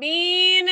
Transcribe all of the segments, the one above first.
mean.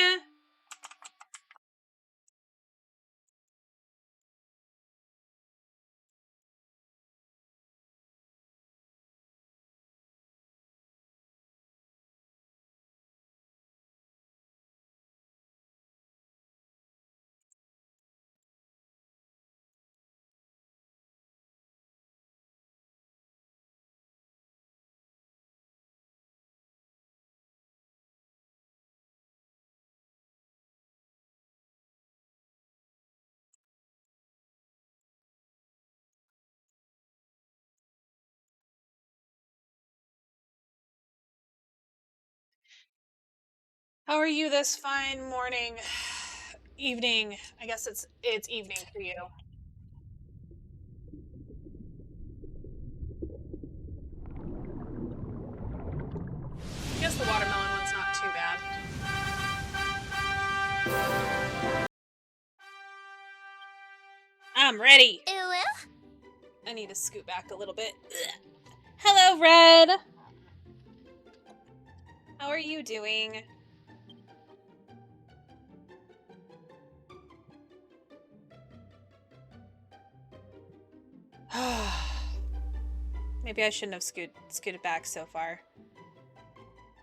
How are you this fine morning, evening? I guess it's evening for you. I guess the watermelon one's not too bad. I'm ready. I need to scoot back a little bit. Ugh. Hello, Red. How are you doing? Maybe I shouldn't have scooted back so far.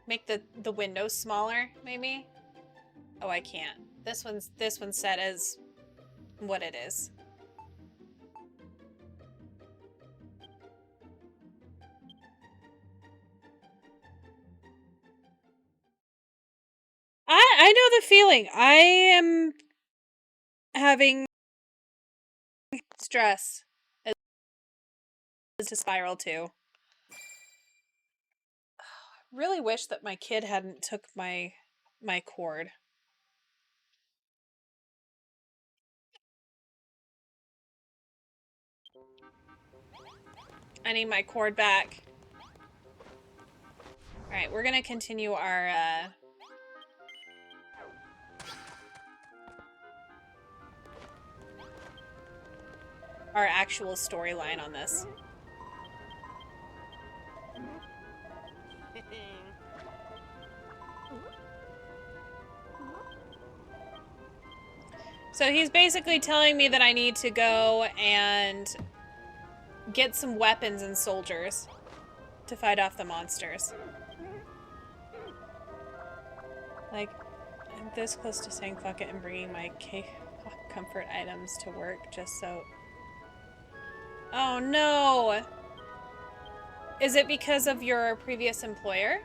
Make the window smaller, maybe? Oh, I can't. This one's set as what it is. I know the feeling. I am having stress as to spiral too. I really wish that my kid hadn't took my cord. I need my cord back. Alright, we're gonna continue our actual storyline on this. So he's basically telling me that I need to go and get some weapons and soldiers to fight off the monsters. Like, I'm this close to saying fuck it and bringing my comfort items to work just so... Oh no! Is it because of your previous employer?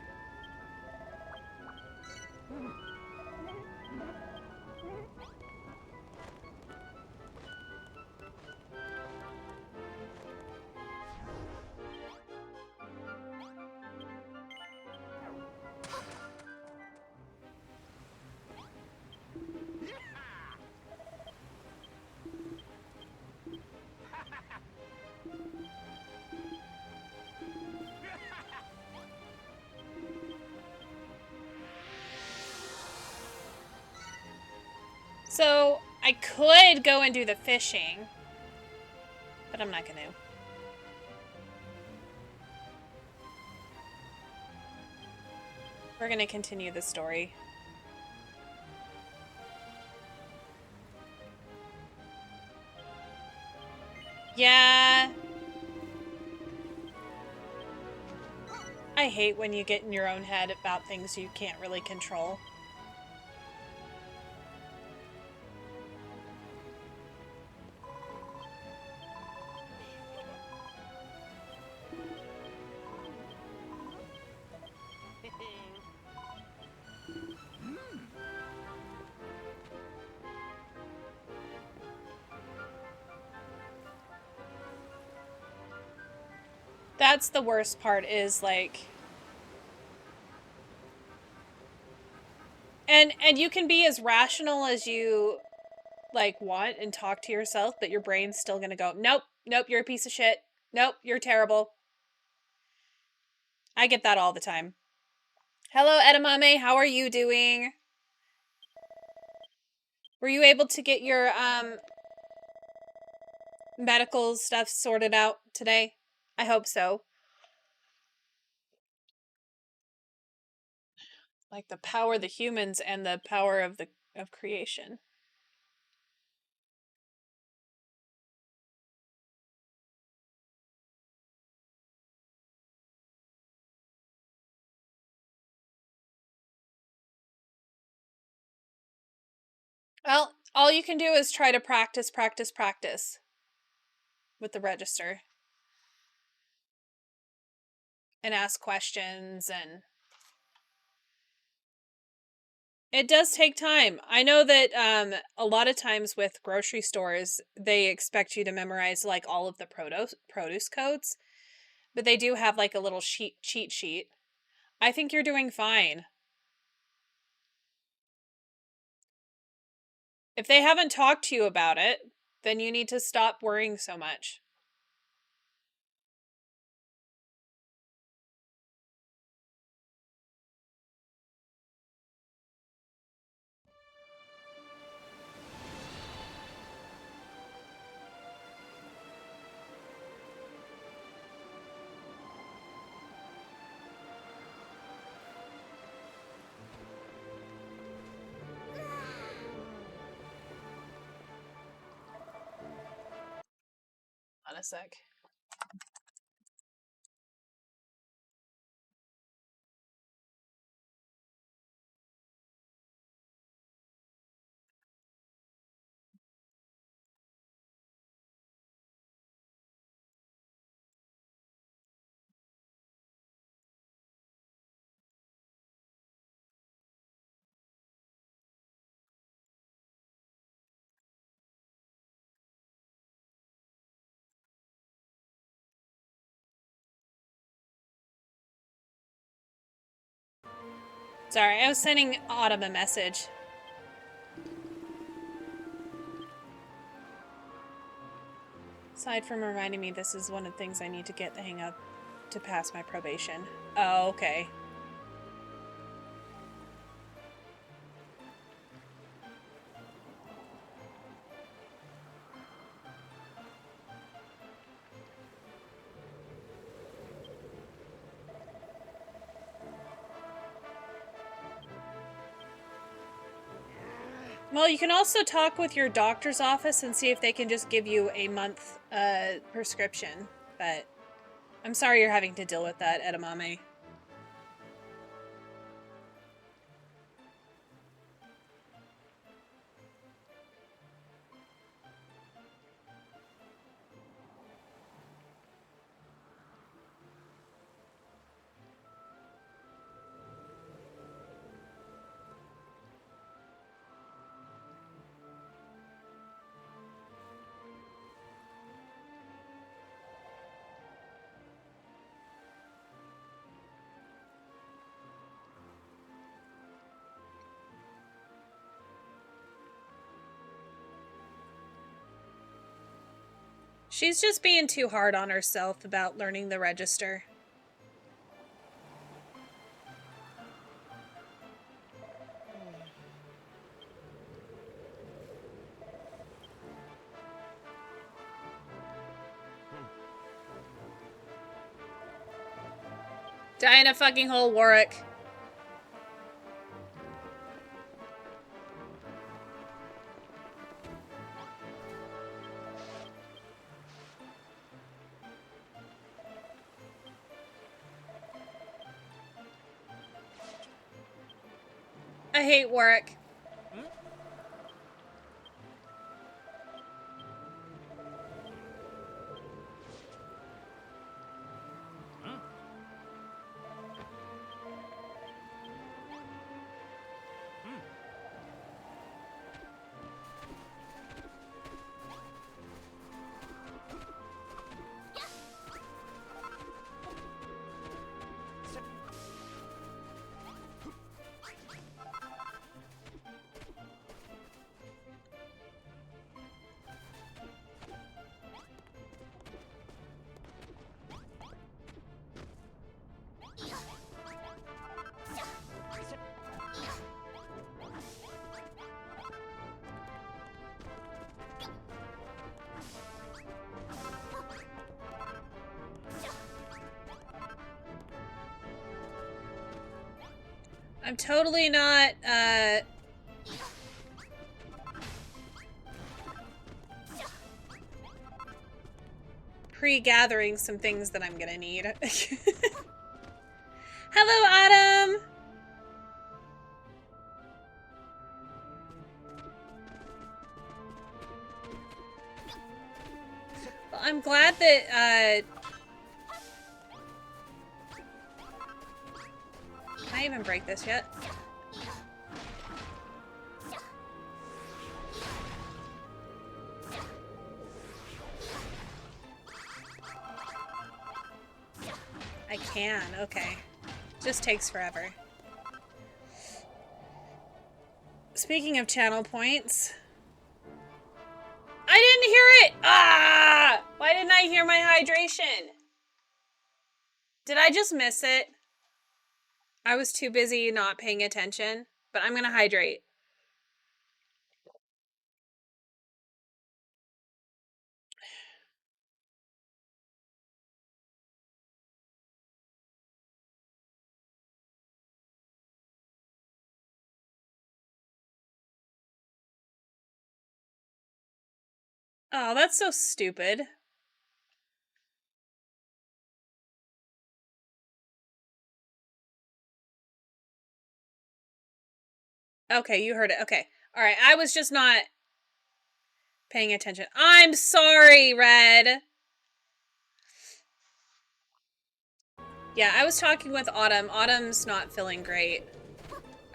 So, I could go and do the fishing, but I'm not gonna. We're gonna continue the story. Yeah. I hate when you get in your own head about things you can't really control. That's the worst part is like... And you can be as rational as you like want and talk to yourself, but your brain's still gonna go, nope, nope, you're a piece of shit. Nope, you're terrible. I get that all the time. Hello, Edamame, how are you doing? Were you able to get your medical stuff sorted out today? I hope so. Like the power of the humans and the power of creation. Well, all you can do is try to practice with the register. And ask questions, and it does take time. I know that a lot of times with grocery stores, they expect you to memorize like all of the produce codes, but they do have like a little cheat sheet. I think you're doing fine. If they haven't talked to you about it, then you need to stop worrying so much. On a sec. Sorry, I was sending Autumn a message. Aside from reminding me this is one of the things I need to get the hang of to pass my probation. Oh, okay. Well, you can also talk with your doctor's office and see if they can just give you a month prescription. But I'm sorry you're having to deal with that, edamame. She's just being too hard on herself about learning the register. Die in a fucking hole, Warwick. I hate Warwick. I'm totally not, pre-gathering some things that I'm gonna need. Hello, Autumn! Well, I'm glad that, can I even break this yet? I can, okay. Just takes forever. Speaking of channel points... I didn't hear it! Ah! Why didn't I hear my hydration? Did I just miss it? I was too busy not paying attention, but I'm gonna hydrate. Oh, that's so stupid. Okay, you heard it. Okay. Alright, I was just not paying attention. I'm sorry, Red! Yeah, I was talking with Autumn. Autumn's not feeling great.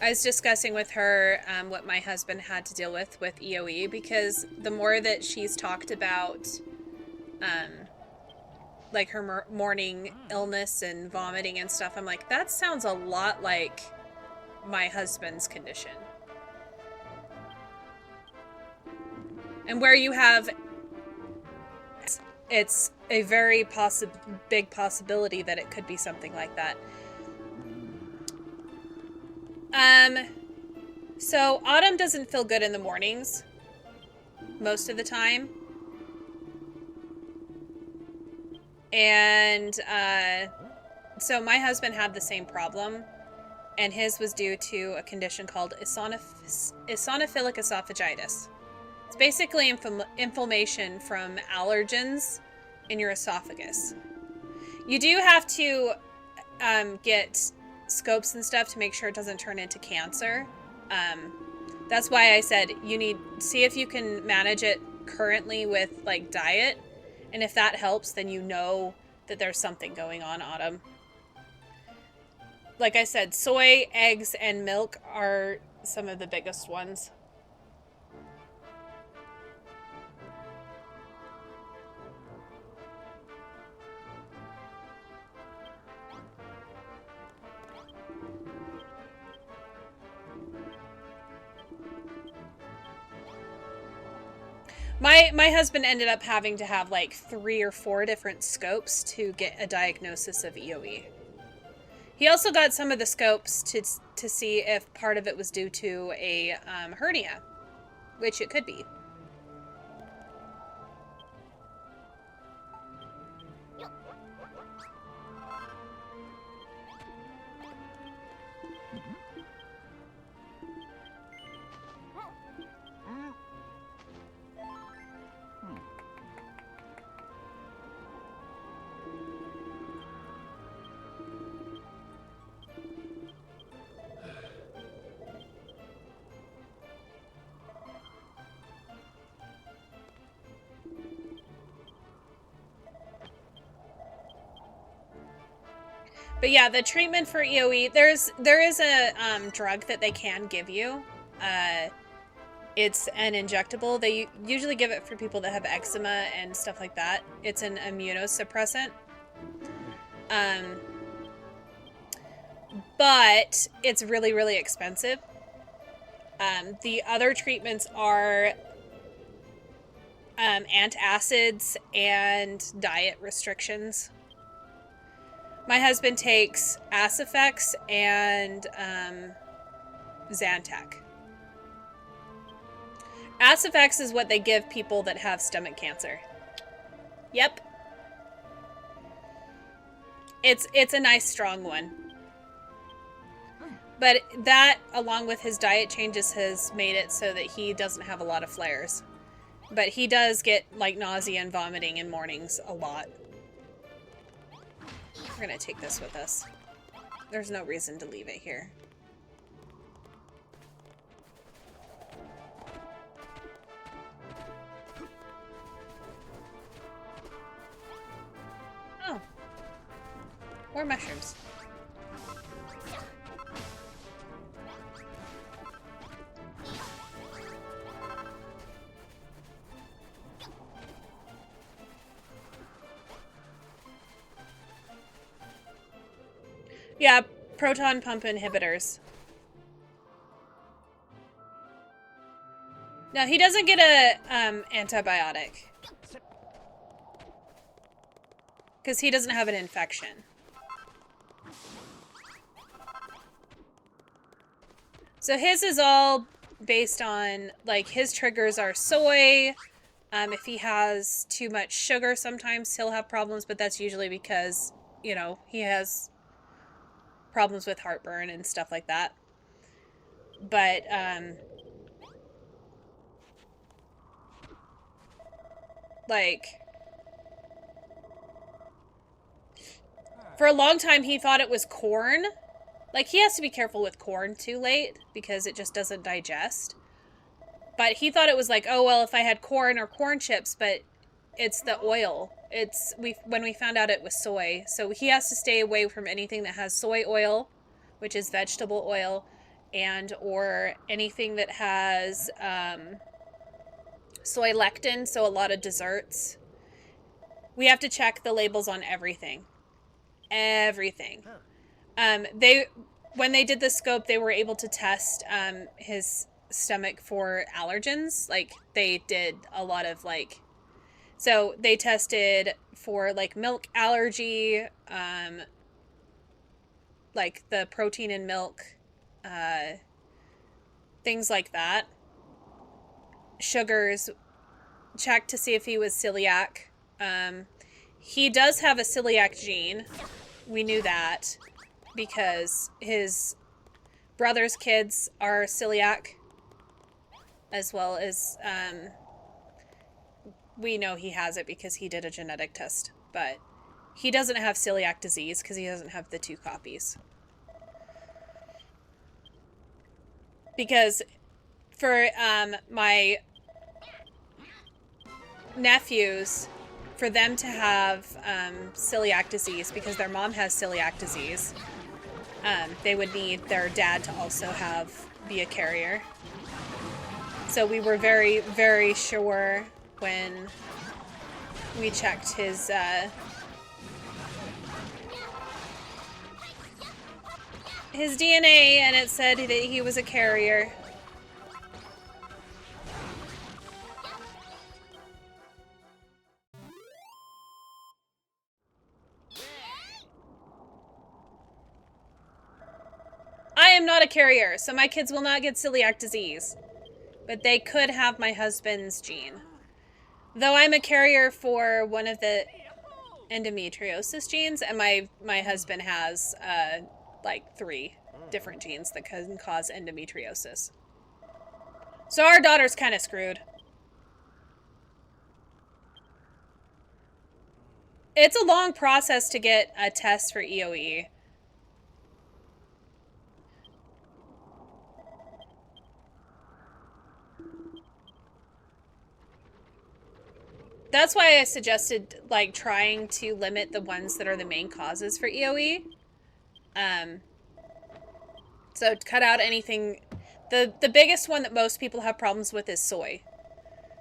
I was discussing with her what my husband had to deal with EOE, because the more that she's talked about like her morning illness and vomiting and stuff, I'm like, that sounds a lot like my husband's condition. And where you have, it's a very big possibility that it could be something like that. So Autumn doesn't feel good in the mornings most of the time. And so my husband had the same problem, and his was due to a condition called eosinophilic esophagitis. It's basically inflammation from allergens in your esophagus. You do have to get scopes and stuff to make sure it doesn't turn into cancer. That's why I said see if you can manage it currently with like diet, and if that helps, then you know that there's something going on, Autumn. Like I said, soy, eggs, and milk are some of the biggest ones. My husband ended up having to have like 3 or 4 different scopes to get a diagnosis of EOE. He also got some of the scopes to see if part of it was due to a hernia, which it could be. But yeah, the treatment for EOE, there is a drug that they can give you. It's an injectable. They usually give it for people that have eczema and stuff like that. It's an immunosuppressant. But it's really, really expensive. The other treatments are antacids and diet restrictions. My husband takes Acifex and Zantac. Acifex is what they give people that have stomach cancer. Yep. It's a nice strong one. But that, along with his diet changes, has made it so that he doesn't have a lot of flares. But he does get, like, nausea and vomiting in mornings a lot. We're gonna take this with us. There's no reason to leave it here. Oh. More mushrooms. Yeah, proton pump inhibitors. No, he doesn't get a antibiotic. Because he doesn't have an infection. So his is all based on, like, his triggers are soy. If he has too much sugar, sometimes he'll have problems, but that's usually because, you know, he has problems with heartburn and stuff like that. But, like, for a long time he thought it was corn. Like, he has to be careful with corn too late because it just doesn't digest. But he thought it was like, oh, well, if I had corn or corn chips, but it's the oil. When we found out it was soy. So he has to stay away from anything that has soy oil, which is vegetable oil, and or anything that has soy lectin, so a lot of desserts. We have to check the labels on everything. Everything. When they did the scope, they were able to test his stomach for allergens. Like, they did a lot of, like, so they tested for, like, milk allergy, like the protein in milk, things like that. Sugars, checked to see if he was celiac. He does have a celiac gene. We knew that because his brother's kids are celiac, as well as we know he has it because he did a genetic test, but he doesn't have celiac disease because he doesn't have the 2 copies. Because for my nephews, for them to have celiac disease, because their mom has celiac disease, they would need their dad to also be a carrier. So we were very, very sure when we checked his DNA, and it said that he was a carrier. I am not a carrier, so my kids will not get celiac disease. But they could have my husband's gene. Though I'm a carrier for one of the endometriosis genes, and my husband has like 3 different genes that can cause endometriosis. So our daughter's kind of screwed. It's a long process to get a test for EOE. That's why I suggested, like, trying to limit the ones that are the main causes for EOE. So cut out anything. The biggest one that most people have problems with is soy.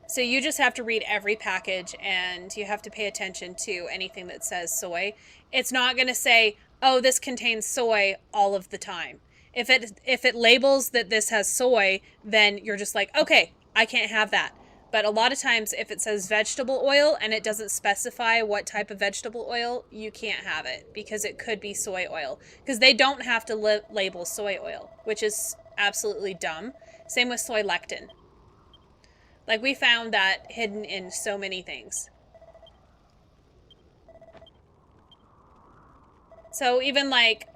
So you just have to read every package, and you have to pay attention to anything that says soy. It's not going to say, oh, this contains soy all of the time. If it labels that this has soy, then you're just like, okay, I can't have that. But a lot of times, if it says vegetable oil and it doesn't specify what type of vegetable oil, you can't have it because it could be soy oil. Because they don't have to label soy oil, which is absolutely dumb. Same with soy lectin. Like, we found that hidden in so many things. So even, like,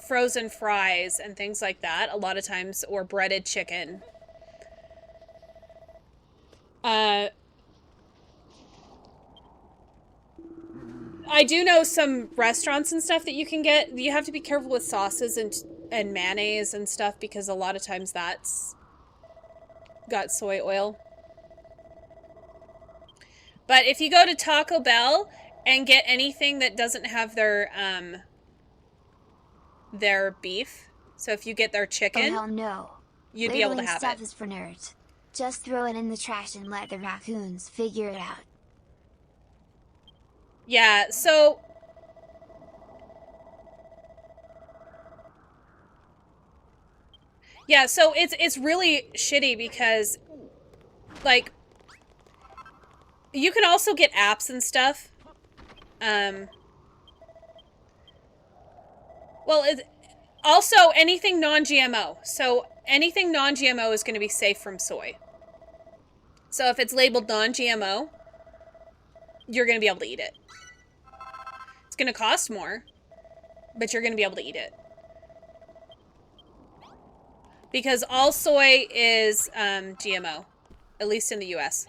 frozen fries and things like that a lot of times, or breaded chicken. I do know some restaurants and stuff that you can get. You have to be careful with sauces and mayonnaise and stuff, because a lot of times that's got soy oil. But if you go to Taco Bell and get anything that doesn't have their beef, so if you get their chicken, oh hell no, you'd be able to labeling have stuff it. is for nerds. Just throw it in the trash and let the raccoons figure it out. Yeah, so it's really shitty because, like, you can also get apps and stuff. Well, also anything non-GMO. So anything non-GMO is going to be safe from soy. So if it's labeled non-GMO, you're going to be able to eat it. It's going to cost more, but you're going to be able to eat it. Because all soy is GMO, at least in the US.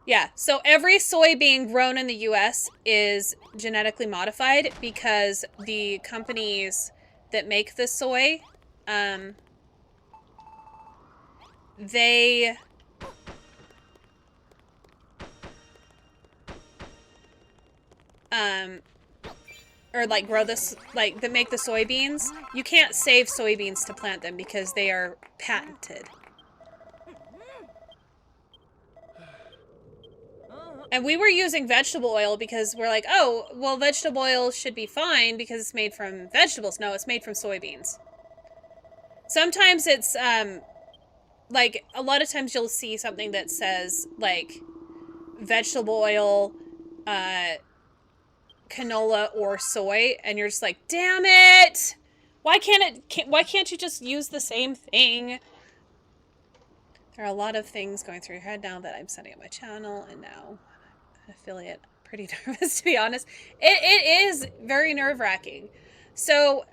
Yeah, so every soy being grown in the US is genetically modified because the companies that make the soy, they or like grow this, like that make the soybeans. You can't save soybeans to plant them because they are patented. And we were using vegetable oil because we're like, oh, well, vegetable oil should be fine because it's made from vegetables. No, it's made from soybeans. Sometimes it's, like, a lot of times you'll see something that says, like, vegetable oil, canola, or soy, and you're just like, damn it! Why can't you just use the same thing? There are a lot of things going through your head now that I'm setting up my channel, and now affiliate. Pretty nervous, to be honest. It is very nerve-wracking. So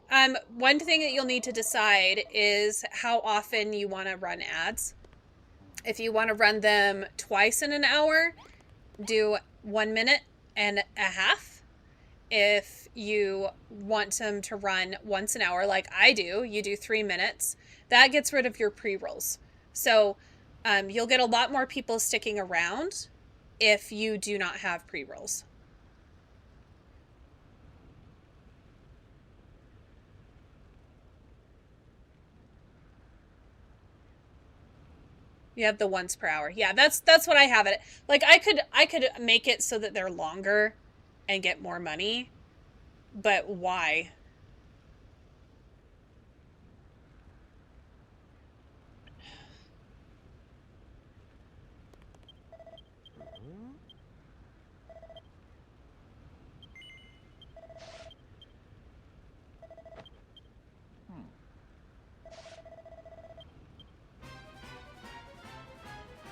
one thing that you'll need to decide is how often you want to run ads. If you want to run them twice in an hour, do 1 minute and a half. If you want them to run once an hour, like I do, you do 3 minutes. That gets rid of your pre-rolls. So you'll get a lot more people sticking around if you do not have pre-rolls. You have the once per hour. Yeah, that's what I have it. Like I could make it so that they're longer and get more money, but why?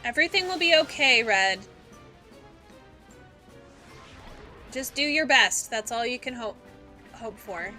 Everything will be okay, Red. Just do your best. That's all you can hope for.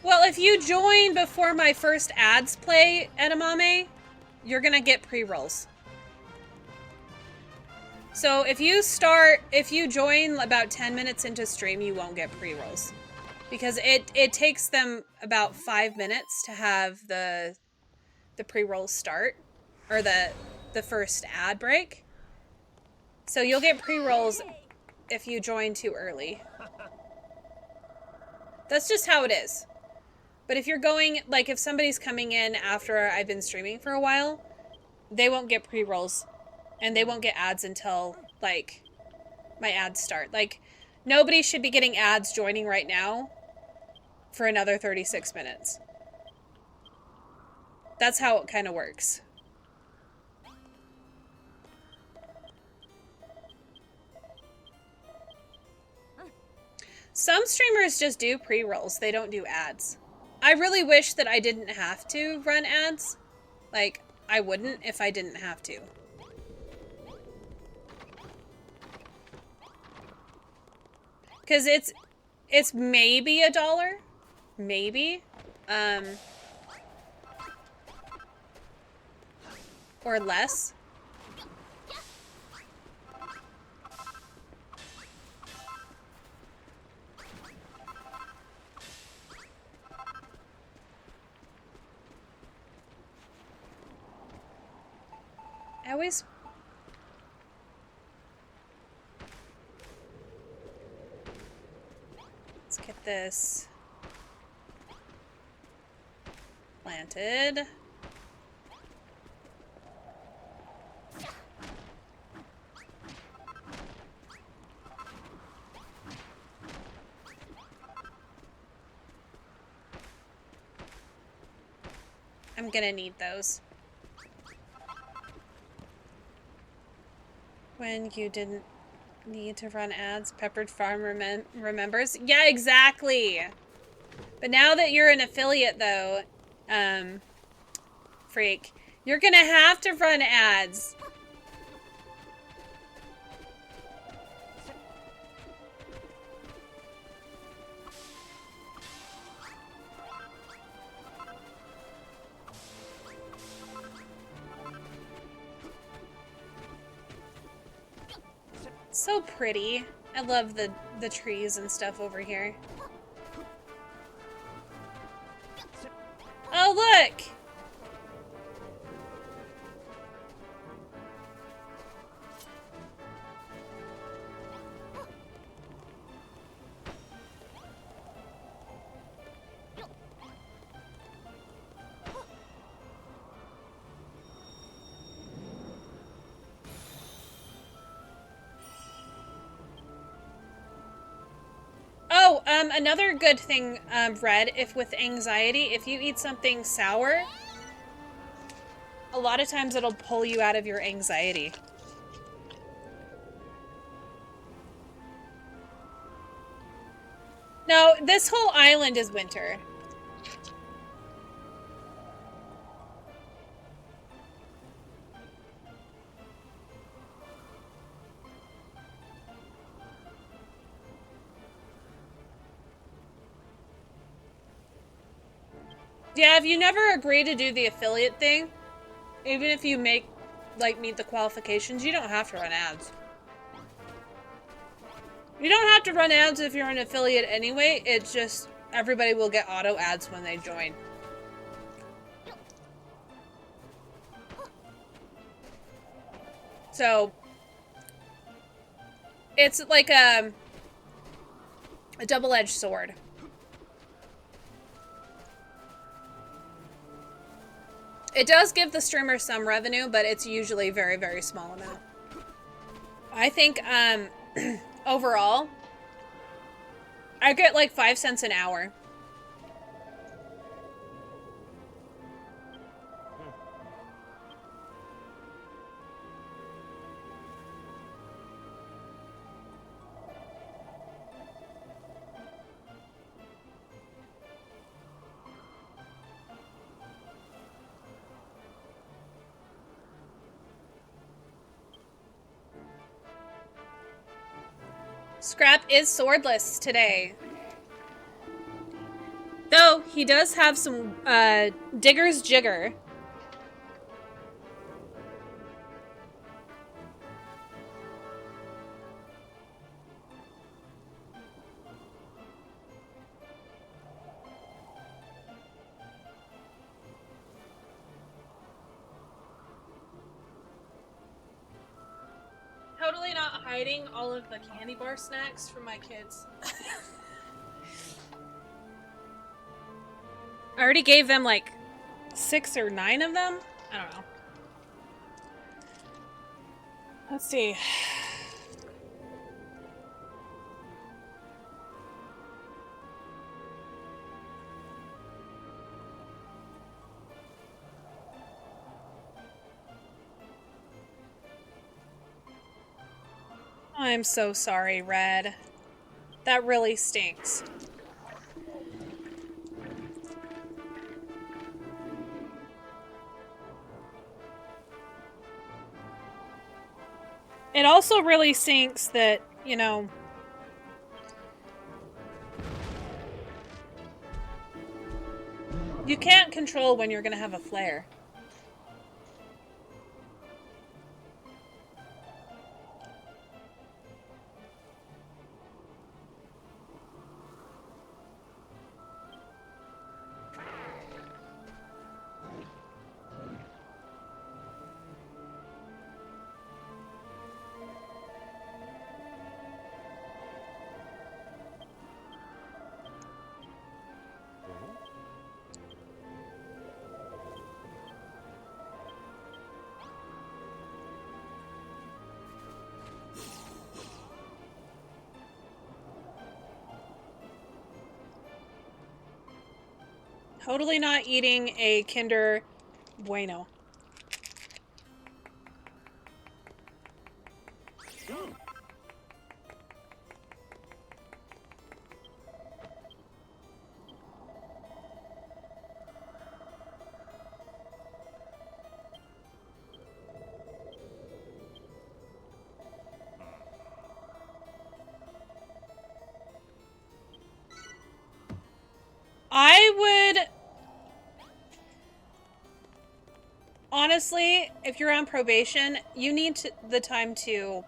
Well, if you join before my first ads play, Edamame, you're gonna get pre-rolls. So if you join about 10 minutes into stream, you won't get pre-rolls. Because it takes them about 5 minutes to have the pre-rolls start. Or the first ad break. So you'll get pre-rolls if you join too early. That's just how it is. But if you're going, like, if somebody's coming in after I've been streaming for a while, they won't get pre-rolls. And they won't get ads until, like, my ads start. Like, nobody should be getting ads joining right now for another 36 minutes. That's how it kind of works. Some streamers just do pre-rolls. They don't do ads. I really wish that I didn't have to run ads. Like, I wouldn't if I didn't have to. Because it's maybe $1. Maybe. Or less. I always... Let's get this planted. I'm gonna need those. When you didn't need to run ads, Peppered Farm remembers. Yeah, exactly. But now that you're an affiliate, though, Freak, you're gonna have to run ads. So pretty. I love the trees and stuff over here. Oh, look! Oh, another good thing, Red, if with anxiety, if you eat something sour, a lot of times it'll pull you out of your anxiety. No, this whole island is winter. Yeah, if you never agree to do the affiliate thing, even if you meet the qualifications, you don't have to run ads. You don't have to run ads if you're an affiliate anyway. It's just everybody will get auto ads when they join. So it's like a double-edged sword. It does give the streamer some revenue, but it's usually very, very small amount. I think overall, I get like 5 cents an hour. Scrap is swordless today. Though, he does have some Digger's Jigger. Totally not hiding all of the candy bar snacks from my kids. I already gave them like 6 or 9 of them. I don't know. Let's see. I'm so sorry, Red. That really stinks. It also really stinks that, you know, you can't control when you're going to have a flare. Totally not eating a Kinder Bueno. I would... Honestly, if you're on probation, you need the time to,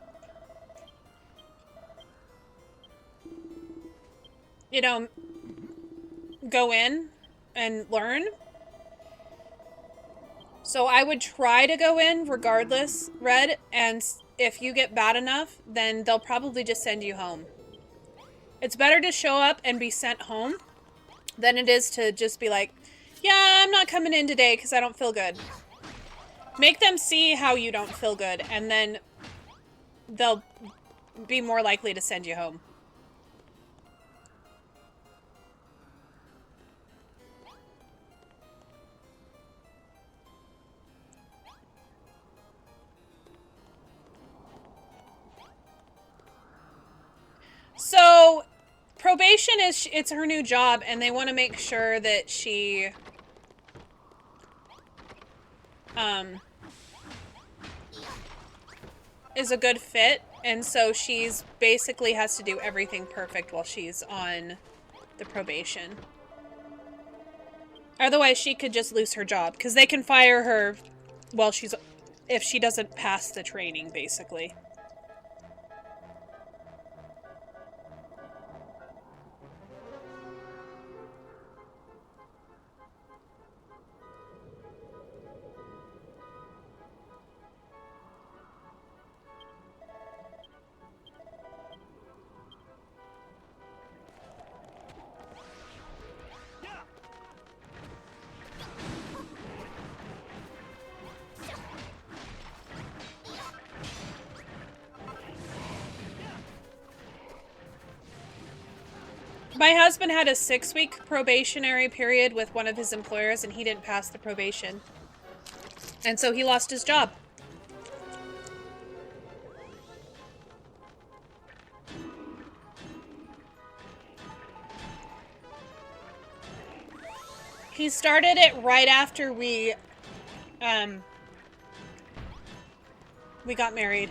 you know, go in and learn. So I would try to go in regardless, Red, and if you get bad enough, then they'll probably just send you home. It's better to show up and be sent home than it is to just be like, yeah, I'm not coming in today because I don't feel good. Make them see how you don't feel good, and then they'll be more likely to send you home. So, probation it's her new job, and they want to make sure that she is a good fit, and so she's basically has to do everything perfect while she's on the probation. Otherwise, she could just lose her job, because they can fire her while she's, if she doesn't pass the training, basically. My husband had a 6-week probationary period with one of his employers, and he didn't pass the probation. And so he lost his job. He started it right after we got married.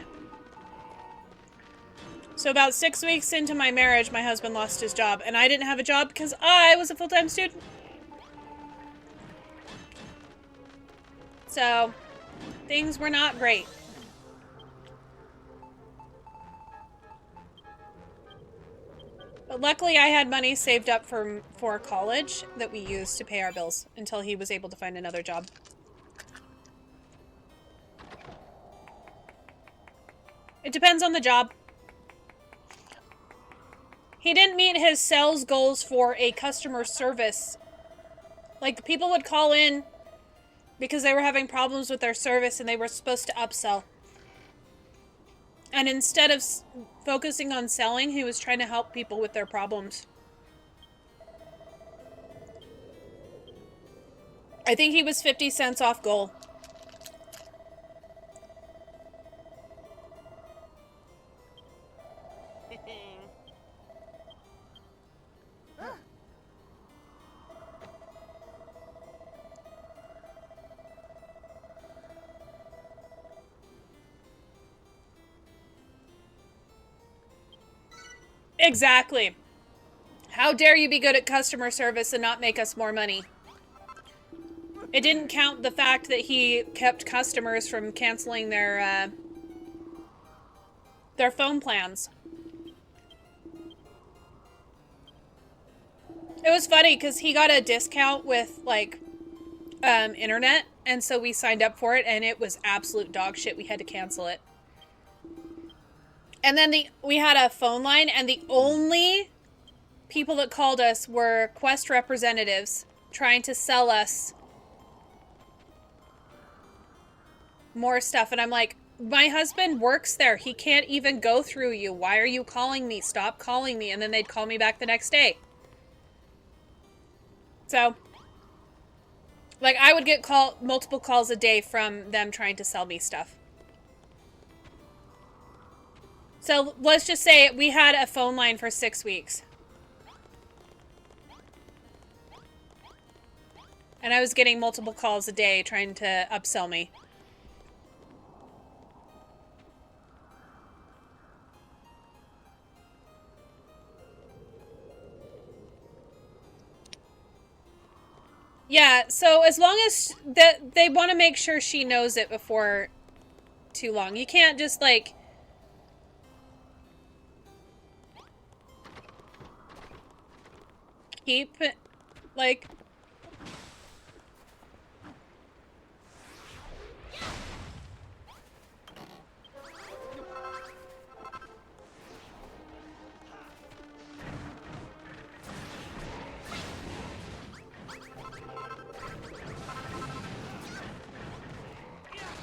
So about 6 weeks into my marriage, my husband lost his job, and I didn't have a job because I was a full-time student. So, things were not great. But luckily I had money saved up for college that we used to pay our bills until he was able to find another job. It depends on the job. He didn't meet his sales goals for a customer service. Like, people would call in because they were having problems with their service and they were supposed to upsell. And instead of focusing on selling, he was trying to help people with their problems. I think he was 50 cents off goal. Exactly. How dare you be good at customer service and not make us more money? It didn't count the fact that he kept customers from canceling their phone plans. It was funny because he got a discount with like internet, and so we signed up for it, and it was absolute dog shit. We had to cancel it. And then we had a phone line, and the only people that called us were Quest representatives trying to sell us more stuff. And I'm like, my husband works there. He can't even go through you. Why are you calling me? Stop calling me. And then they'd call me back the next day. So, like, I would get multiple calls a day from them trying to sell me stuff. So let's just say we had a phone line for 6 weeks. And I was getting multiple calls a day trying to upsell me. Yeah, so as long as they want to make sure she knows it before too long. You can't just like keep like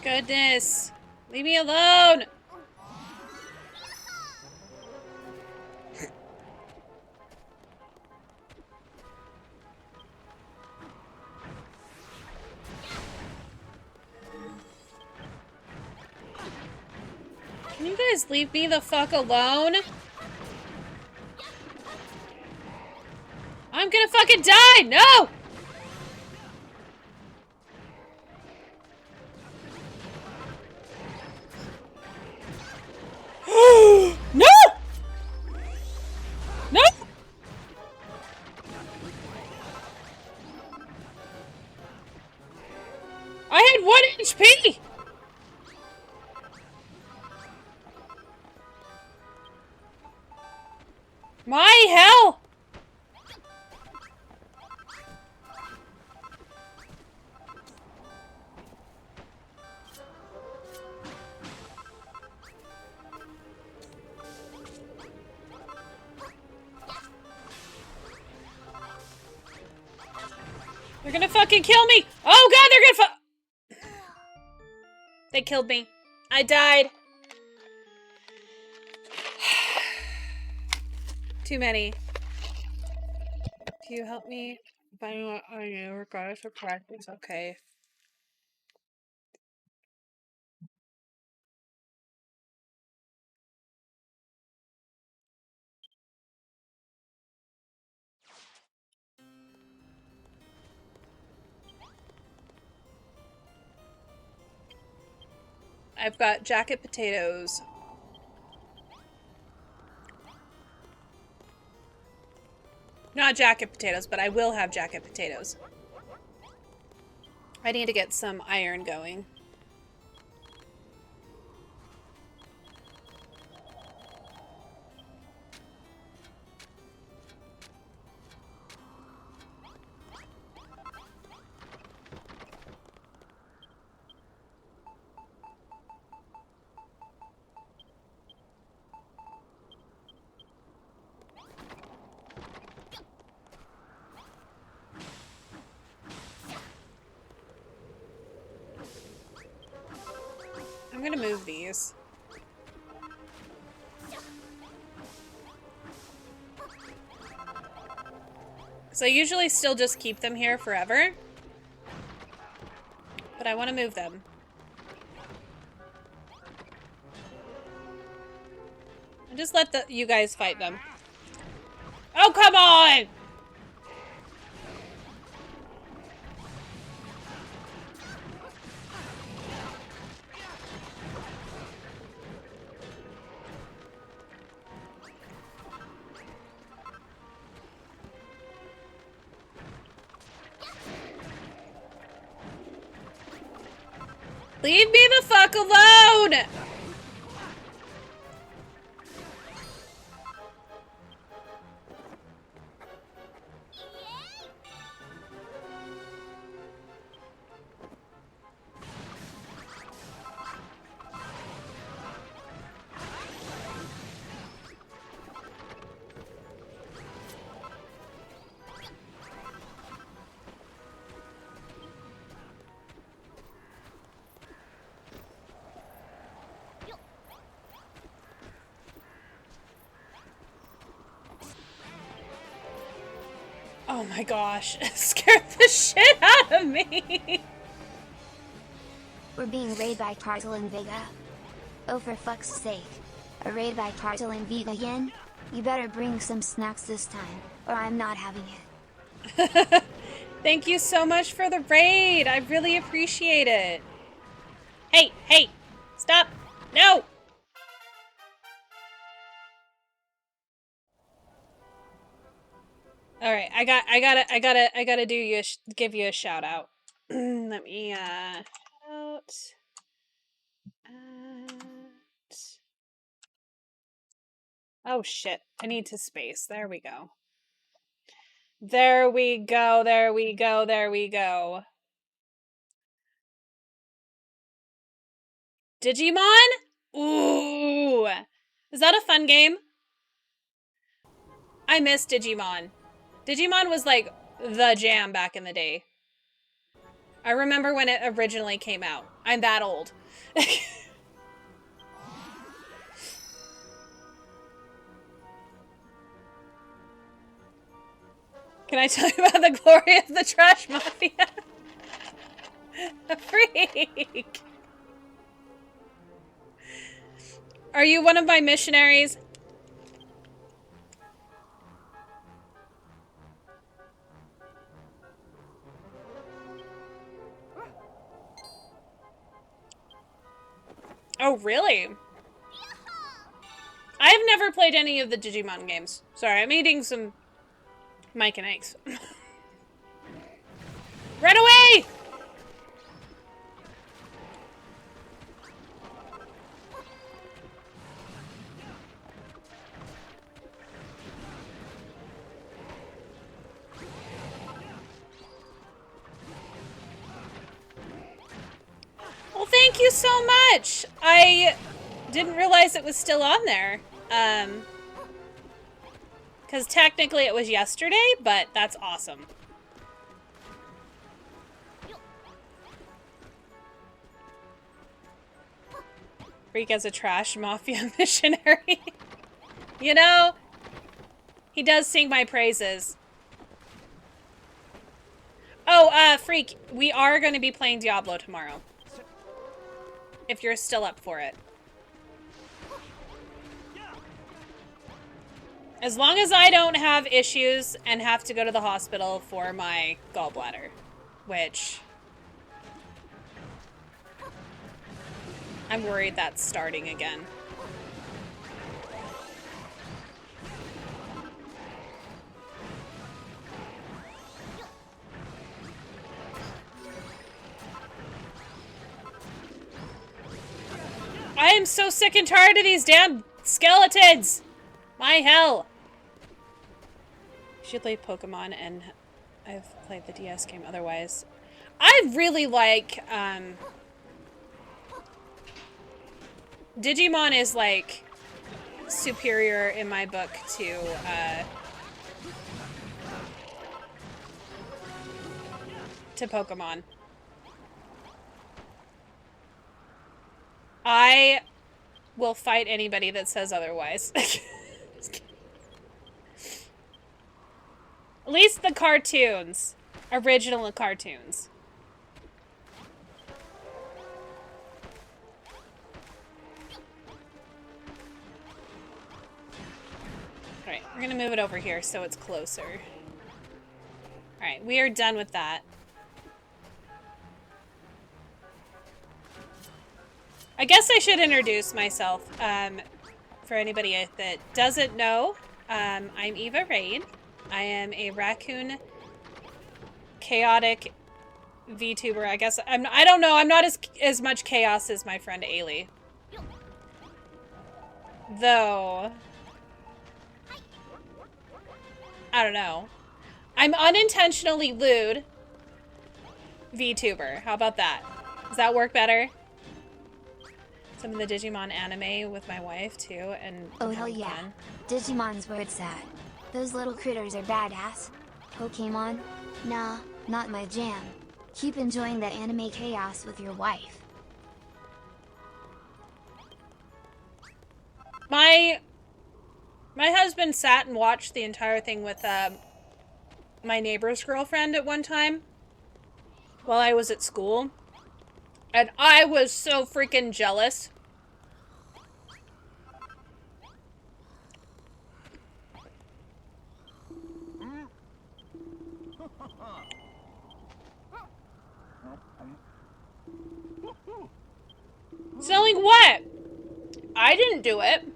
goodness. Leave me alone. Can you guys leave me the fuck alone? I'm gonna fucking die! No! No! No! I had 1 HP! My hell! They're gonna fucking kill me! Oh god, they're gonna They killed me. I died. Too many. Can you help me find what I know regardless of practice? Okay. I've got jacket potatoes. Not jacket potatoes, but I will have jacket potatoes. I need to get some iron going. I'm gonna move these. So I usually still just keep them here forever. But I want to move them. Just let you guys fight them. Oh, come on! Leave me the fuck alone! Oh my gosh, it scared the shit out of me! We're being raided by Cartel and Vega. Oh, for fuck's sake. A raid by Cartel and Vega again? You better bring some snacks this time, or I'm not having it. Thank you so much for the raid! I really appreciate it! Hey, hey! Stop! No! All right, I gotta give you a shout out. Let me out. Oh shit! I need to space. There we go. There we go. There we go. There we go. Digimon? Ooh, is that a fun game? I miss Digimon. Digimon was like the jam back in the day. I remember when it originally came out. I'm that old. Can I tell you about the glory of the trash mafia? A freak. Are you one of my missionaries? Oh, really? I've never played any of the Digimon games. Sorry, I'm eating some Mike and Ike's. Run away! Well, thank you so much! I didn't realize it was still on there. Because technically it was yesterday, but that's awesome. Freak as a trash mafia missionary. You know, he does sing my praises. Oh, Freak, we are going to be playing Diablo tomorrow. If you're still up for it. As long as I don't have issues and have to go to the hospital for my gallbladder. Which... I'm worried that's starting again. I am so sick and tired of these damn skeletons! My hell! You should play Pokemon, and I've played the DS game otherwise. I really like, Digimon is, like, superior in my book to Pokemon. I will fight anybody that says otherwise. At least the cartoons. Original cartoons. Alright, we're gonna move it over here so it's closer. Alright, we are done with that. I guess I should introduce myself. For anybody that doesn't know, I'm Eva Raid. I am a raccoon chaotic VTuber. I guess I don't know. I'm not as much chaos as my friend Ailey. Though I don't know. I'm unintentionally lewd VTuber. How about that? Does that work better? Some of the Digimon anime with my wife too, and oh hell yeah, fun. Digimon's where it's at. Those little critters are badass. Pokemon? Nah, not my jam. Keep enjoying that anime chaos with your wife. My husband sat and watched the entire thing with my neighbor's girlfriend at one time while I was at school, and I was so freaking jealous. Selling what? I didn't do it.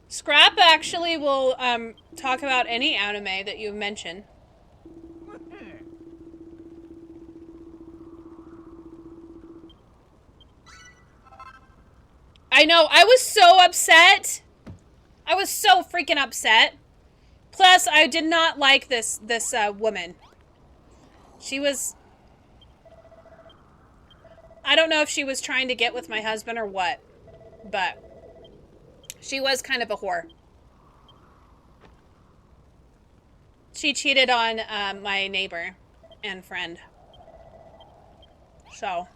Scrap actually will talk about any anime that you've mentioned. I know, I was so upset. I was so freaking upset. Plus, I did not like this woman. She was... I don't know if she was trying to get with my husband or what, but she was kind of a whore. She cheated on my neighbor and friend. So...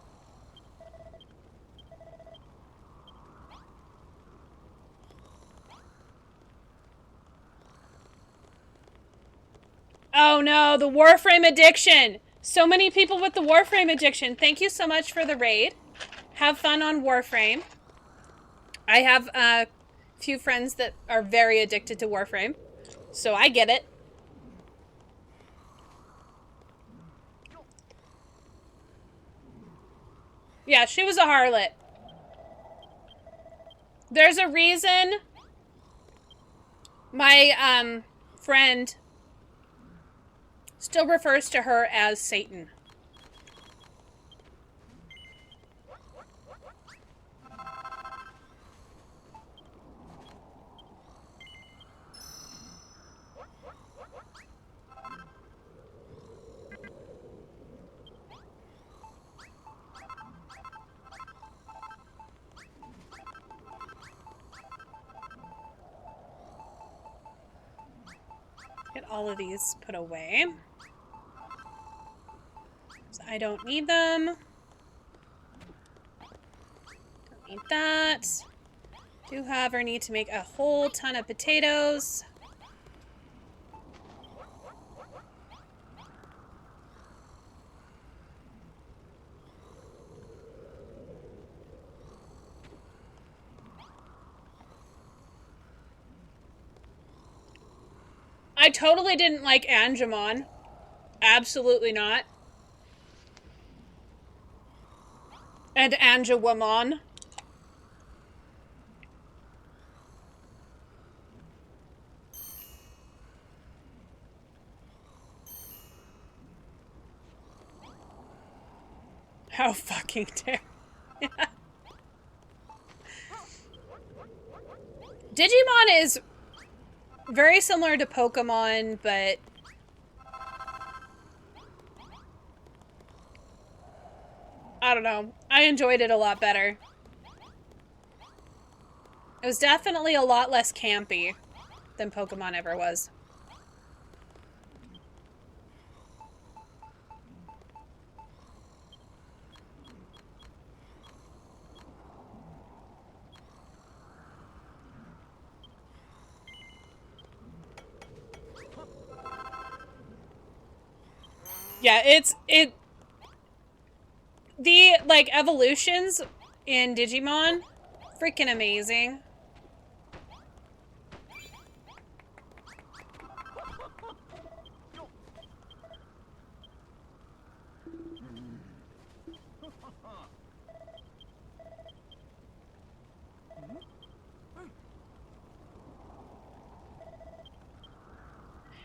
oh no, the Warframe addiction! So many people with the Warframe addiction. Thank you so much for the raid. Have fun on Warframe. I have a few friends that are very addicted to Warframe, so I get it. Yeah, she was a harlot. There's a reason my friend still refers to her as Satan. Get all of these put away. I don't need them. Don't need that. Do, however, need to make a whole ton of potatoes. I totally didn't like Angemon. Absolutely not. And Angewomon. How fucking dare. Digimon is very similar to Pokemon, but I don't know. I enjoyed it a lot better. It was definitely a lot less campy than Pokemon ever was. Yeah, the, like, evolutions in Digimon freaking amazing.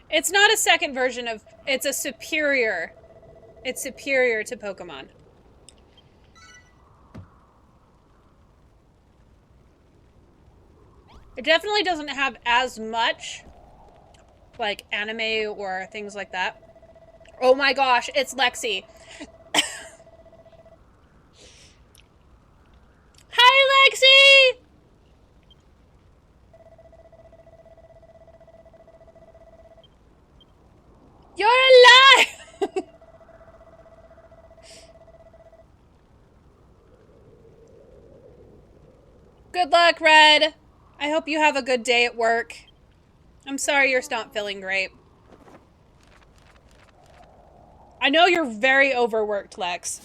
It's not a second version of... It's a superior... It's superior to Pokemon. It definitely doesn't have as much, like, anime or things like that. Oh my gosh, it's Lexi. Hi, Lexi! You're alive! Good luck, Red. I hope you have a good day at work. I'm sorry you're not feeling great. I know you're very overworked, Lex.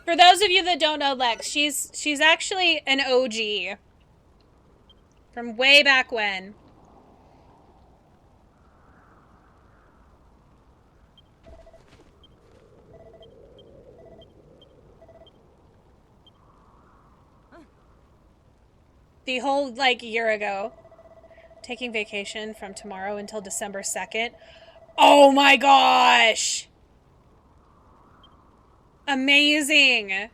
For those of you that don't know Lex, she's actually an OG. From way back when. The whole, like, year ago. Taking vacation from tomorrow until December 2nd. Oh my gosh! Amazing!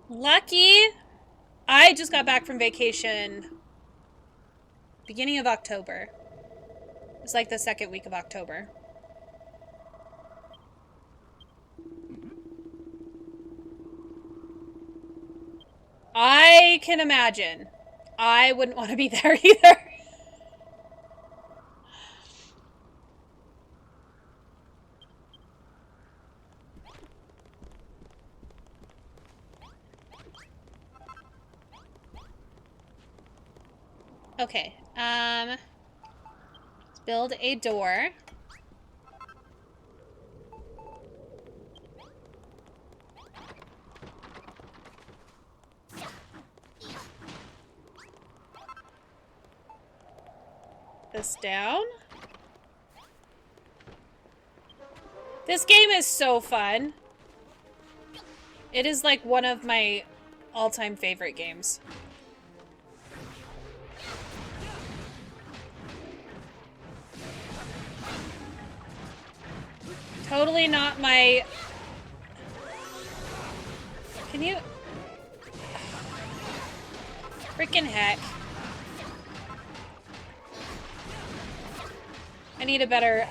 Lucky! I just got back from vacation beginning of October. It's like the second week of October. I can imagine. I wouldn't want to be there either. Okay, let's build a door. This down. This game is so fun. It is like one of my all-time favorite games. Totally not my... Can you... Freaking heck. I need a better,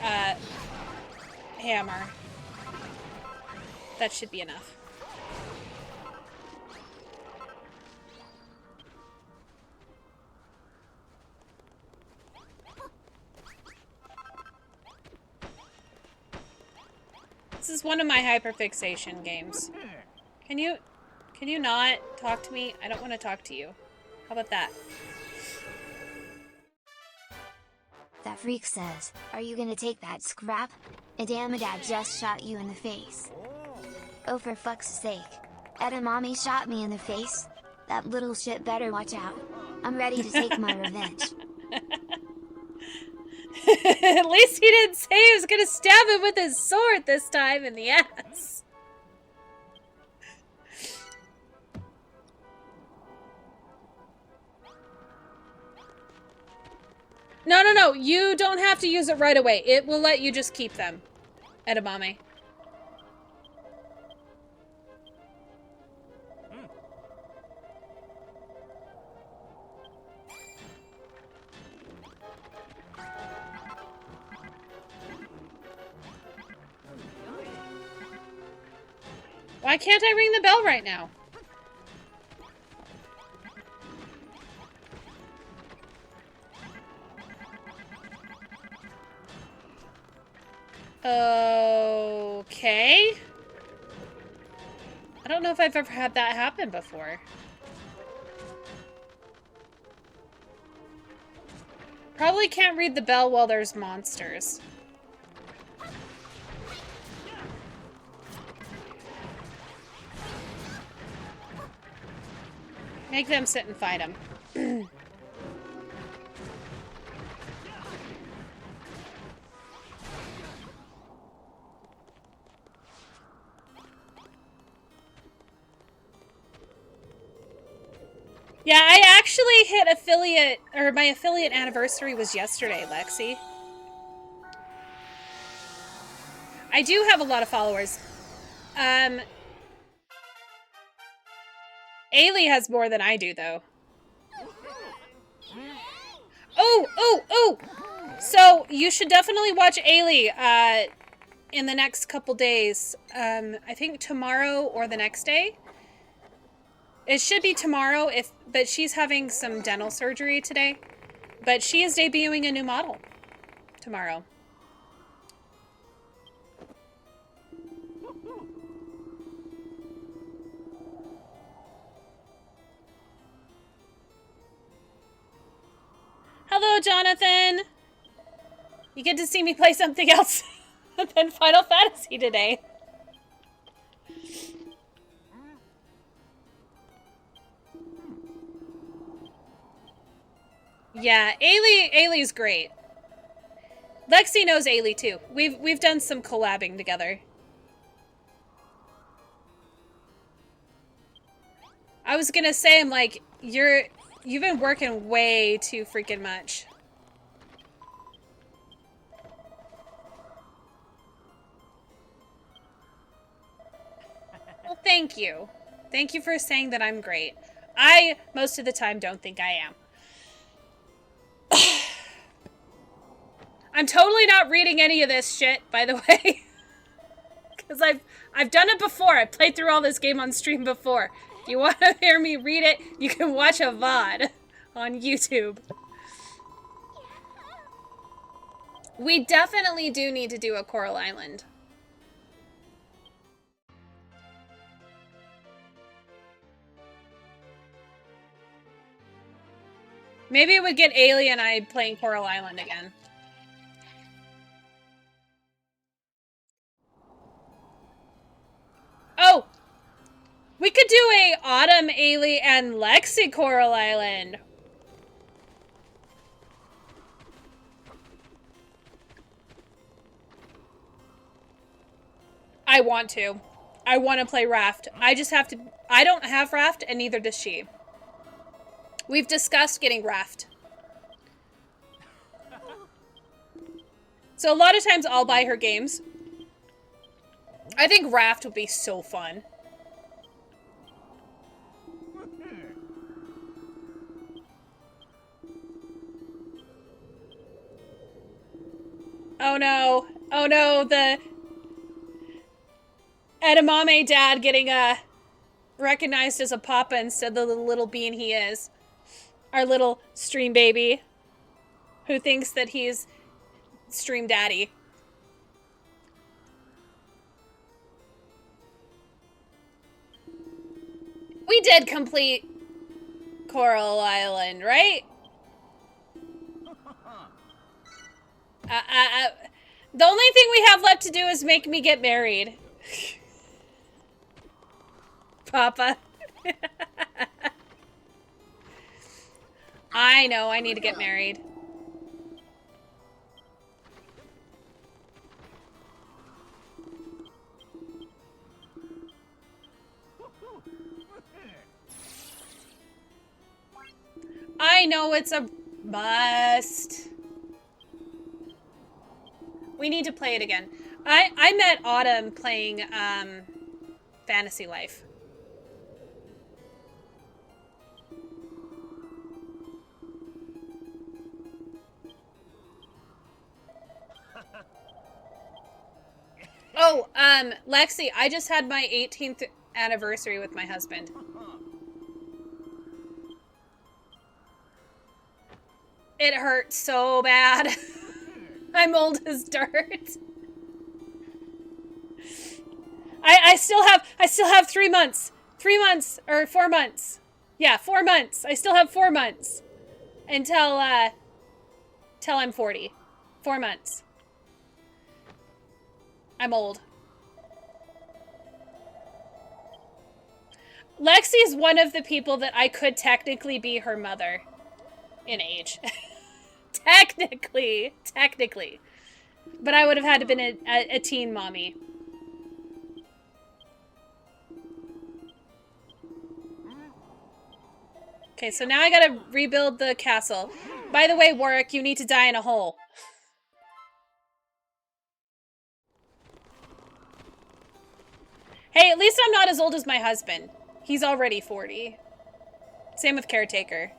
hammer. That should be enough. This is one of my hyperfixation games. Can you not talk to me? I don't want to talk to you. How about that? That freak says, "Are you gonna take that scrap? Edamedad just shot you in the face." Oh, for fuck's sake. Edamame shot me in the face? That little shit better watch out. I'm ready to take my revenge. At least he didn't say he was gonna stab him with his sword this time in the ass. No, you don't have to use it right away. It will let you just keep them. Edamame. Why can't I ring the bell right now? Okay. I don't know if I've ever had that happen before. Probably can't read the bell while there's monsters. Make them sit and fight him. Yeah, I actually hit affiliate, or my affiliate anniversary was yesterday, Lexi. I do have a lot of followers. Ailey has more than I do, though. Oh! So, you should definitely watch Ailey, in the next couple days. I think tomorrow or the next day. It should be tomorrow, but she's having some dental surgery today. But she is debuting a new model tomorrow. Hello, Jonathan! You get to see me play something else than Final Fantasy today. Yeah, Ailey's great. Lexi knows Ailey too. We've done some collabing together. I was gonna say, I'm like, you've been working way too freaking much. Well, thank you. Thank you for saying that I'm great. I, most of the time, don't think I am. I'm totally not reading any of this shit, by the way. Because I've done it before. I played through all this game on stream before. If you want to hear me read it, you can watch a VOD on YouTube. We definitely do need to do a Coral Island. Maybe it would get Ailey and I playing Coral Island again. Oh! We could do a Autumn, Ailey, and Lexi Coral Island. I want to. I want to play Raft. I just have to... I don't have Raft, and neither does she. We've discussed getting Raft. So a lot of times I'll buy her games. I think Raft would be so fun. Oh no. Oh no, the edamame dad getting recognized as a papa instead of the little bean he is. Our little stream baby who thinks that he's stream daddy. We did complete Coral Island, right? The only thing we have left to do is make me get married. Papa. I know, I need to get married. I know it's a must. We need to play it again. I met Autumn playing Fantasy Life. Oh, Lexi, I just had my 18th anniversary with my husband. It hurt so bad. I'm old as dirt. I still have 3 months. 3 months or 4 months. Yeah, 4 months. I still have 4 months until till I'm 40. 4 months. I'm old. Lexi's one of the people that I could technically be her mother in age. Technically. But I would have had to been a teen mommy. Okay, so now I gotta rebuild the castle. By the way, Warwick, you need to die in a hole. Hey, at least I'm not as old as my husband. He's already 40. Same with Caretaker.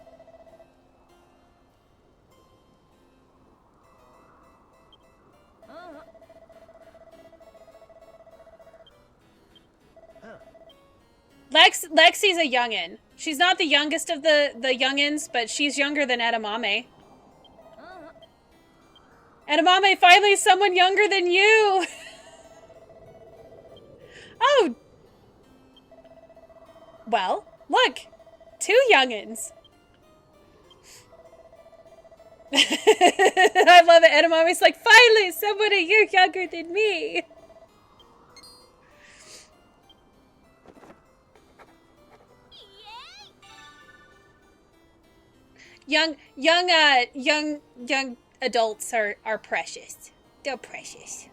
Lexi's a youngin'. She's not the youngest of the youngins, but she's younger than Edamame. Edamame, finally someone younger than you! Oh! Well, look! 2 youngins! I love it. Edamame's like, finally someone a year younger than me! Young adults are precious. They're precious.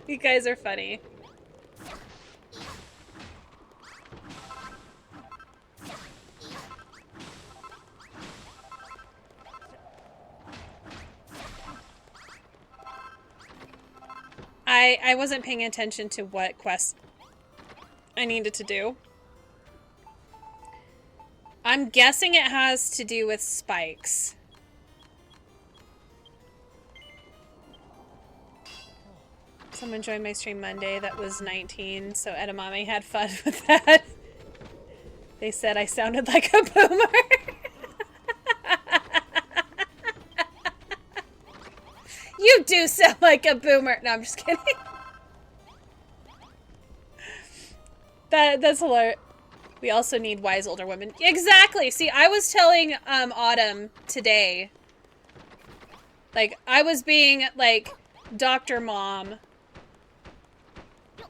You guys are funny. I wasn't paying attention to what quest I needed to do. I'm guessing it has to do with spikes. Someone joined my stream Monday that was 19, so Edamame had fun with that. They said I sounded like a boomer. You do sound like a boomer. No, I'm just kidding. That's hilarious. We also need wise older women. Exactly. See, I was telling Autumn today. Like, I was being like Dr. Mom.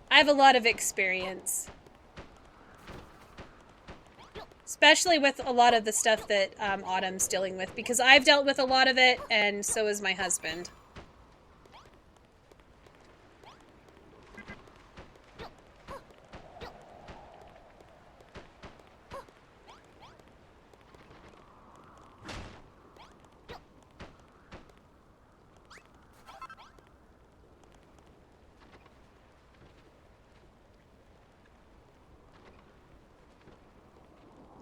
I have a lot of experience. Especially with a lot of the stuff that Autumn's dealing with, because I've dealt with a lot of it, and so is my husband.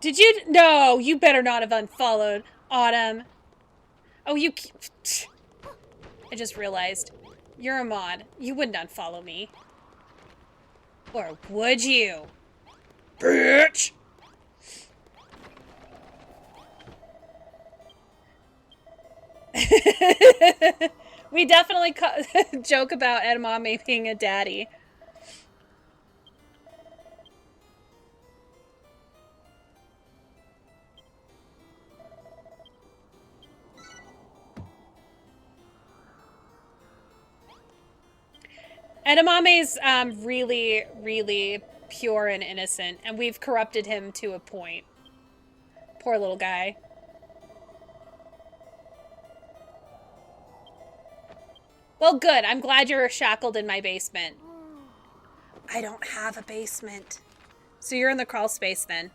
Did you? No, you better not have unfollowed Autumn. Oh, you... I just realized. You're a mod. You wouldn't unfollow me. Or would you? Bitch! We definitely joke about Edamame being a daddy. Edamame's really, really pure and innocent, and we've corrupted him to a point. Poor little guy. Well, good. I'm glad you're shackled in my basement. I don't have a basement. So you're in the crawl space then.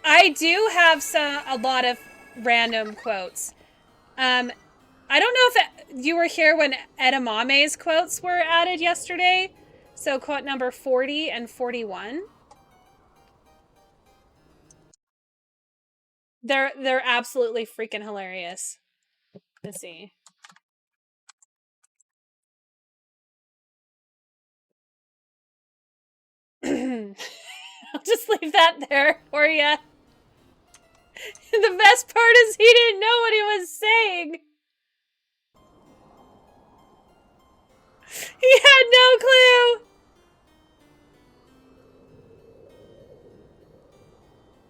I do have a lot of random quotes. I don't know if you were here when Edamame's quotes were added yesterday. So quote number 40 and 41. They're absolutely freaking hilarious. Let's see. I'll just leave that there for you. The best part is he didn't know what he was saying. He had no clue.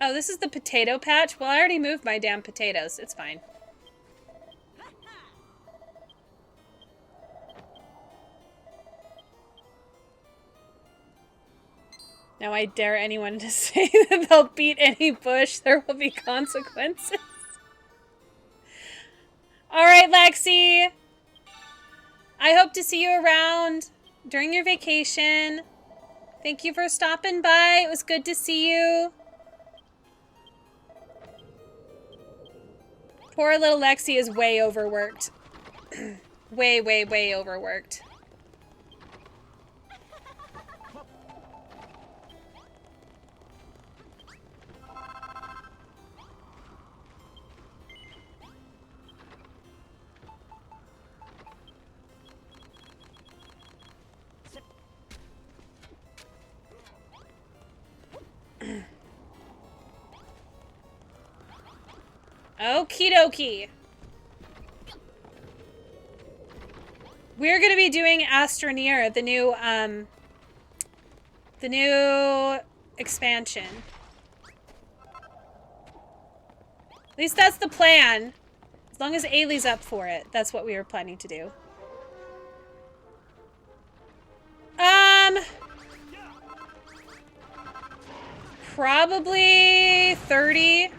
Oh, this is the potato patch? Well, I already moved my damn potatoes. It's fine. Now I dare anyone to say that they'll beat any bush. There will be consequences. Alright, Lexi. I hope to see you around during your vacation. Thank you for stopping by. It was good to see you. Poor little Lexi is way overworked. way overworked. Okie dokie. We're gonna be doing Astroneer, the new expansion. At least that's the plan. As long as Ailey's up for it, that's what we were planning to do. Probably 30.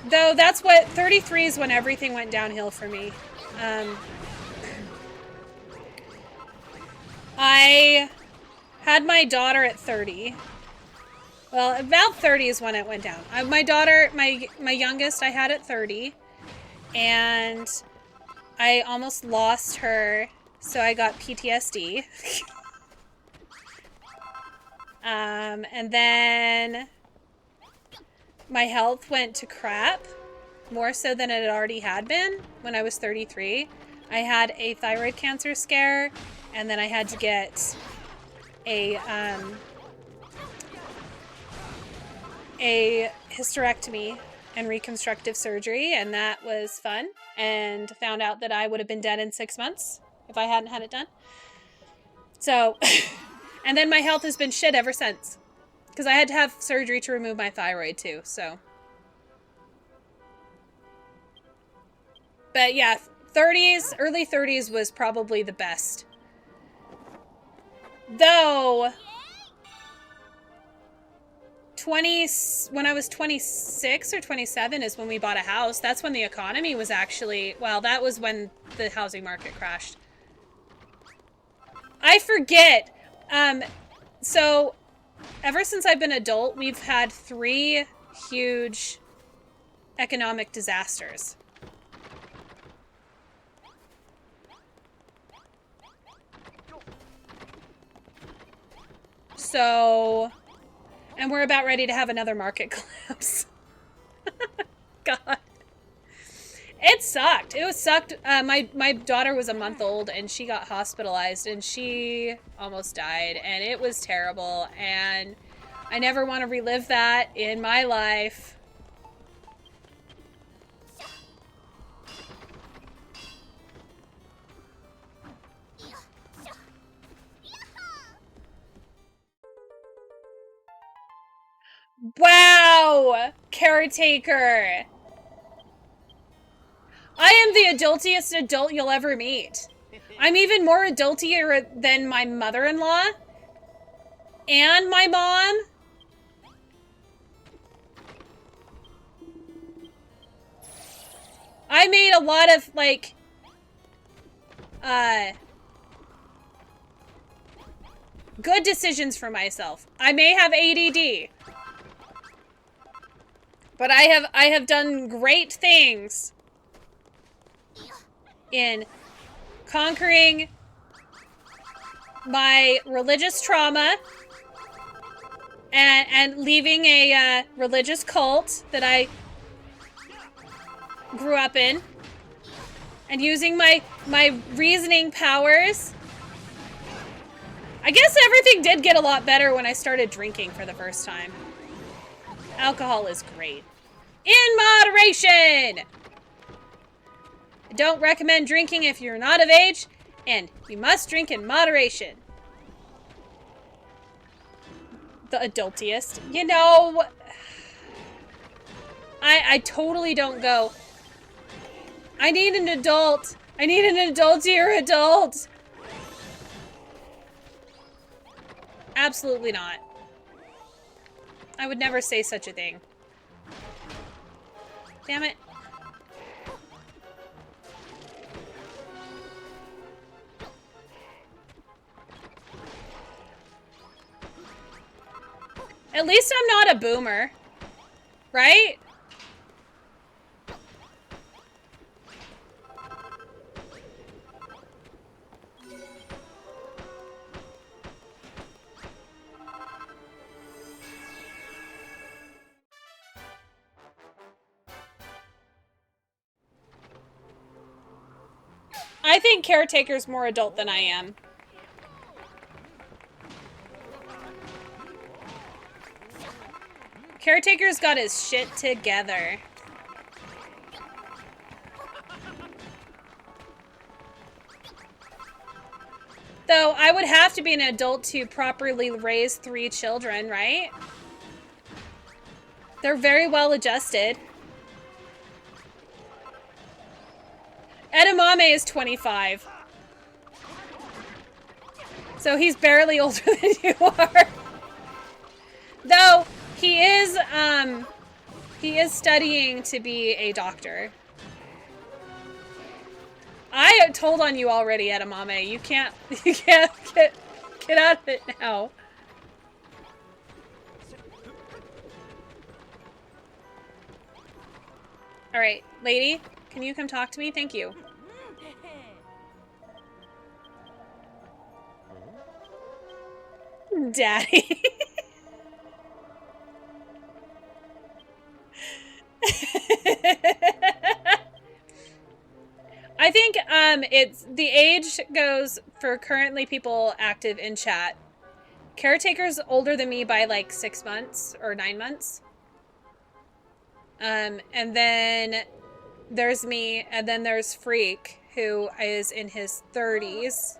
Though that's what, 33 is when everything went downhill for me. I had my daughter at 30. Well, about 30 is when it went down. My daughter, my youngest, I had at 30. And I almost lost her, so I got PTSD. And then my health went to crap, more so than it already had been when I was 33. I had a thyroid cancer scare, and then I had to get a hysterectomy and reconstructive surgery, and that was fun, and found out that I would have been dead in 6 months if I hadn't had it done. So, and then my health has been shit ever since. Because I had to have surgery to remove my thyroid too, so. But yeah, 30s, early 30s was probably the best. Though, when I was 26 or 27 is when we bought a house. That's when the economy was actually, well, that was when the housing market crashed. I forget. So, ever since I've been adult, we've had 3 huge economic disasters. So, and we're about ready to have another market collapse. God. It sucked. It sucked. My daughter was a month old and she got hospitalized and she almost died and it was terrible and I never want to relive that in my life. Wow! Caretaker! I am the adultiest adult you'll ever meet. I'm even more adultier than my mother-in-law and my mom. I made a lot of, like, good decisions for myself. I may have ADD, but I have done great things in conquering my religious trauma and leaving a religious cult that I grew up in and using my reasoning powers. I guess everything did get a lot better when I started drinking for the first time. Alcohol is great. In moderation! I don't recommend drinking if you're not of age, and you must drink in moderation. The adultiest. You know, I totally don't go, I need an adult. I need an adultier adult. Absolutely not. I would never say such a thing. Damn it. At least I'm not a boomer. Right? I think Caretaker's more adult than I am. Caretaker's got his shit together. Though, I would have to be an adult to properly raise 3 children, right? They're very well adjusted. Edamame is 25. So he's barely older than you are. Though, he is studying to be a doctor. I told on you already, Edamame. You can't get out of it now. All right, lady, can you come talk to me? Thank you. Daddy. I think it's the age goes for currently people active in chat. Caretaker's older than me by like 6 months or 9 months. And then there's me, and then there's Freak, who is in his 30s.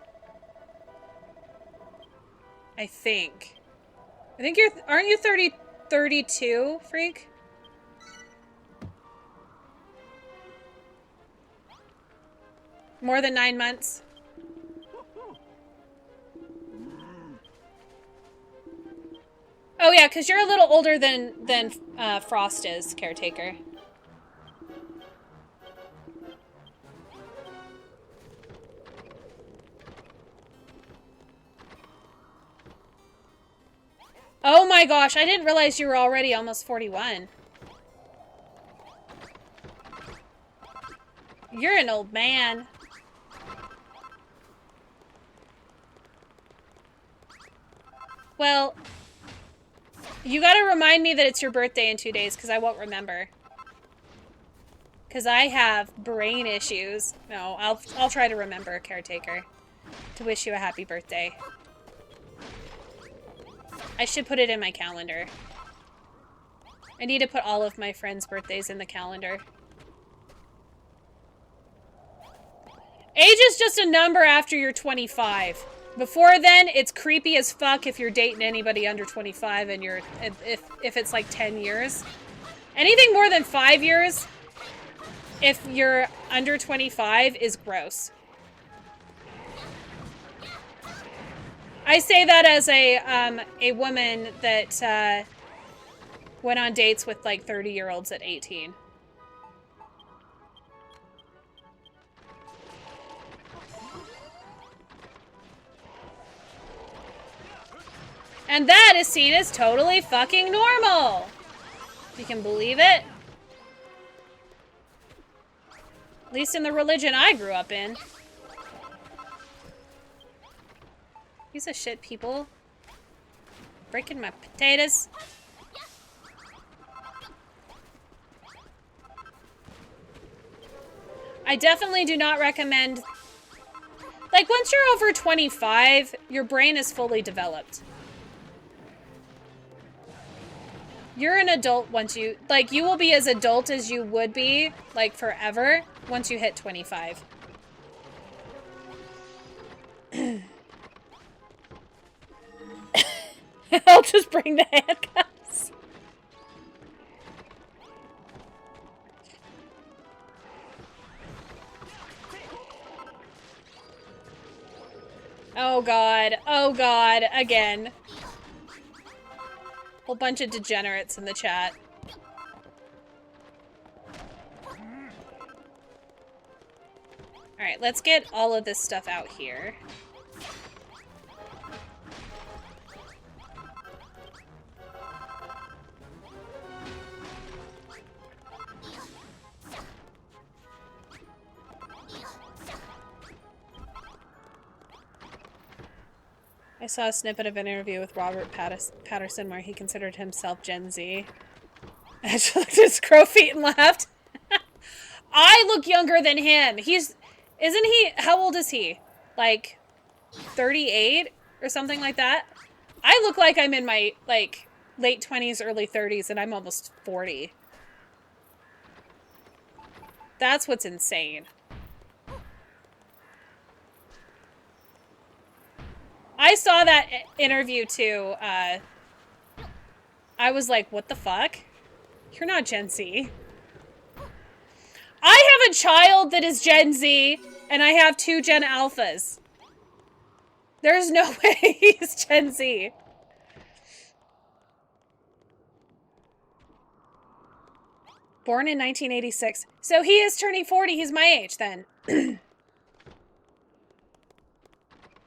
I think aren't you 32, Freak? More than 9 months. Oh yeah, because you're a little older than Frost is, Caretaker. Oh my gosh, I didn't realize you were already almost 41. You're an old man. Well, you gotta remind me that it's your birthday in 2 days, because I won't remember. Because I have brain issues. No, I'll try to remember, Caretaker, to wish you a happy birthday. I should put it in my calendar. I need to put all of my friends' birthdays in the calendar. Age is just a number after you're 25. Before then, it's creepy as fuck if you're dating anybody under 25 and you're if it's like 10 years. Anything more than 5 years, if you're under 25, is gross. I say that as a woman that went on dates with like 30-year-olds at 18. And that is seen as totally fucking normal. You can believe it. At least in the religion I grew up in. Piece of shit, people. Breaking my potatoes. I definitely do not recommend... Like, once you're over 25, your brain is fully developed. You're an adult once you, like, you will be as adult as you would be, like, forever, once you hit 25. I'll just bring the handcuffs. Oh god, again. Whole bunch of degenerates in the chat. Alright, let's get all of this stuff out here. I saw a snippet of an interview with Robert Patterson where he considered himself Gen Z. I just looked at his crow feet and laughed. I look younger than him. Isn't he, how old is he? Like 38 or something like that? I look like I'm in my, like, late 20s, early 30s, and I'm almost 40. That's what's insane. I saw that interview too. I was like, what the fuck? You're not Gen Z. I have a child that is Gen Z, and I have 2 Gen Alphas. There's no way he's Gen Z. Born in 1986. So he is turning 40. He's my age then.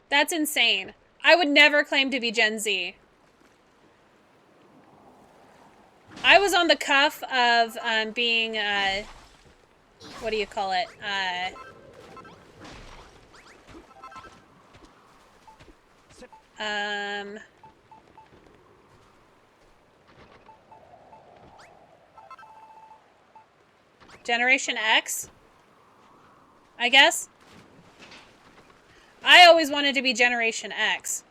That's insane. I would never claim to be Gen Z. I was on the cuff of being, what do you call it? Generation X? I guess? I always wanted to be Generation X.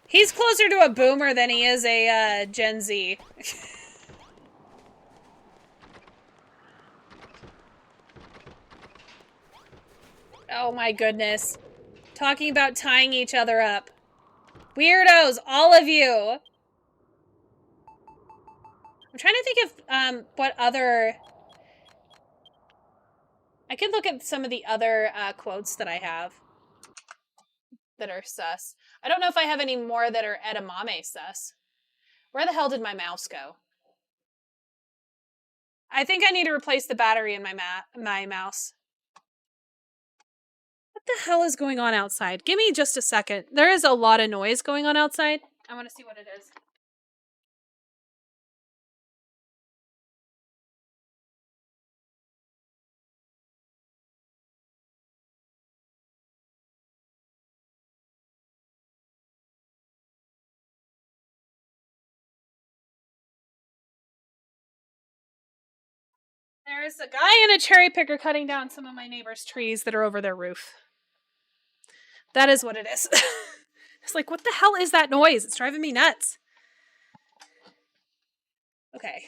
He's closer to a boomer than he is a Gen Z. Oh my goodness. Talking about tying each other up. Weirdos, all of you. I'm trying to think of what other... I could look at some of the other quotes that I have that are sus. I don't know if I have any more that are edamame sus. Where the hell did my mouse go? I think I need to replace the battery in my mouse. What the hell is going on outside? Give me just a second. There is a lot of noise going on outside. I want to see what it is. There's a guy and a cherry picker cutting down some of my neighbor's trees that are over their roof. That is what it is. It's like, what the hell is that noise? It's driving me nuts. Okay.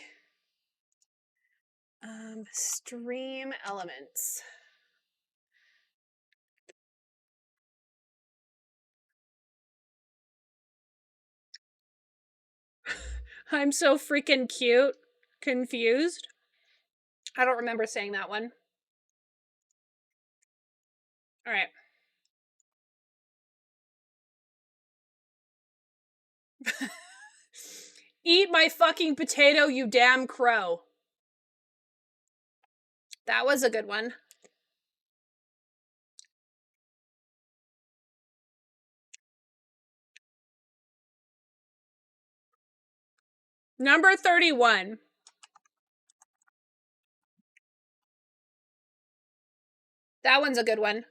Stream elements. I'm so freaking cute. Confused. I don't remember saying that one. All right. Eat my fucking potato, you damn crow. That was a good one. Number 31. That one's a good one.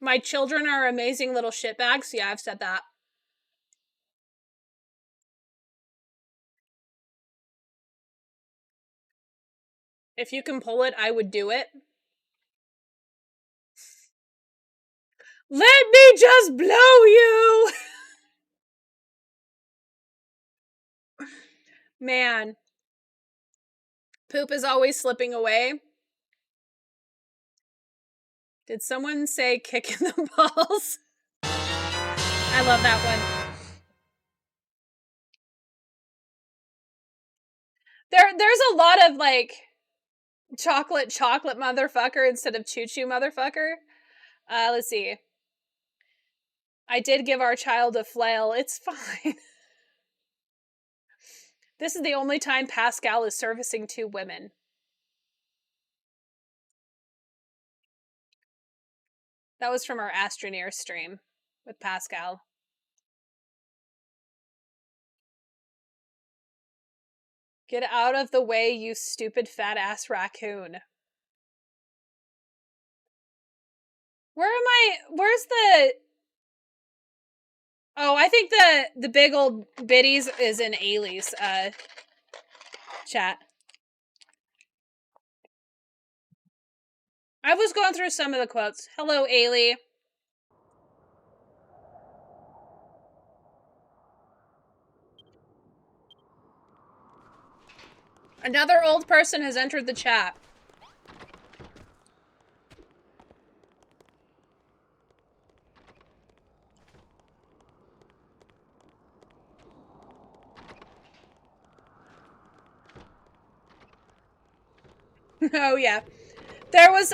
My children are amazing little shitbags. Yeah, I've said that. If you can pull it, I would do it. Let me just blow you! Man. Poop is always slipping away. Did someone say kick in the balls? I love that one. There's a lot of like chocolate motherfucker instead of choo-choo motherfucker. Let's see. I did give our child a flail. It's fine. This is the only time Pascal is servicing 2 women. That was from our Astroneer stream with Pascal. Get out of the way, you stupid fat ass raccoon. Where's the... Oh, I think the big old biddies is in Ailey's chat. I was going through some of the quotes. Hello, Ailey. Another old person has entered the chat. Oh, yeah. There was,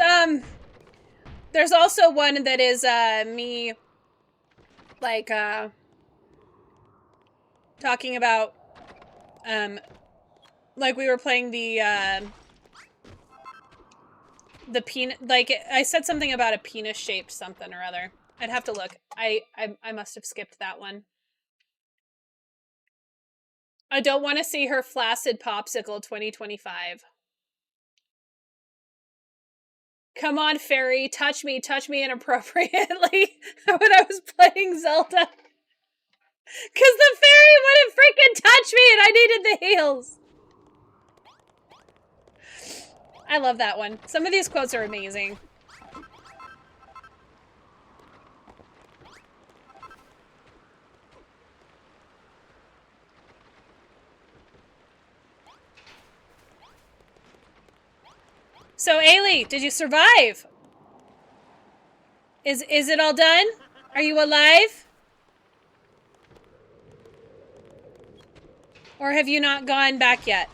there's also one that is, me, like, talking about, like we were playing the penis, like, I said something about a penis-shaped something or other. I'd have to look. I must have skipped that one. I don't want to see her flaccid popsicle 2025. Come on, fairy, touch me inappropriately when I was playing Zelda. Because the fairy wouldn't freaking touch me and I needed the heals. I love that one. Some of these quotes are amazing. So, Ailey, did you survive? Is it all done? Are you alive? Or have you not gone back yet?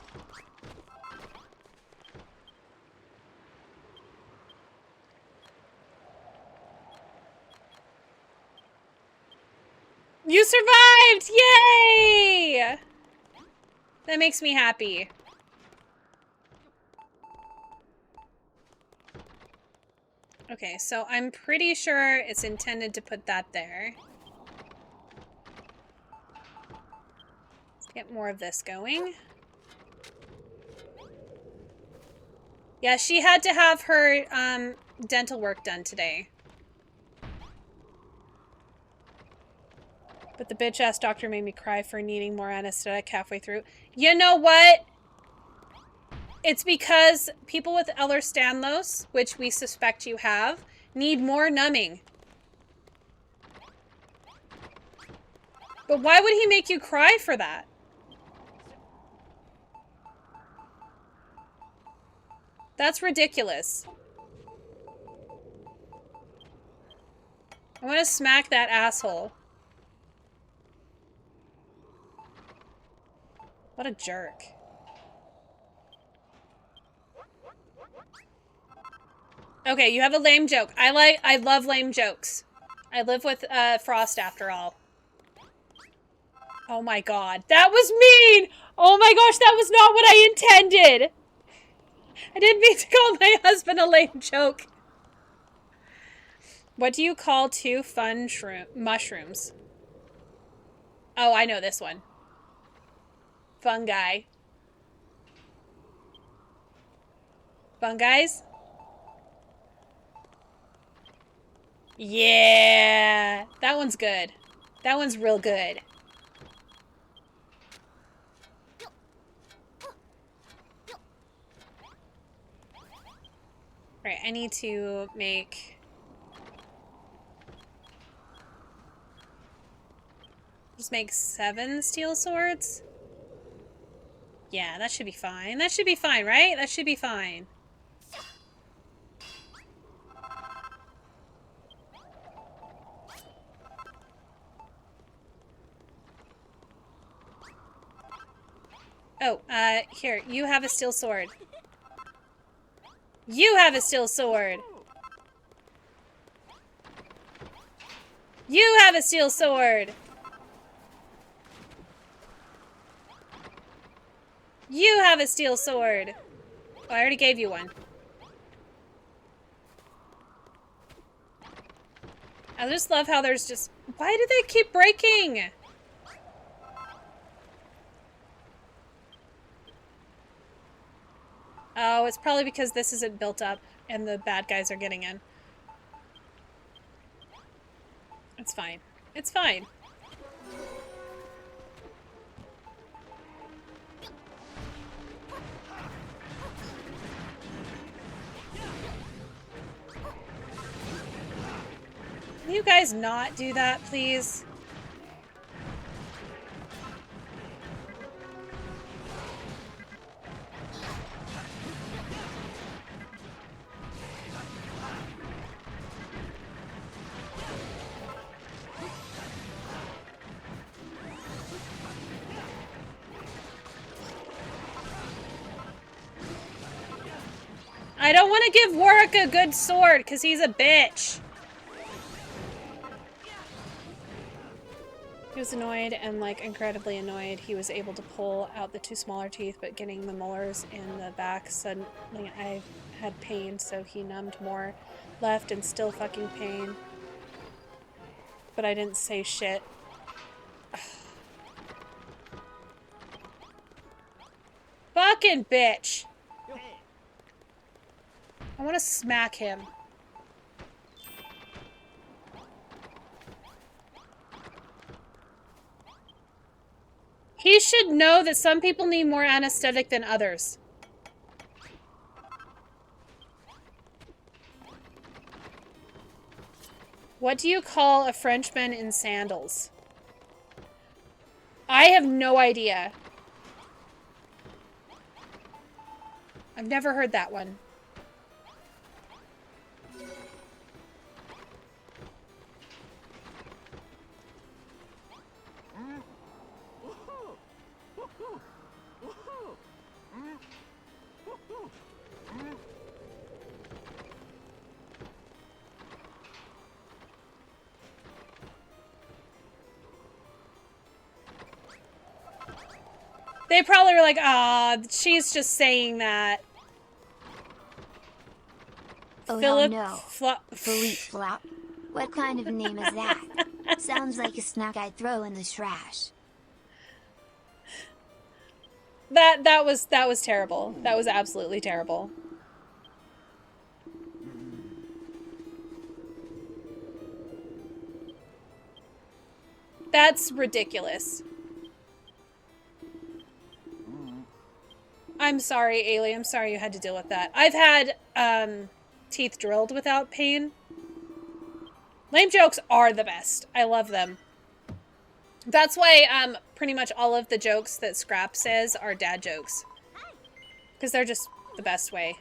You survived! Yay! That makes me happy. Okay, so I'm pretty sure it's intended to put that there. Let's get more of this going. Yeah, she had to have her dental work done today. But the bitch-ass doctor made me cry for needing more anesthetic halfway through. You know what? It's because people with Ehlers-Danlos, which we suspect you have, need more numbing. But why would he make you cry for that? That's ridiculous. I want to smack that asshole. What a jerk. Okay, you have a lame joke. I love lame jokes. I live with Frost after all. Oh my god. That was mean! Oh my gosh, that was not what I intended! I didn't mean to call my husband a lame joke. What do you call 2 fun mushrooms? Oh, I know this one. Fungi. Fungis? Yeah! That one's good. That one's real good. Alright, I need to make... Just make 7 steel swords? Yeah, that should be fine. That should be fine, right? That should be fine. Oh, here, you have a steel sword. You have a steel sword! You have a steel sword! You have a steel sword! Oh, I already gave you one. I just love how there's just... Why do they keep breaking? Oh, it's probably because this isn't built up and the bad guys are getting in. It's fine. It's fine. Can you guys not do that, please? I don't want to give Warwick a good sword because he's a bitch. He was annoyed and, like, incredibly annoyed. He was able to pull out the 2 smaller teeth, but getting the molars in the back suddenly I had pain, so he numbed more. Left and still fucking pain. But I didn't say shit. Fucking bitch! I want to smack him. He should know that some people need more anesthetic than others. What do you call a Frenchman in sandals? I have no idea. I've never heard that one. They probably were like, ah, she's just saying that. Oh, Philip no. Philippe Flop? What kind of name is that? Sounds like a snack I'd throw in the trash. That was terrible. That was absolutely terrible. That's ridiculous. I'm sorry, Ailey. I'm sorry you had to deal with that. I've had teeth drilled without pain. Lame jokes are the best. I love them. That's why pretty much all of the jokes that Scrap says are dad jokes. Because they're just the best way.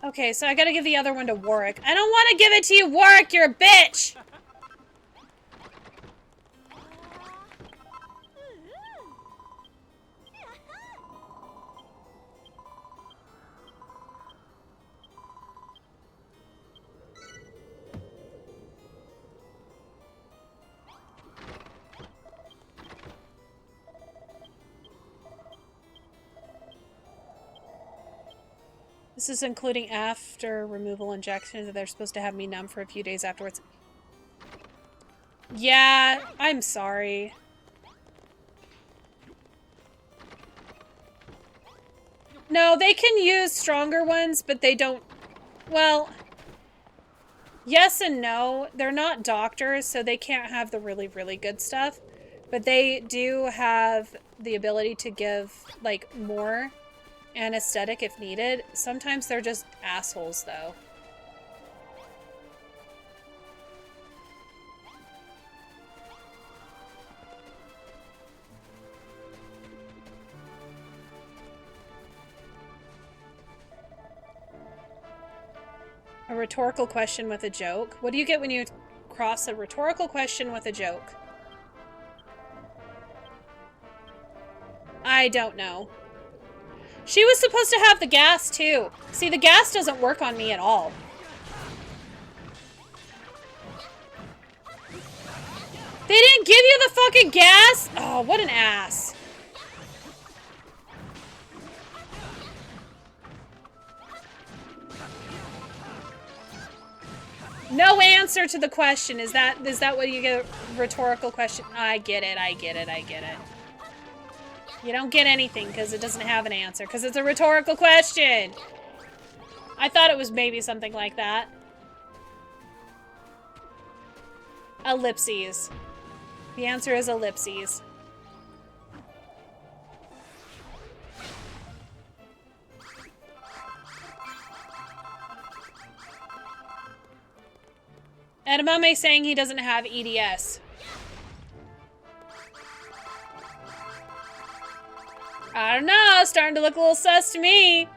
Okay, so I gotta give the other one to Warwick. I don't want to give it to you, Warwick! You're a bitch! This is including after removal injections. They're supposed to have me numb for a few days afterwards. Yeah, I'm sorry. No, they can use stronger ones, but they don't... Well... Yes and no. They're not doctors, so they can't have the really, really good stuff. But they do have the ability to give, like, more anesthetic if needed. Sometimes they're just assholes, though. A rhetorical question with a joke. What do you get when you cross a rhetorical question with a joke? I don't know. She was supposed to have the gas, too. See, the gas doesn't work on me at all. They didn't give you the fucking gas? Oh, what an ass. No answer to the question. Is that what you get? A rhetorical question? I get it. You don't get anything because it doesn't have an answer because it's a rhetorical question. I thought it was maybe something like that. Ellipses. The answer is ellipses. Edamame saying he doesn't have EDS. I don't know, it's starting to look a little sus to me.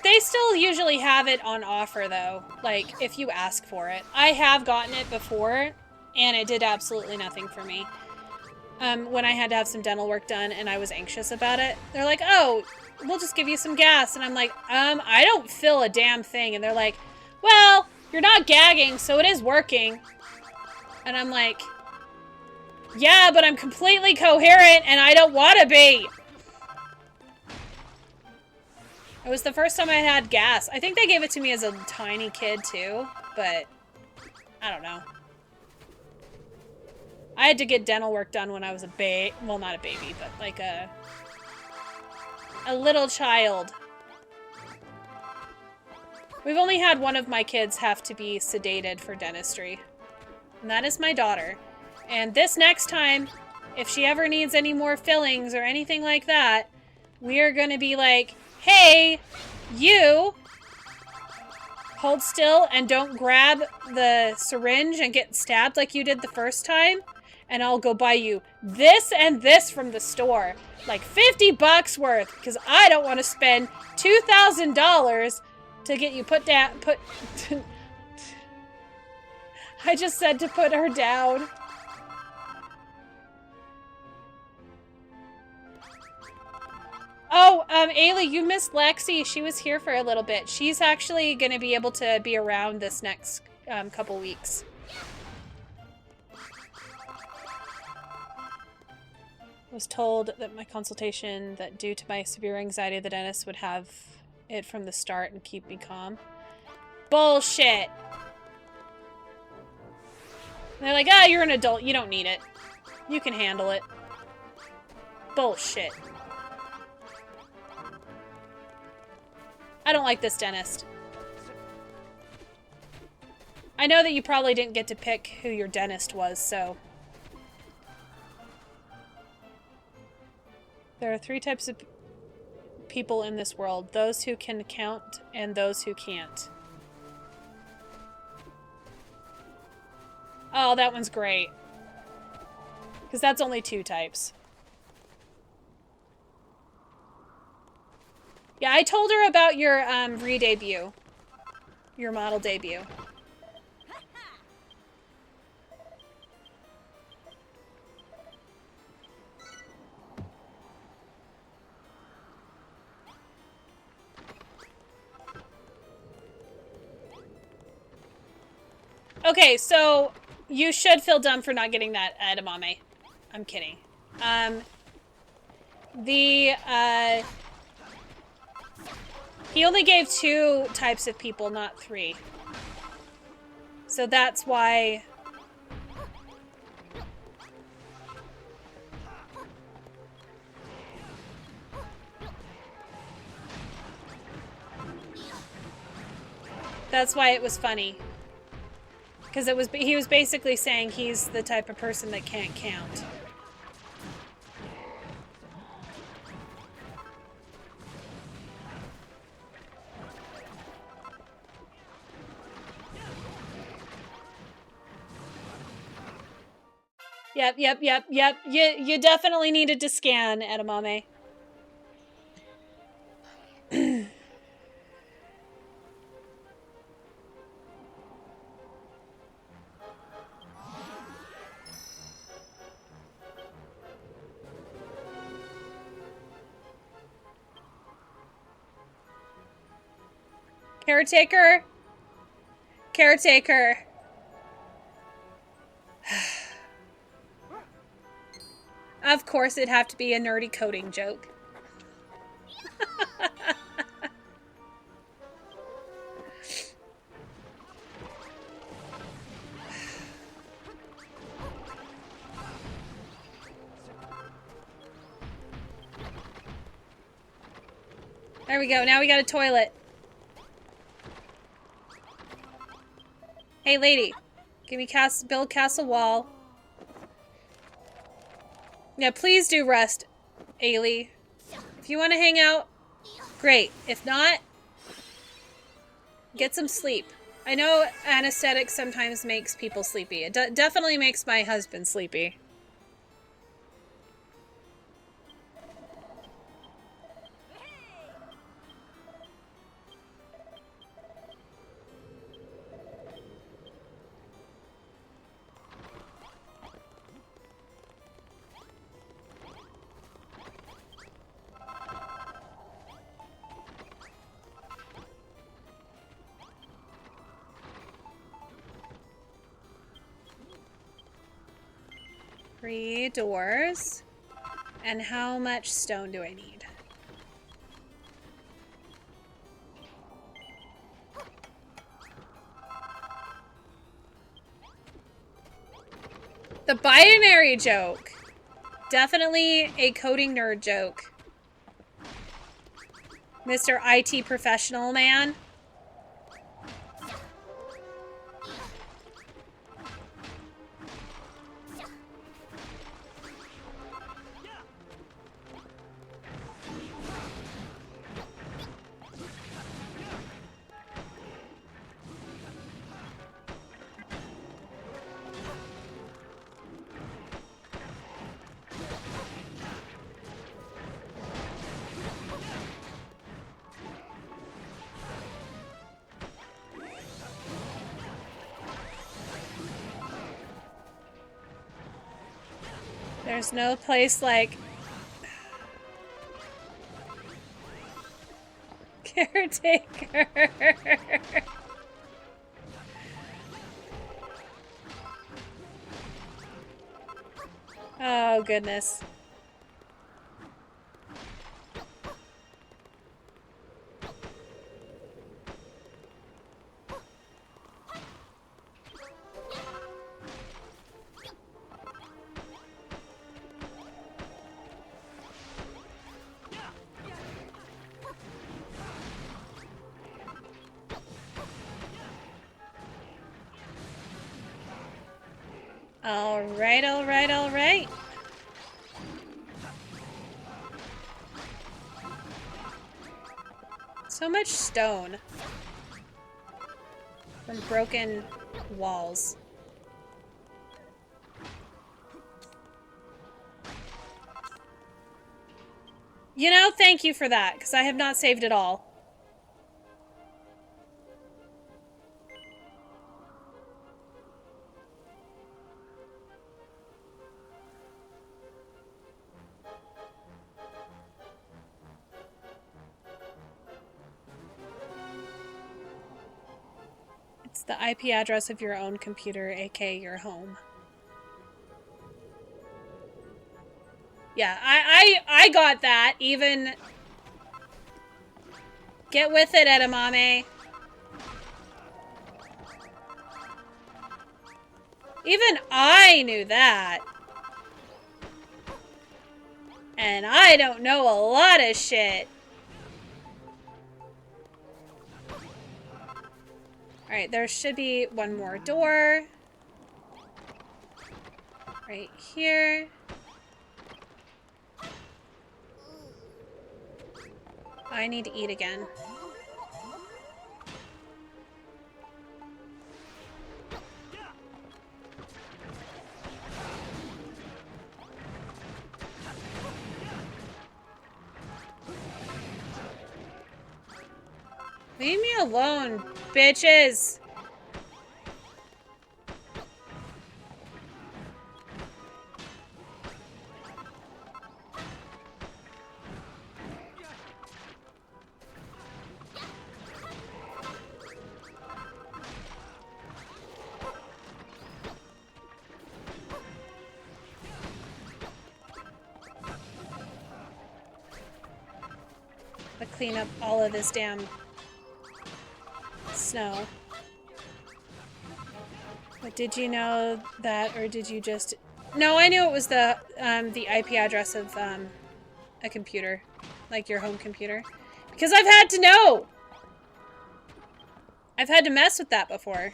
They still usually have it on offer, though, like, if you ask for it. I have gotten it before, and it did absolutely nothing for me. When I had to have some dental work done and I was anxious about it, they're like, oh, we'll just give you some gas. And I'm like, I don't feel a damn thing. And they're like, well, you're not gagging, so it is working. And I'm like, yeah, but I'm completely coherent and I don't want to be. It was the first time I had gas. I think they gave it to me as a tiny kid too, but I don't know. I had to get dental work done when I was a well, not a baby, but like a little child. We've only had one of my kids have to be sedated for dentistry, and that is my daughter. And this next time, if she ever needs any more fillings or anything like that, we are gonna be like, hey, you, hold still and don't grab the syringe and get stabbed like you did the first time, and I'll go buy you this and this from the store, like 50 bucks worth, because I don't want to spend $2,000 to get you put down. I just said to put her down. Oh, Ayla, you missed Lexi. She was here for a little bit. She's actually going to be able to be around this next couple weeks. I was told that my consultation that due to my severe anxiety, the dentist would have it from the start and keep me calm. Bullshit! And they're like, ah, you're an adult. You don't need it. You can handle it. Bullshit. I don't like this dentist. I know that you probably didn't get to pick who your dentist was, so... There are 3 types of people in this world. Those who can count and those who can't. Oh, that one's great. Because that's only 2 types. Yeah, I told her about your re-debut. Your model debut. Okay, so you should feel dumb for not getting that edamame. I'm kidding. He only gave 2 types of people, not 3. So that's why... That's why it was funny. Because he was basically saying he's the type of person that can't count. Yep. You definitely needed to scan, Edamame. Caretaker? Caretaker. Of course it'd have to be a nerdy coding joke. There we go. Now we got a toilet. Hey, lady. Give me build castle wall. Yeah, please do rest, Ailey. If you want to hang out, great. If not, get some sleep. I know anesthetic sometimes makes people sleepy. It definitely makes my husband sleepy. Three doors. And how much stone do I need? The binary joke. Definitely a coding nerd joke. Mr. IT professional man. There's no place like caretaker. Oh, goodness. All right. So much stone from broken walls. You know, thank you for that, because I have not saved it all. It's the IP address of your own computer, aka your home. Yeah, I got that. Even Get with it, edamame. Even I knew that. And I don't know a lot of shit. Alright, there should be one more door. Right here. I need to eat again. Leave me alone, bitches! To clean up all of this damn snow. But did you know that, or did you just... No, I knew it was the IP address of a computer. Like your home computer. Because I've had to know! I've had to mess with that before.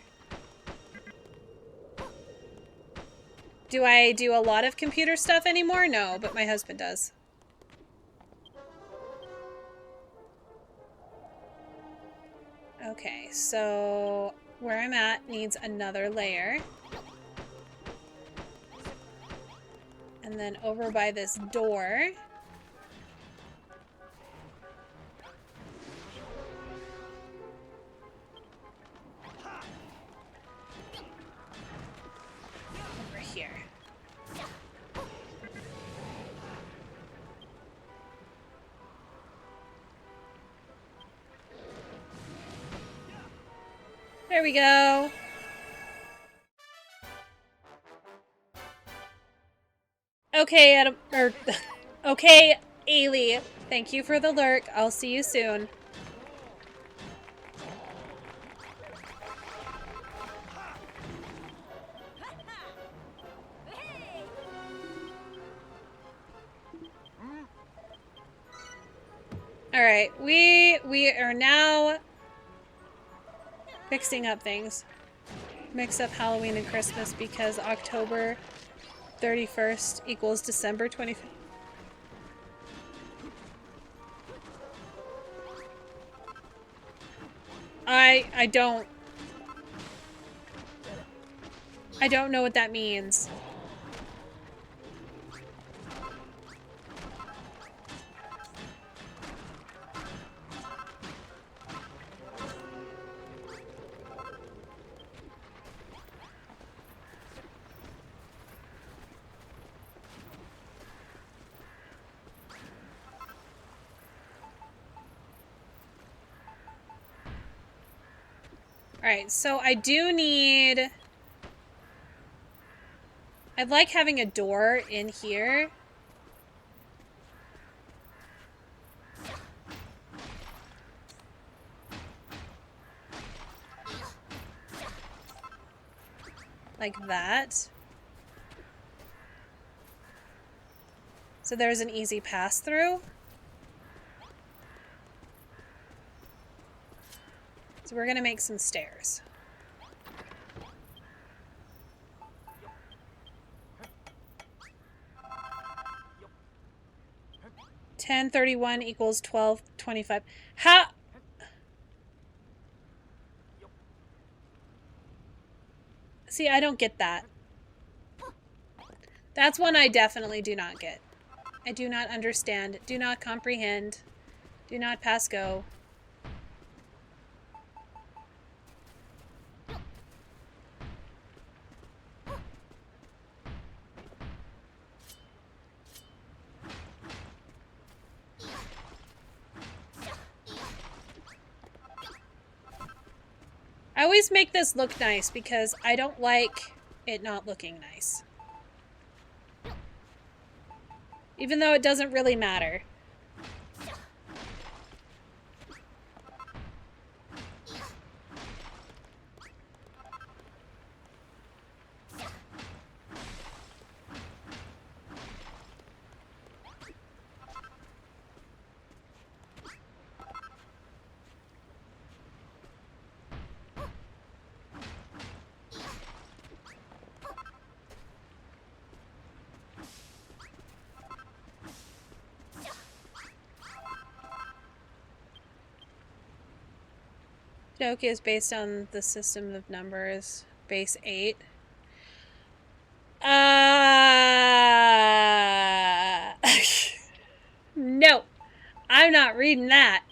Do I do a lot of computer stuff anymore? No, but my husband does. Okay, so where I'm at needs another layer. And then over by this door. Over here. There we go. Okay, Adam, okay, Ailey. Thank you for the lurk. I'll see you soon. All right, we are now mixing up things. Mix up Halloween and Christmas because October 31st equals December 25th. I don't know what that means. Alright, so I do need... I'd like having a door in here. Like that. So there's an easy pass through. So we're gonna make some stairs. $10.31 equals $12.25. How? See, I don't get that. That's one I definitely do not get. I do not understand, do not comprehend, do not pass go. I always make this look nice because I don't like it not looking nice. Even though it doesn't really matter. Pinocchio is based on the system of numbers, base 8. No, I'm not reading that.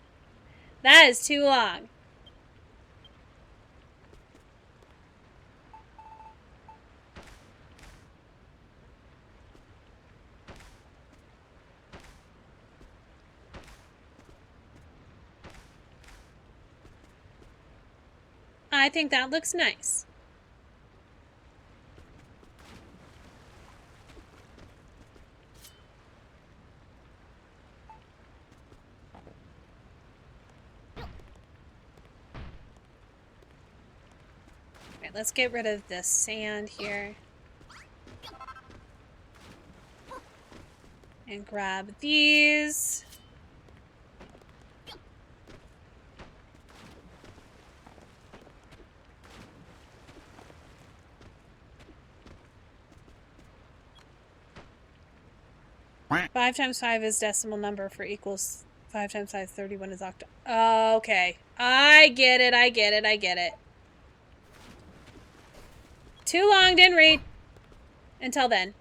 That is too long. I think that looks nice. Alright, let's get rid of this sand here. And grab these. Five times 5 is decimal number for equals 5 times 5, 31 is octa. Okay. I get it, I get it, I get it. Too long, didn't read. Until then.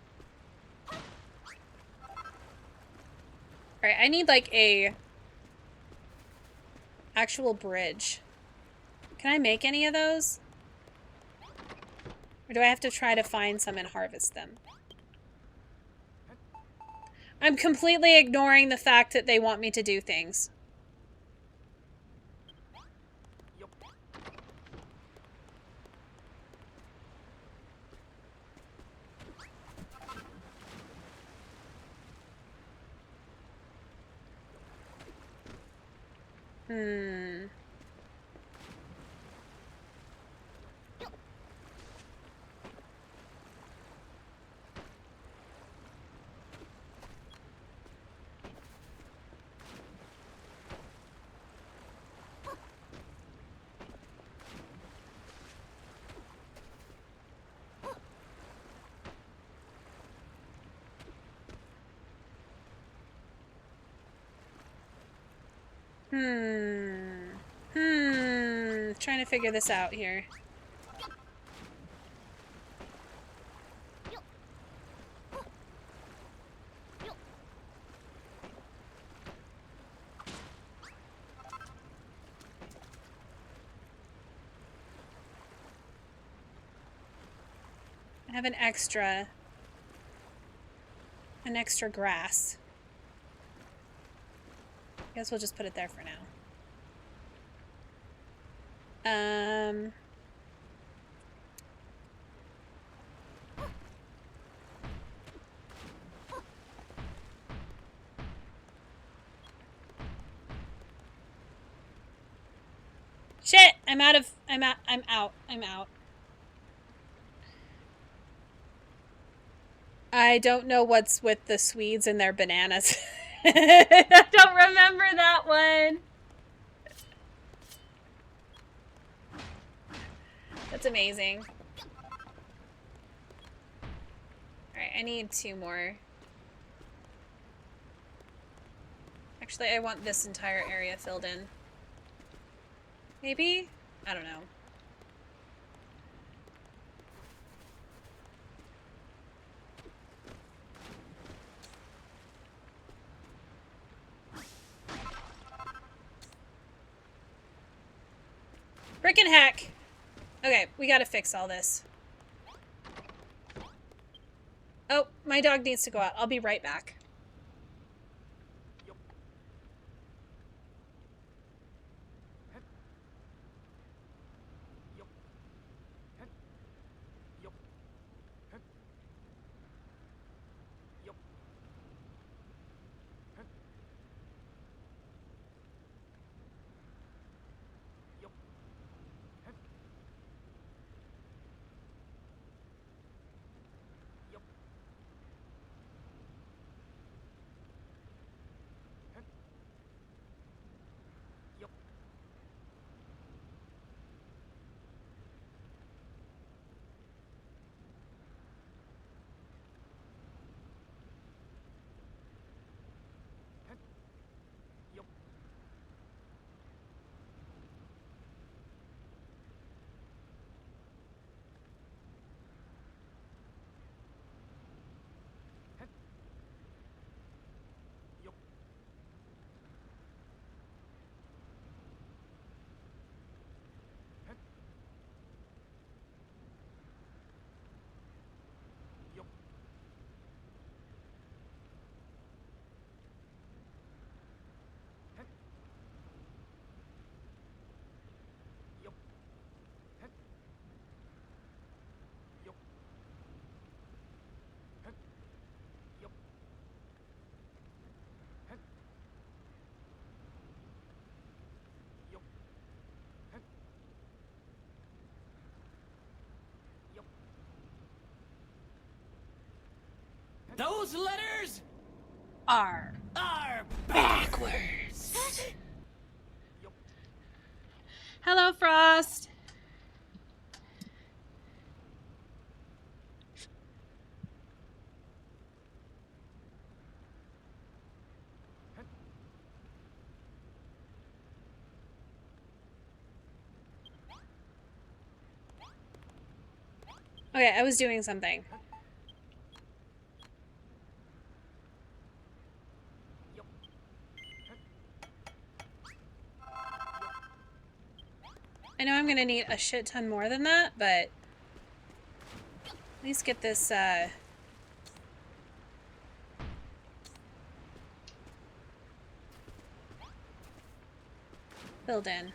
Alright, I need like a actual bridge. Can I make any of those? Or do I have to try to find some and harvest them? I'm completely ignoring the fact that they want me to do things. Hmm. Trying to figure this out here. I have an extra grass. I guess we'll just put it there for now. Shit! I'm out. I don't know what's with the Swedes and their bananas. I don't remember that one. That's amazing. Alright, I need 2 more. Actually, I want this entire area filled in. Maybe? I don't know. Frickin' heck! Okay, we gotta fix all this. Oh, my dog needs to go out. I'll be right back. Those letters R. are backwards. Hello, Frost. Okay, I was doing something. I know I'm gonna need a shit ton more than that, but at least get this, filled in.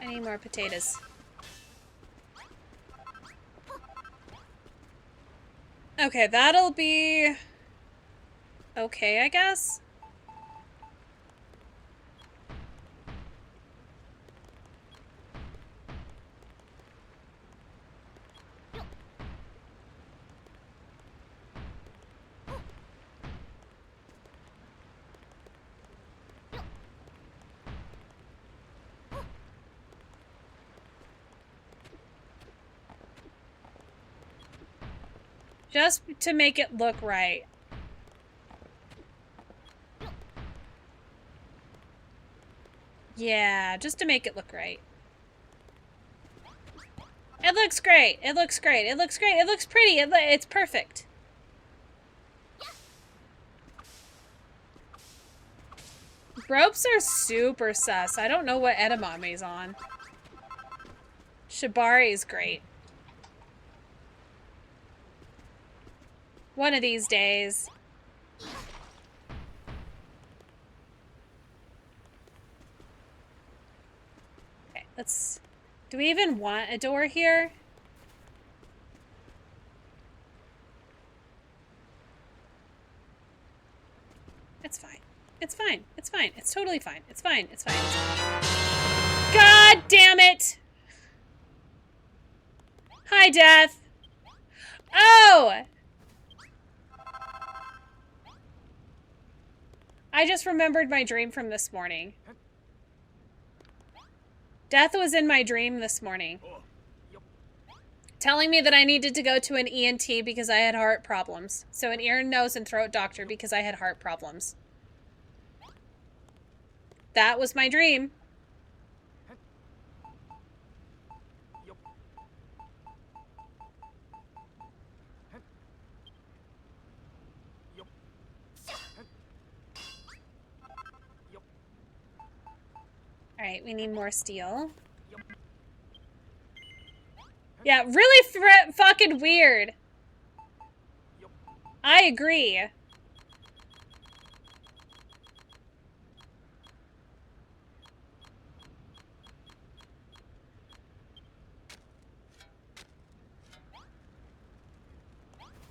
I need more potatoes. Okay, that'll be okay, I guess. Just to make it look right. Yeah, just to make it look right. It looks great. It looks great. It looks great. It looks pretty. It's perfect. Ropes are super sus. I don't know what edamame's on. Shibari's great. One of these days. Okay, let's... Do we even want a door here? It's fine. It's fine. It's fine. It's totally fine. It's fine. It's fine. God damn it! Hi, Death. Oh! I just remembered my dream from this morning. Death was in my dream this morning. Telling me that I needed to go to an ENT because I had heart problems. So an ear, nose, and throat doctor because I had heart problems. That was my dream. Alright, we need more steel. Yeah, really fucking weird. I agree.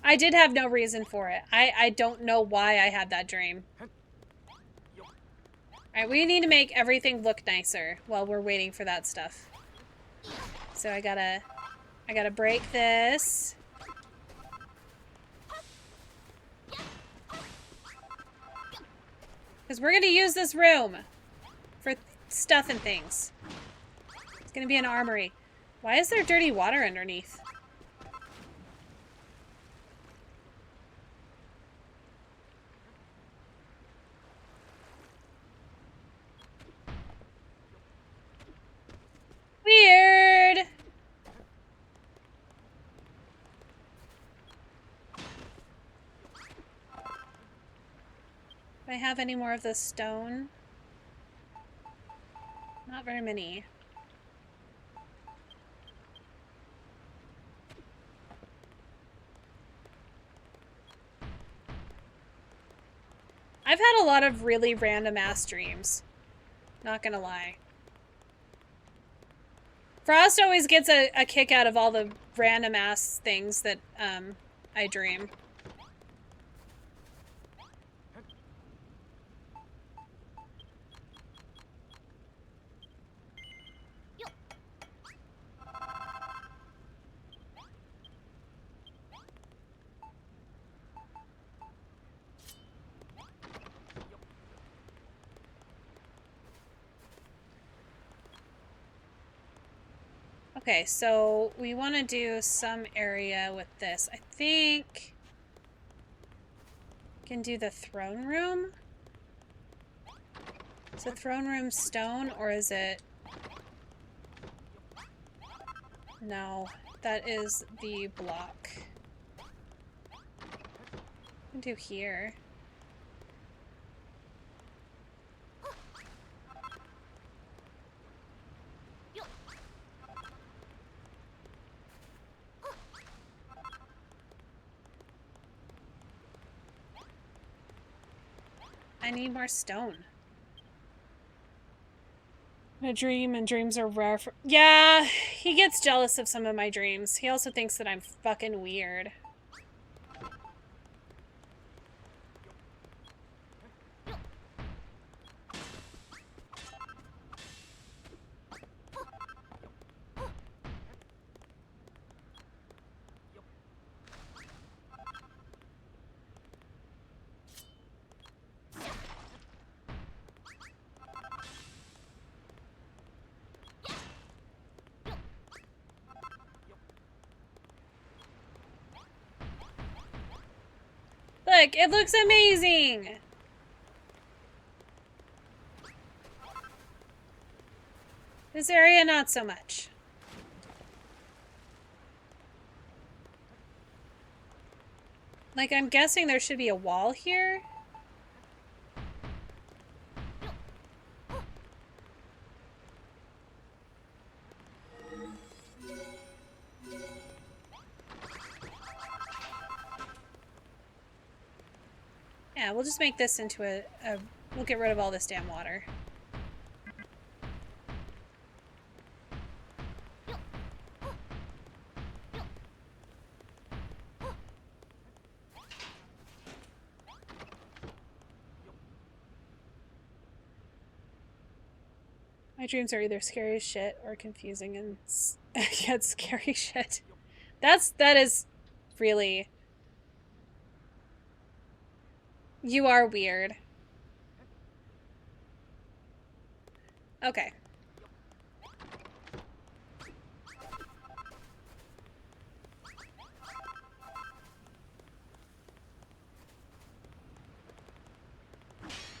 I did have no reason for it. I don't know why I had that dream. Alright, we need to make everything look nicer while we're waiting for that stuff. So I gotta break this. Because we're gonna use this room for stuff and things. It's gonna be an armory. Why is there dirty water underneath? Weird! Do I have any more of this stone? Not very many. I've had a lot of really random ass dreams. Not gonna lie. Frost always gets a kick out of all the random ass things that I dream. Okay, so we want to do some area with this. I think we can do the throne room. Is the throne room stone or is it... No, that is the block. We can do here. I need more stone. A dream, and dreams are rare for... Yeah, he gets jealous of some of my dreams. He also thinks that I'm fucking weird. Look, it looks amazing! This area, not so much. Like, I'm guessing there should be a wall here. Yeah, we'll just make this into a we'll get rid of all this damn water. My dreams are either scary as shit or confusing and yeah, it's scary shit. That is really... You are weird. Okay.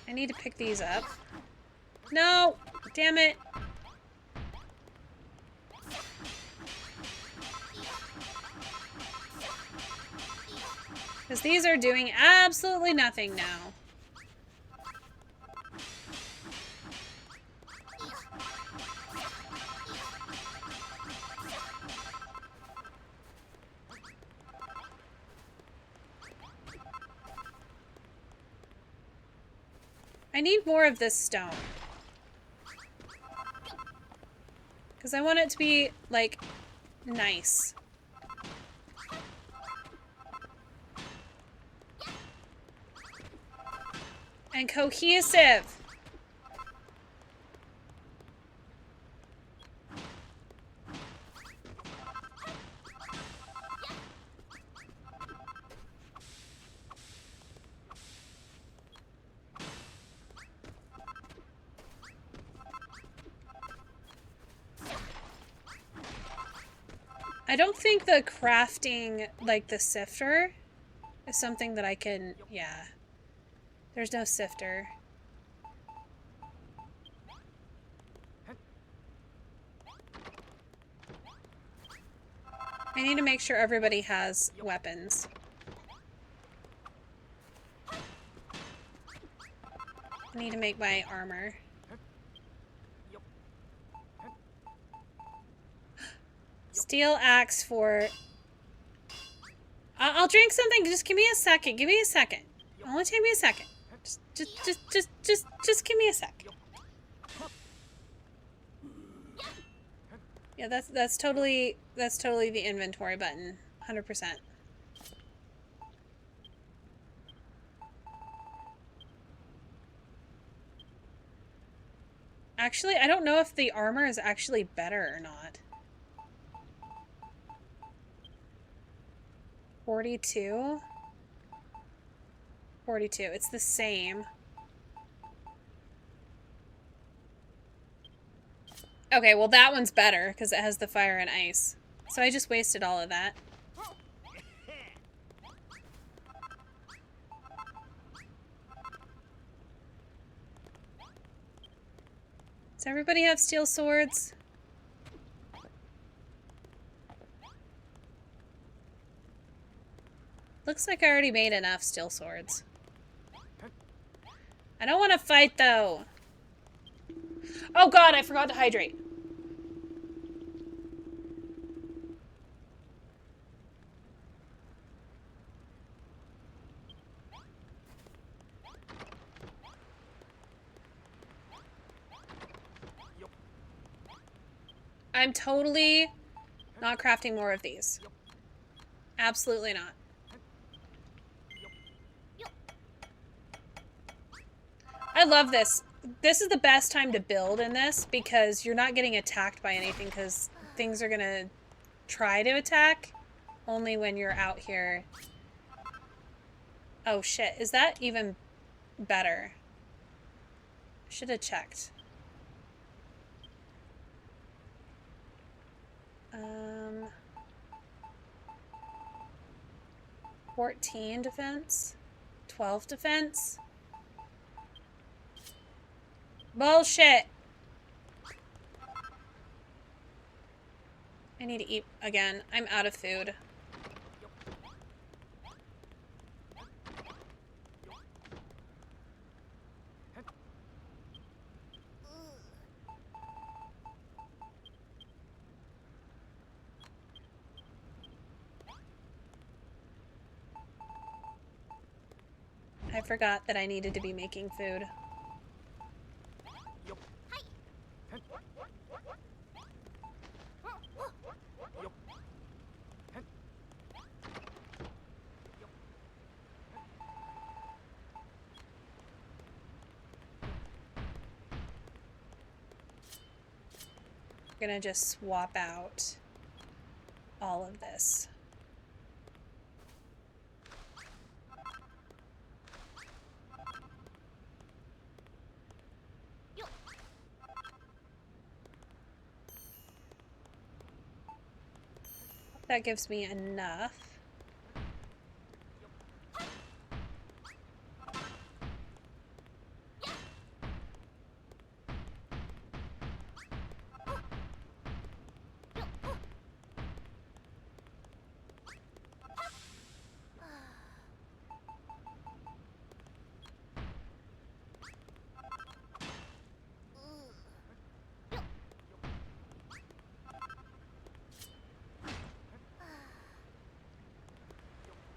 I need to pick these up. No! Damn it! Because these are doing absolutely nothing now. I need more of this stone. Because I want it to be, like, nice. And cohesive. I don't think the crafting, like the sifter, is something that I can, yeah. There's no sifter. I need to make sure everybody has weapons. I need to make my armor. Steel axe for... I'll drink something. Just give me a second. Give me a second. Only take me a second. Just give me a sec. Yeah, that's totally the inventory button. 100%. Actually, I don't know if the armor is actually better or not. 42? 42. It's the same. Okay, well that one's better because it has the fire and ice. So I just wasted all of that. Does everybody have steel swords? Looks like I already made enough steel swords. I don't want to fight though. Oh god, I forgot to hydrate. I'm totally not crafting more of these. Absolutely not. I love this. This is the best time to build in this because you're not getting attacked by anything because things are gonna try to attack only when you're out here. Oh shit, is that even better? Should have checked. 14 defense? 12 defense? Bullshit! I need to eat again. I'm out of food. I forgot that I needed to be making food. We're gonna just swap out all of this. That gives me enough.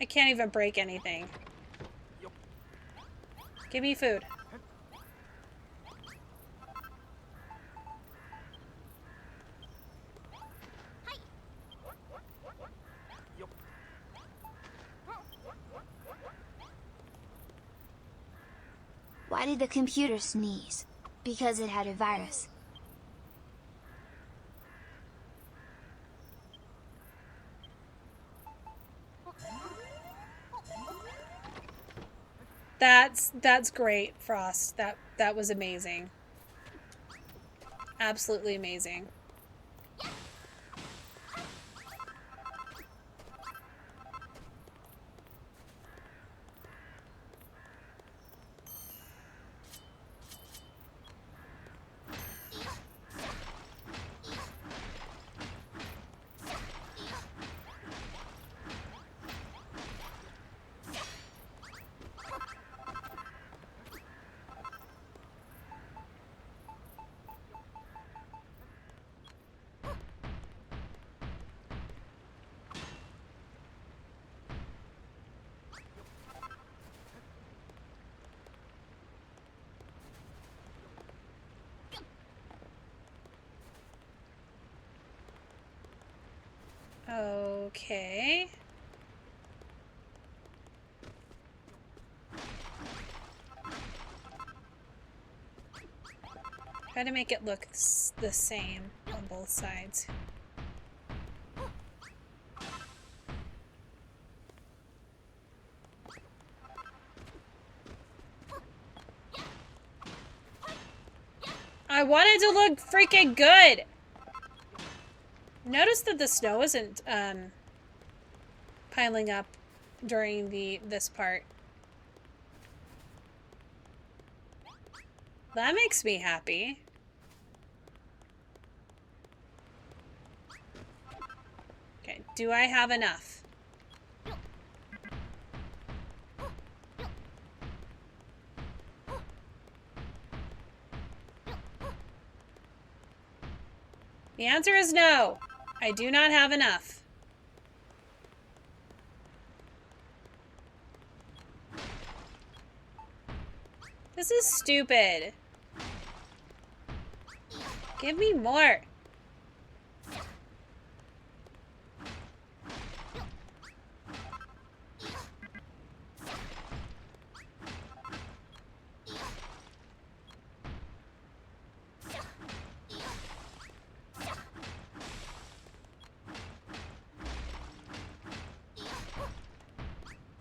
I can't even break anything. Give me food. Why did the computer sneeze? Because it had a virus. That's great, Frost. That was amazing. Absolutely amazing. Okay. Try to make it look the same on both sides. I wanted to look freaking good! Notice that the snow isn't piling up during this part. That makes me happy. Okay, do I have enough? The answer is no. I do not have enough. This is stupid. Give me more.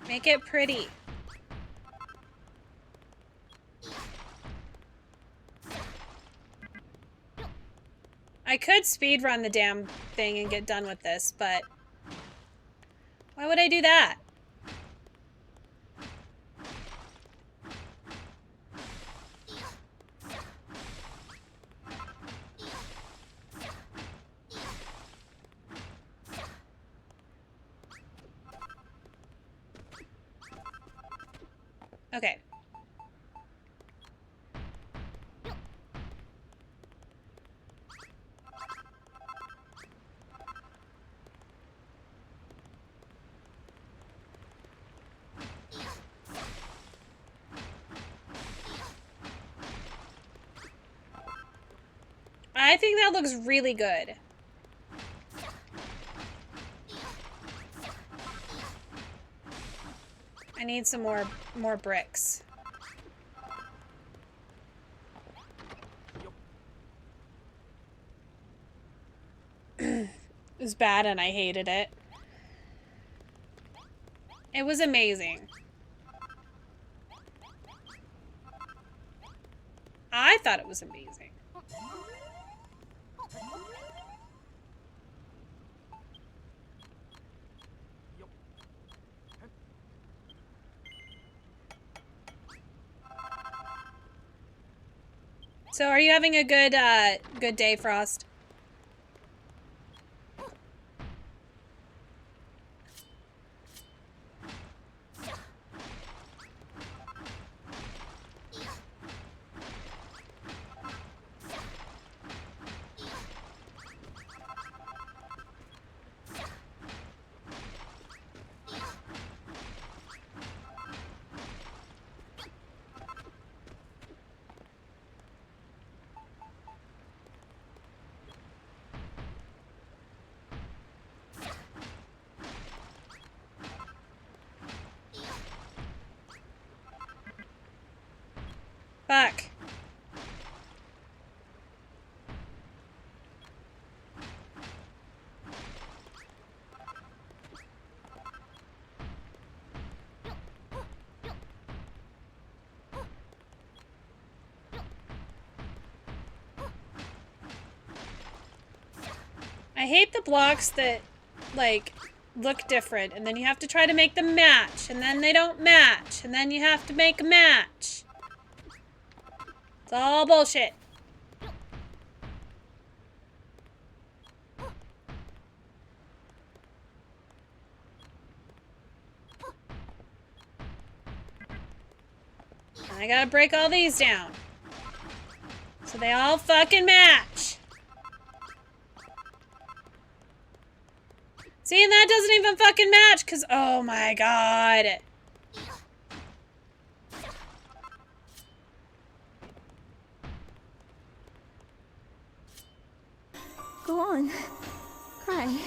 Make it pretty. I could speedrun the damn thing and get done with this, but why would I do that? Okay. I think that looks really good. I need some more bricks. It was bad and I hated it. It was amazing. I thought it was amazing. So are you having a good day, Frost? Fuck. I hate the blocks that, like, look different, and then you have to try to make them match, and then they don't match, and then you have to make a match. It's all bullshit. And I gotta break all these down. So they all fucking match. See, and that doesn't even fucking match, because, oh my god. Go on. Cry.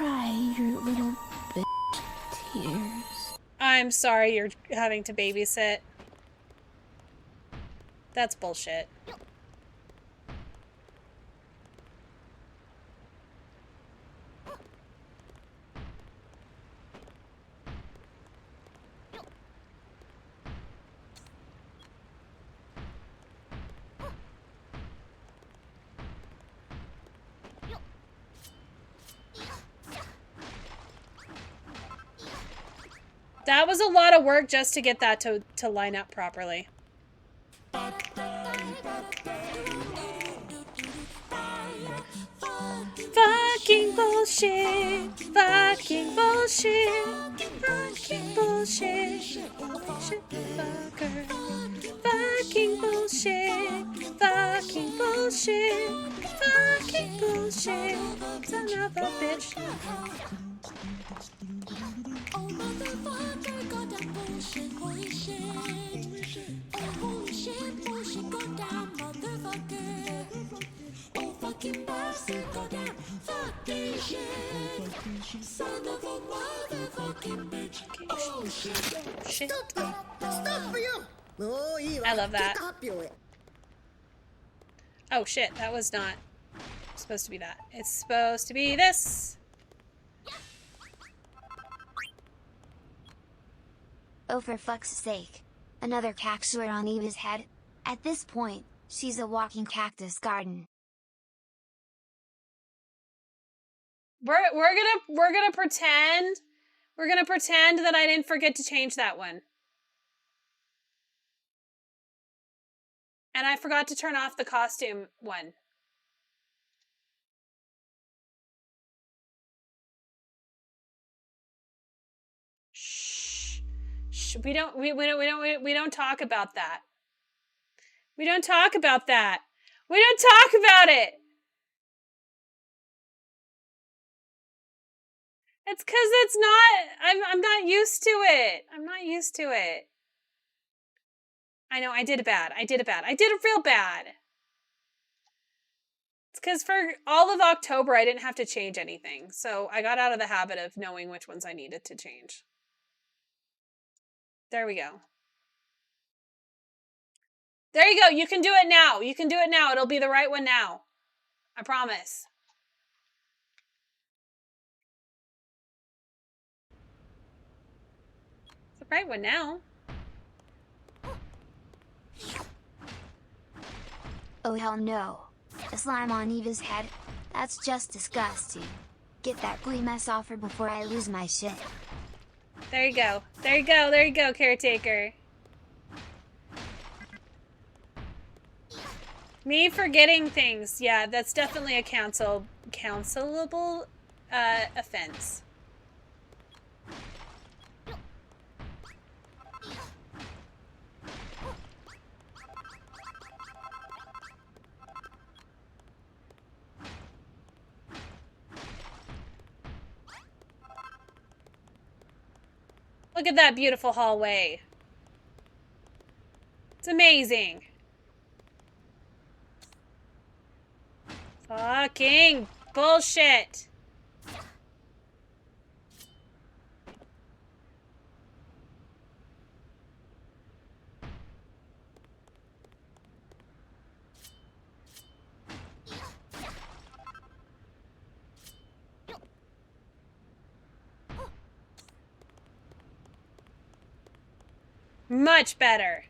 cry your little bitch tears. I'm sorry you're having to babysit. That's bullshit. That was a lot of work just to get that to line up properly. Fucking bullshit. Fucking bullshit. Fucking bullshit. Bullshit fucker. Fucking bullshit. Fucking bullshit. Fucking bullshit. Son of a bitch. Oh motherfucker, goddamn bullshit, bullshit. Oh holy shit, bullshit, goddamn motherfucker. Oh fucking bastard, goddamn fucking shit. Son of a motherfucking bitch. Oh shit. Shit. Stop for you. I love that. Oh shit, that was not supposed to be that. It's supposed to be this. Oh, for fuck's sake. Another cactuar on Eva's head? At this point, she's a walking cactus garden. We're gonna pretend that I didn't forget to change that one. And I forgot to turn off the costume one. Shh. Shh. We don't talk about that. We don't talk about that. We don't talk about it. It's cuz it's not I'm not used to it. I'm not used to it. I know I did it bad. I did it real bad. It's because for all of October, I didn't have to change anything. So I got out of the habit of knowing which ones I needed to change. There we go. There you go. You can do it now. You can do it now. It'll be the right one now. I promise. It's the right one now. Oh hell no. A slime on Eva's head? That's just disgusting. Get that gooey mess off her before I lose my shit. There you go. There you go. There you go, caretaker. Me forgetting things. Yeah, that's definitely a counselable offense. Look at that beautiful hallway. It's amazing. Fucking bullshit. Much better.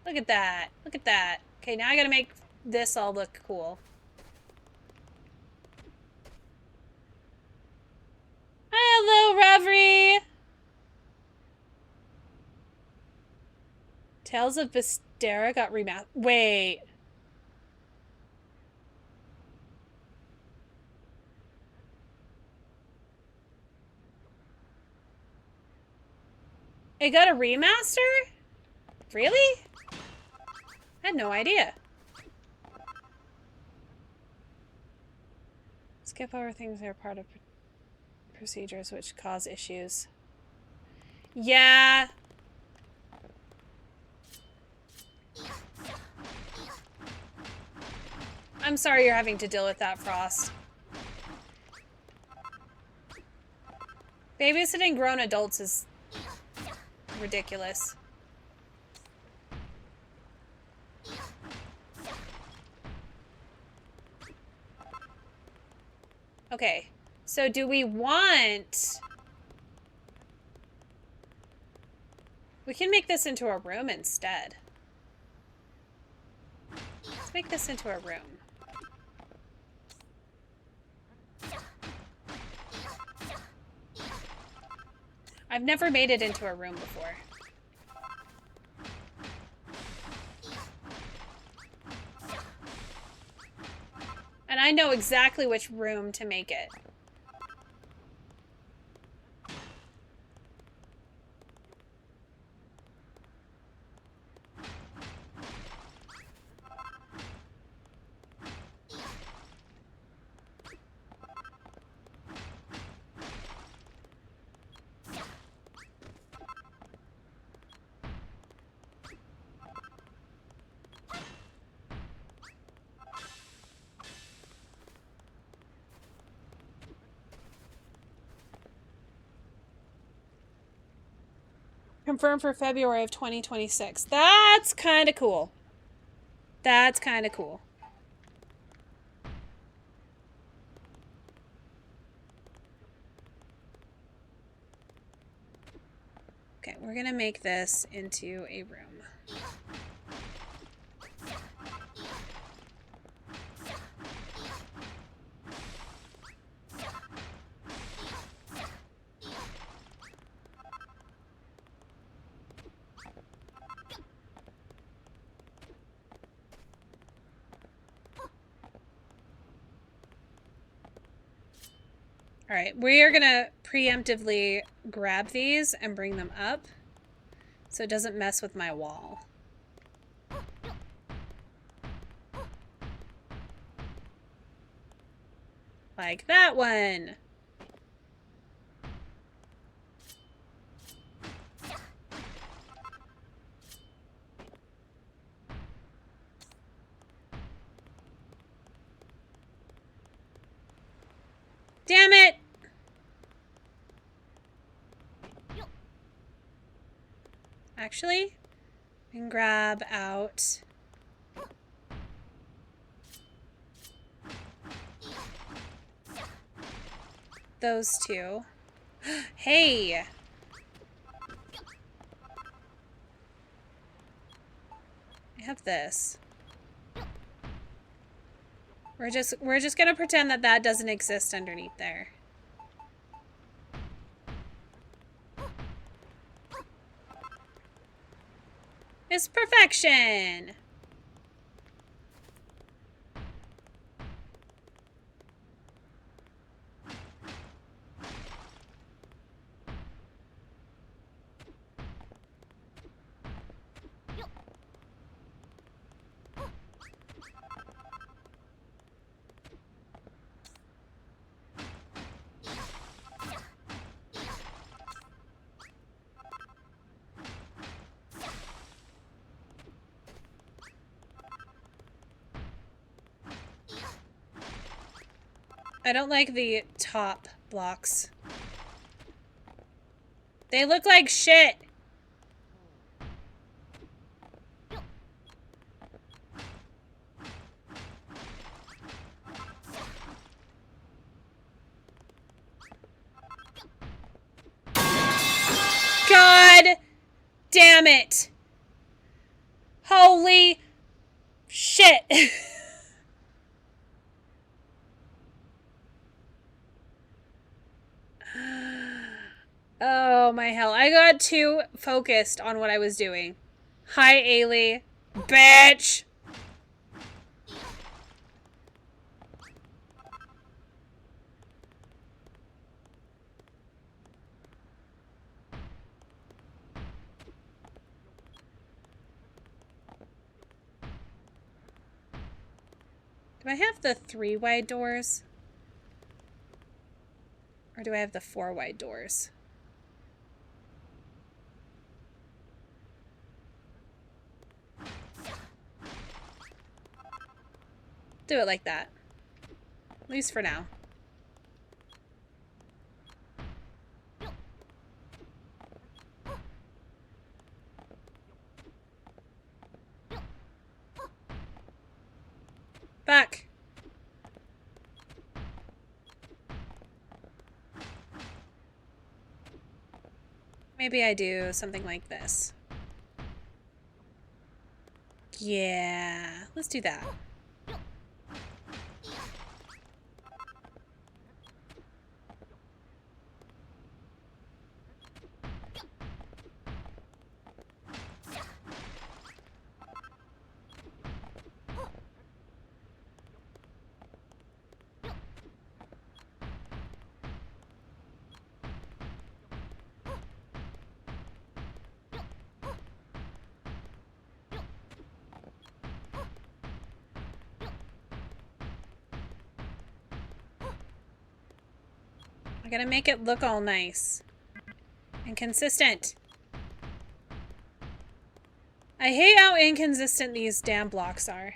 Look at that. Look at that. Okay, now I gotta make this all look cool. Hello, Reverie! Tales of Vistera got remastered. Wait. It got a remaster? Really? I had no idea. Skip over things that are part of procedures which cause issues. Yeah. I'm sorry you're having to deal with that, Frost. Babysitting grown adults is ridiculous. Okay, so do we want... We can make this into a room instead. Let's make this into a room. I've never made it into a room before. And I know exactly which room to make it. Confirmed for February of 2026. That's kind of cool. That's kind of cool. Okay, we're gonna make this into a room. Alright, we are gonna preemptively grab these and bring them up so it doesn't mess with my wall. Like that one! Damn it! Actually, we can grab out those two. Hey! I have this. We're just gonna pretend that that doesn't exist underneath there. It's perfection! I don't like the top blocks. They look like shit! God damn it! Holy shit! Oh my hell. I got too focused on what I was doing. Hi, Ailey. Bitch! Do I have the 3 wide doors? Or do I have the 4 wide doors? Do it like that. At least for now. Back. Maybe I do something like this. Yeah, let's do that. I gotta make it look all nice and consistent. I hate how inconsistent these damn blocks are.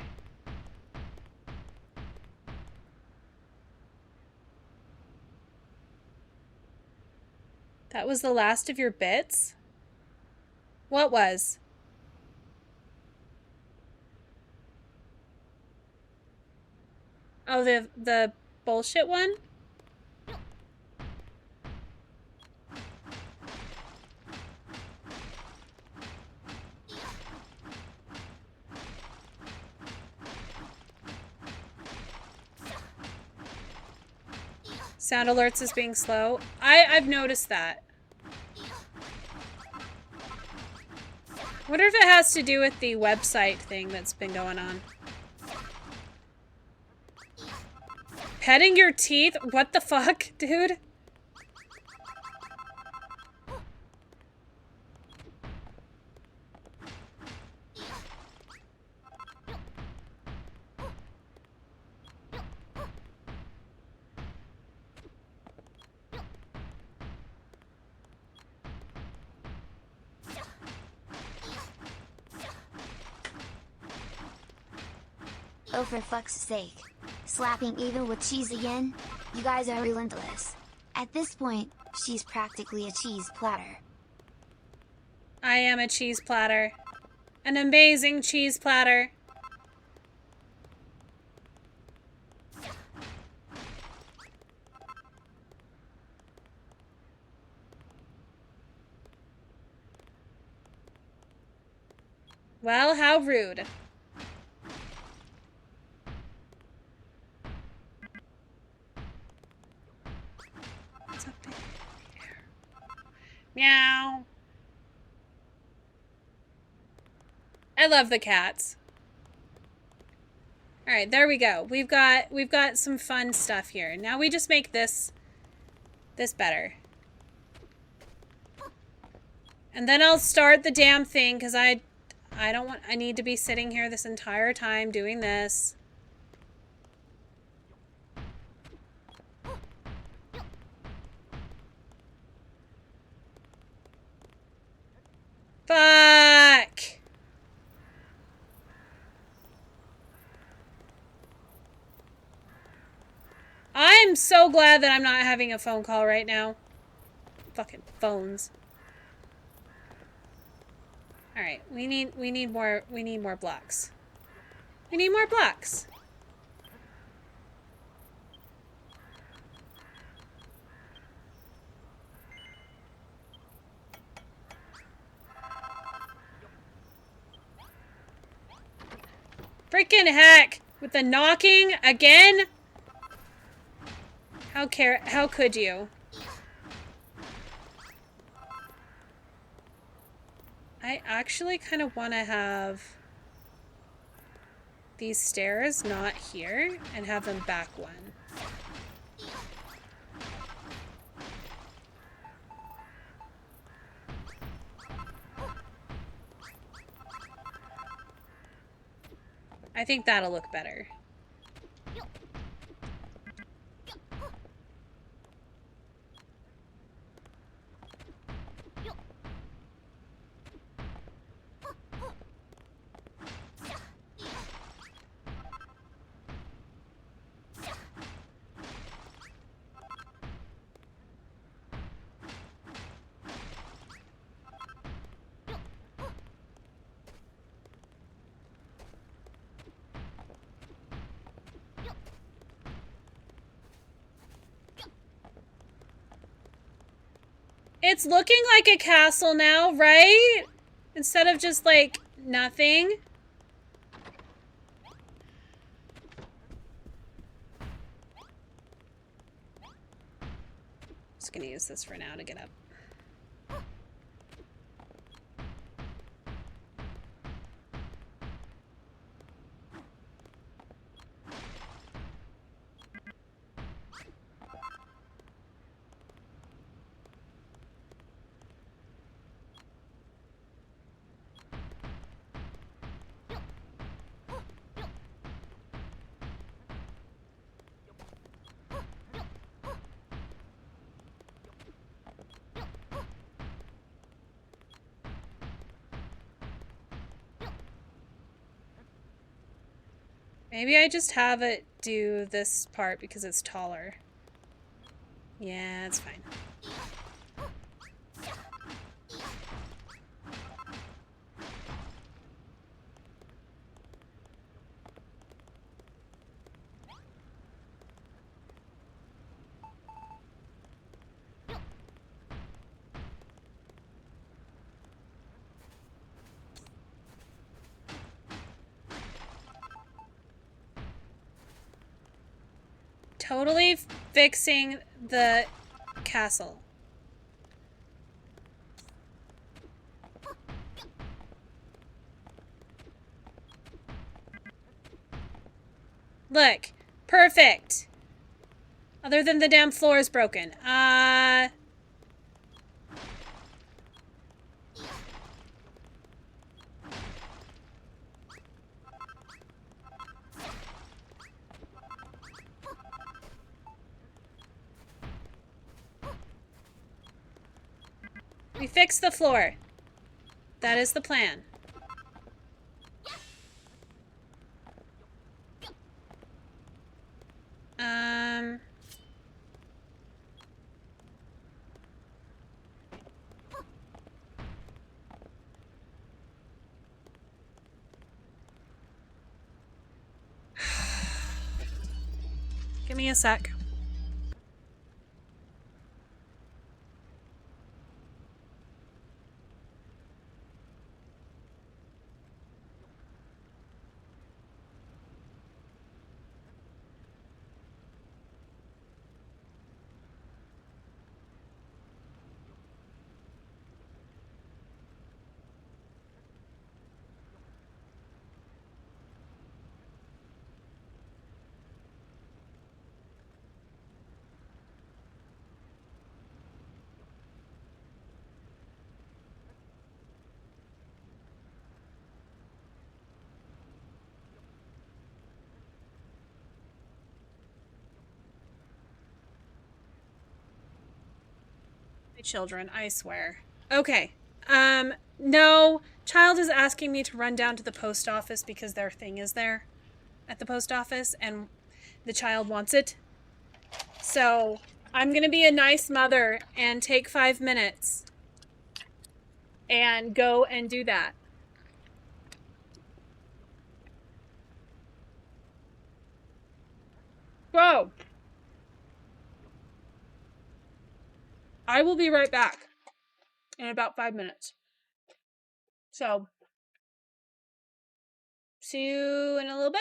That was the last of your bits? What was? Oh, the bullshit one? Sound alerts as being slow. I've noticed that. Wonder if it has to do with the website thing that's been going on. Petting your teeth? What the fuck, dude? Oh, for fuck's sake. Slapping Eva with cheese again? You guys are relentless. At this point, she's practically a cheese platter. I am a cheese platter. An amazing cheese platter. Well, how rude. What's up there? Meow. I love the cats. All right, there we go. We've got some fun stuff here. Now we just make this better. And then I'll start the damn thing because I need to be sitting here this entire time doing this. Fuck! I'm so glad that I'm not having a phone call right now. Fucking phones. All right, we need more blocks. We need more blocks. Freaking heck! With the knocking again? How could you? I actually kind of want to have these stairs not here and have them back one. I think that'll look better. It's looking like a castle now, right? Instead of just, like, nothing. Just gonna use this for now to get up. Maybe I just have it do this part because it's taller. Yeah, it's fine. Totally fixing the castle. Look, perfect. Other than the damn floor is broken. We fixed the floor. That is the plan. Give me a sec. My children, I swear. Okay. No. Child is asking me to run down to the post office because their thing is there at the post office and the child wants it. So I'm gonna be a nice mother and take 5 minutes and go and do that. Bro, I will be right back in about 5 minutes. So, see you in a little bit.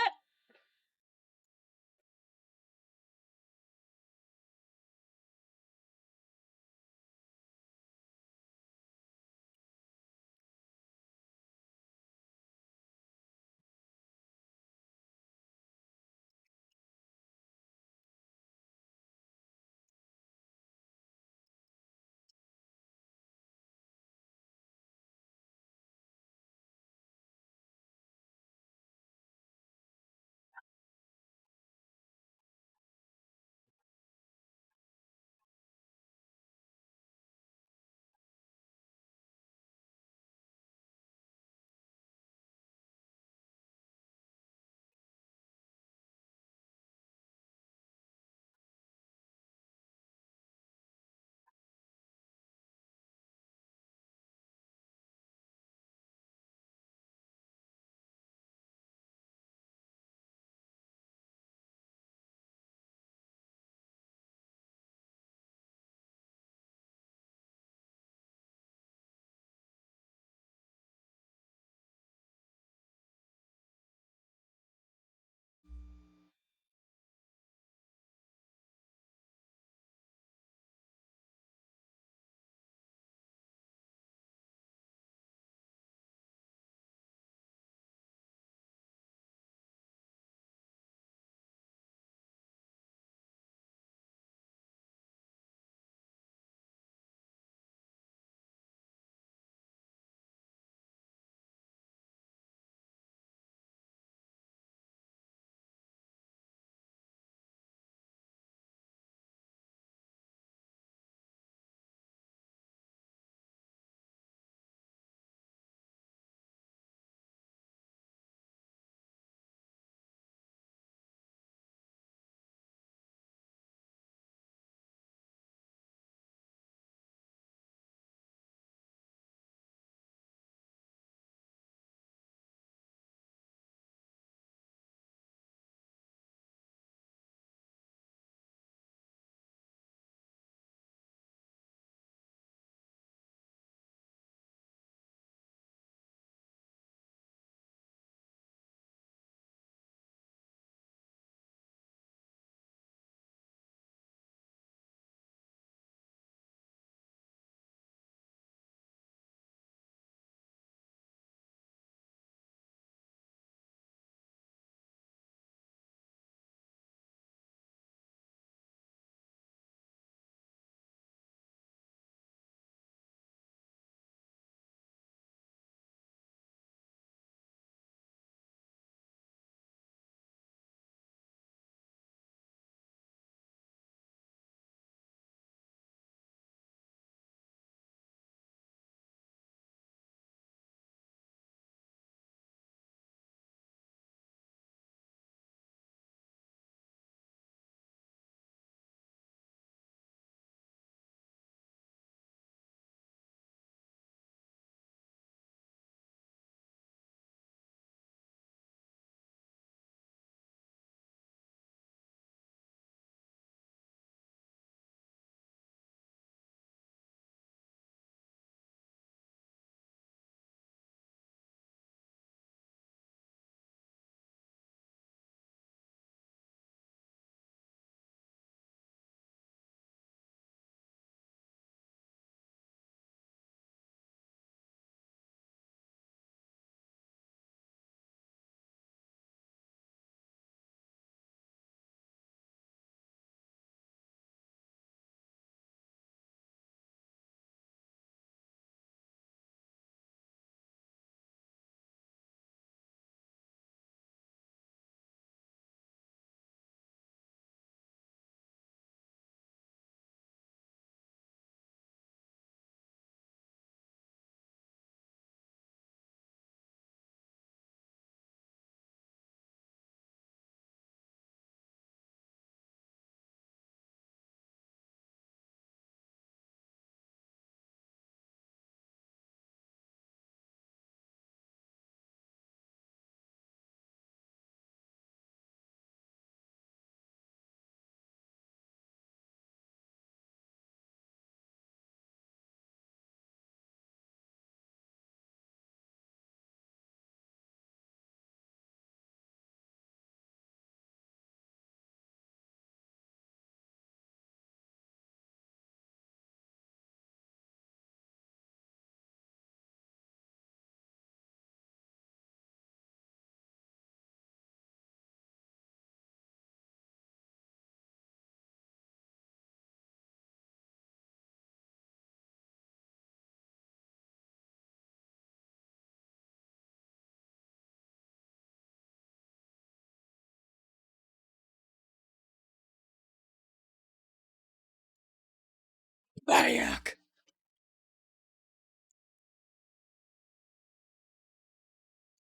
Maniac!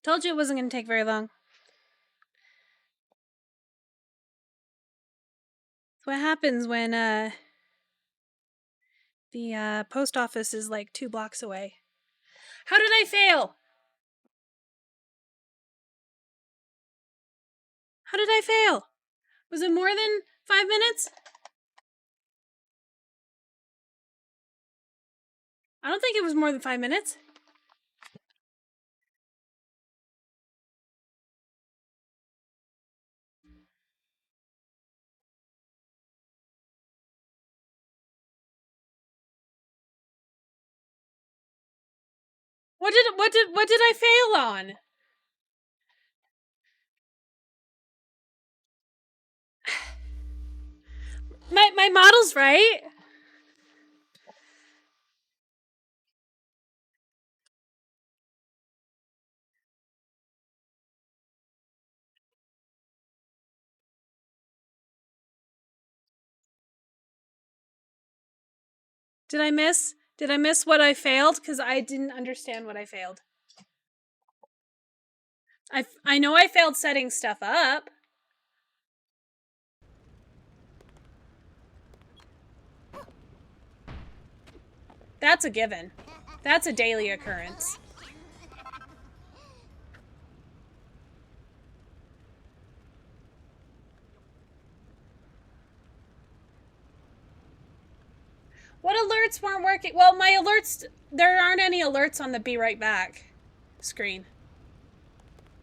Told you it wasn't going to take very long. That's what happens when the post office is like 2 blocks away. How did I fail? How did I fail? Was it more than 5 minutes? I don't think it was more than 5 minutes. What did I fail on? My model's right. Did I miss? Did I miss what I failed? Because I didn't understand what I failed. I know I failed setting stuff up. That's a given. That's a daily occurrence. What alerts weren't working? Well, my alerts, there aren't any alerts on the be right back screen.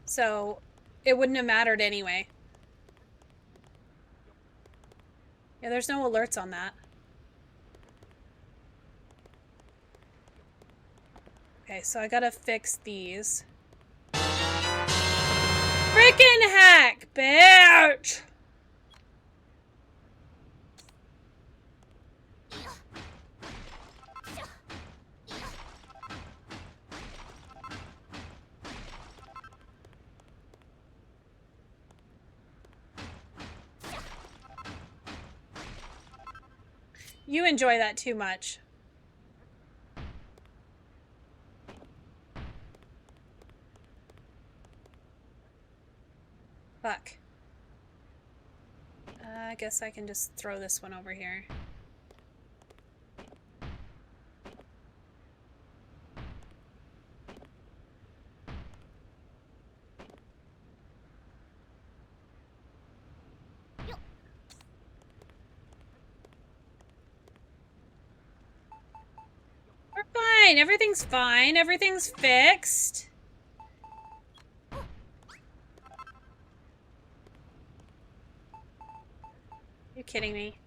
So it wouldn't have mattered anyway. Yeah, there's no alerts on that. Okay, so I gotta fix these. Frickin' hack, bitch! You enjoy that too much. Fuck. I guess I can just throw this one over here. We're fine. Everything's fine. Everything's fixed. You kidding me?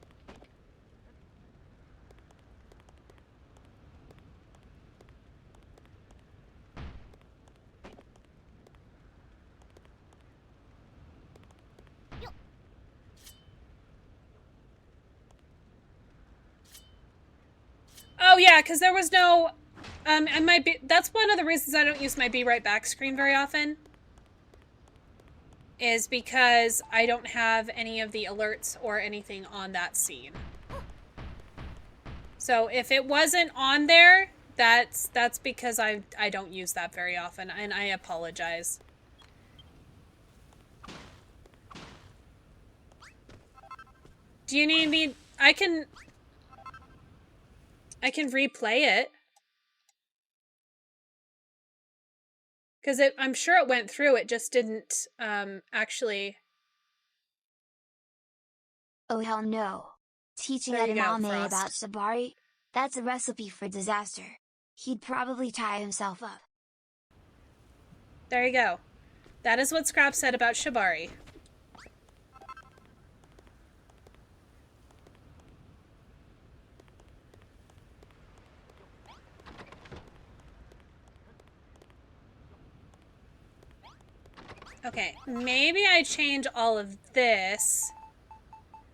Oh yeah, because there was no, that's one of the reasons I don't use my be right back screen very often. Is because I don't have any of the alerts or anything on that scene. So if it wasn't on there, that's because I don't use that very often, and I apologize. Do you need me? I can replay it. Because I'm sure it went through, it just didn't actually... Oh hell no. Teaching There you go, Edamame Frost. about Shibari? That's a recipe for disaster. He'd probably tie himself up. There you go. That is what Scrap said about Shibari. Okay, maybe I change all of this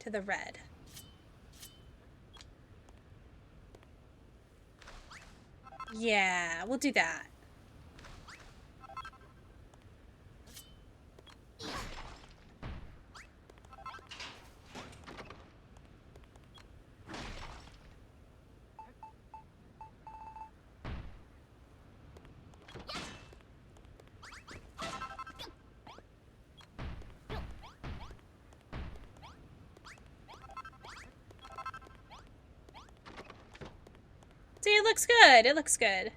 to the red. Yeah, we'll do that. looks good. It looks good.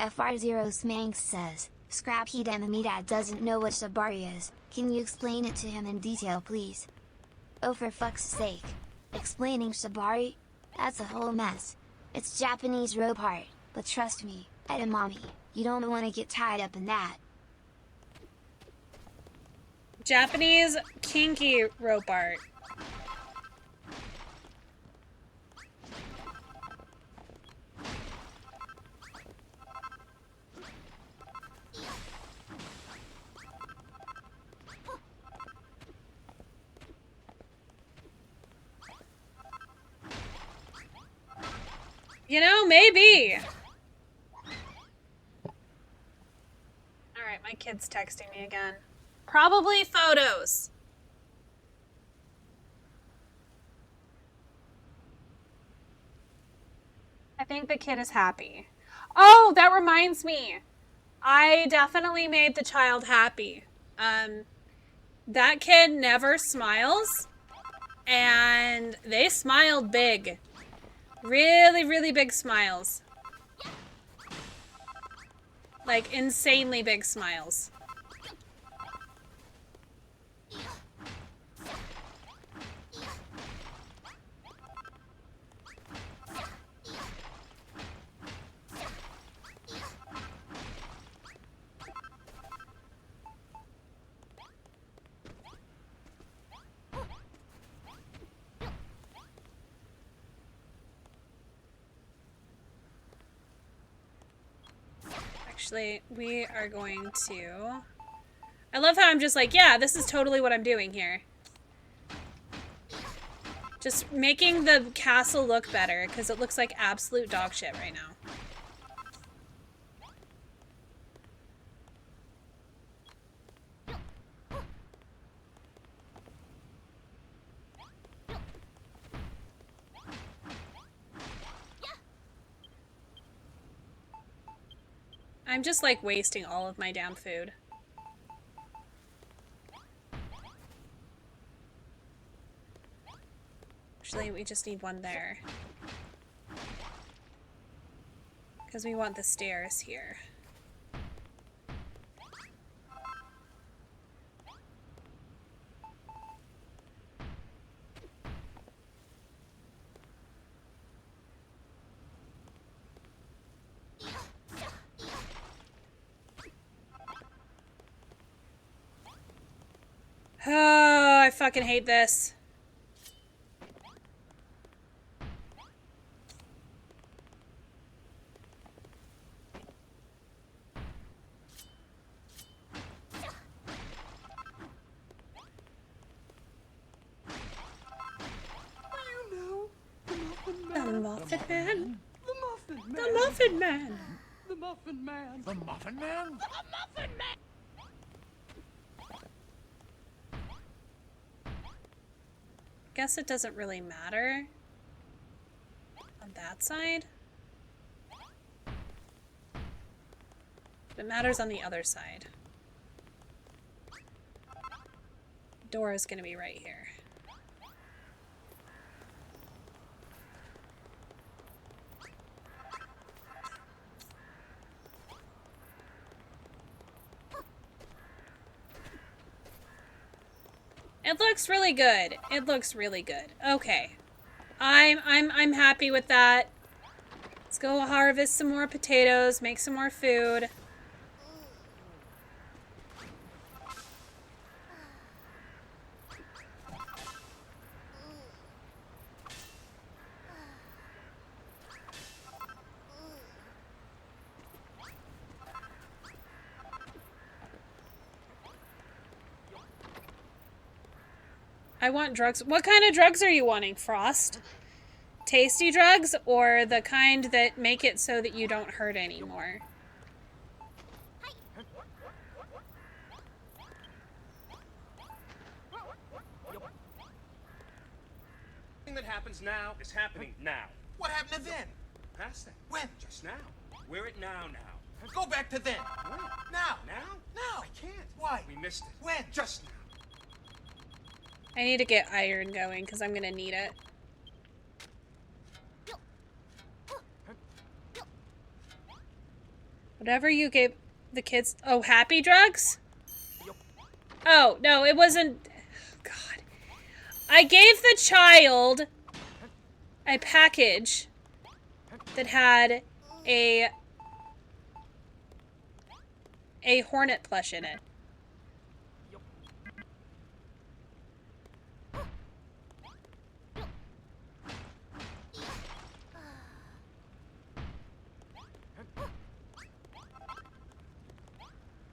FR0 Smanx says, Scrap Heat Enemy Dad doesn't know what Shibari is. Can you explain it to him in detail, please? Oh, for fuck's sake. Explaining Shibari? That's a whole mess. It's Japanese rope art, but trust me, edamame, you don't want to get tied up in that. Japanese kinky rope art. You know, maybe. Alright, my kid's texting me again. Probably photos. I think the kid is happy. Oh, that reminds me. I definitely made the child happy. That kid never smiles. And they smiled big. Really, really big smiles. Like, insanely big smiles. Actually, we are going to... I love how I'm just like, yeah, this is totally what I'm doing here. Just making the castle look better, because it looks like absolute dog shit right now. I'm just like wasting all of my damn food. Actually, we just need one there. Because we want the stairs here. Oh, I fucking hate this. The Muffin Man? The Muffin Man. The Muffin Man. The Muffin Man. The Muffin Man. The Muffin Man. Guess it doesn't really matter on that side. It matters on the other side. Door is gonna be right here. It looks really good. It looks really good. Okay. I'm happy with that. Let's go harvest some more potatoes, make some more food. I want drugs. What kind of drugs are you wanting, Frost? Tasty drugs or the kind that make it so that you don't hurt anymore? Everything that happens now is happening now. What happened to then? Past that. When? Just now. We're at now. Go back to then. When? Now. Now? Now. I can't. Why? We missed it. When? Just now. I need to get iron going because I'm going to need it. Whatever you gave the kids. Oh, happy drugs? Oh, no, it wasn't. God. I gave the child a package that had a hornet plush in it.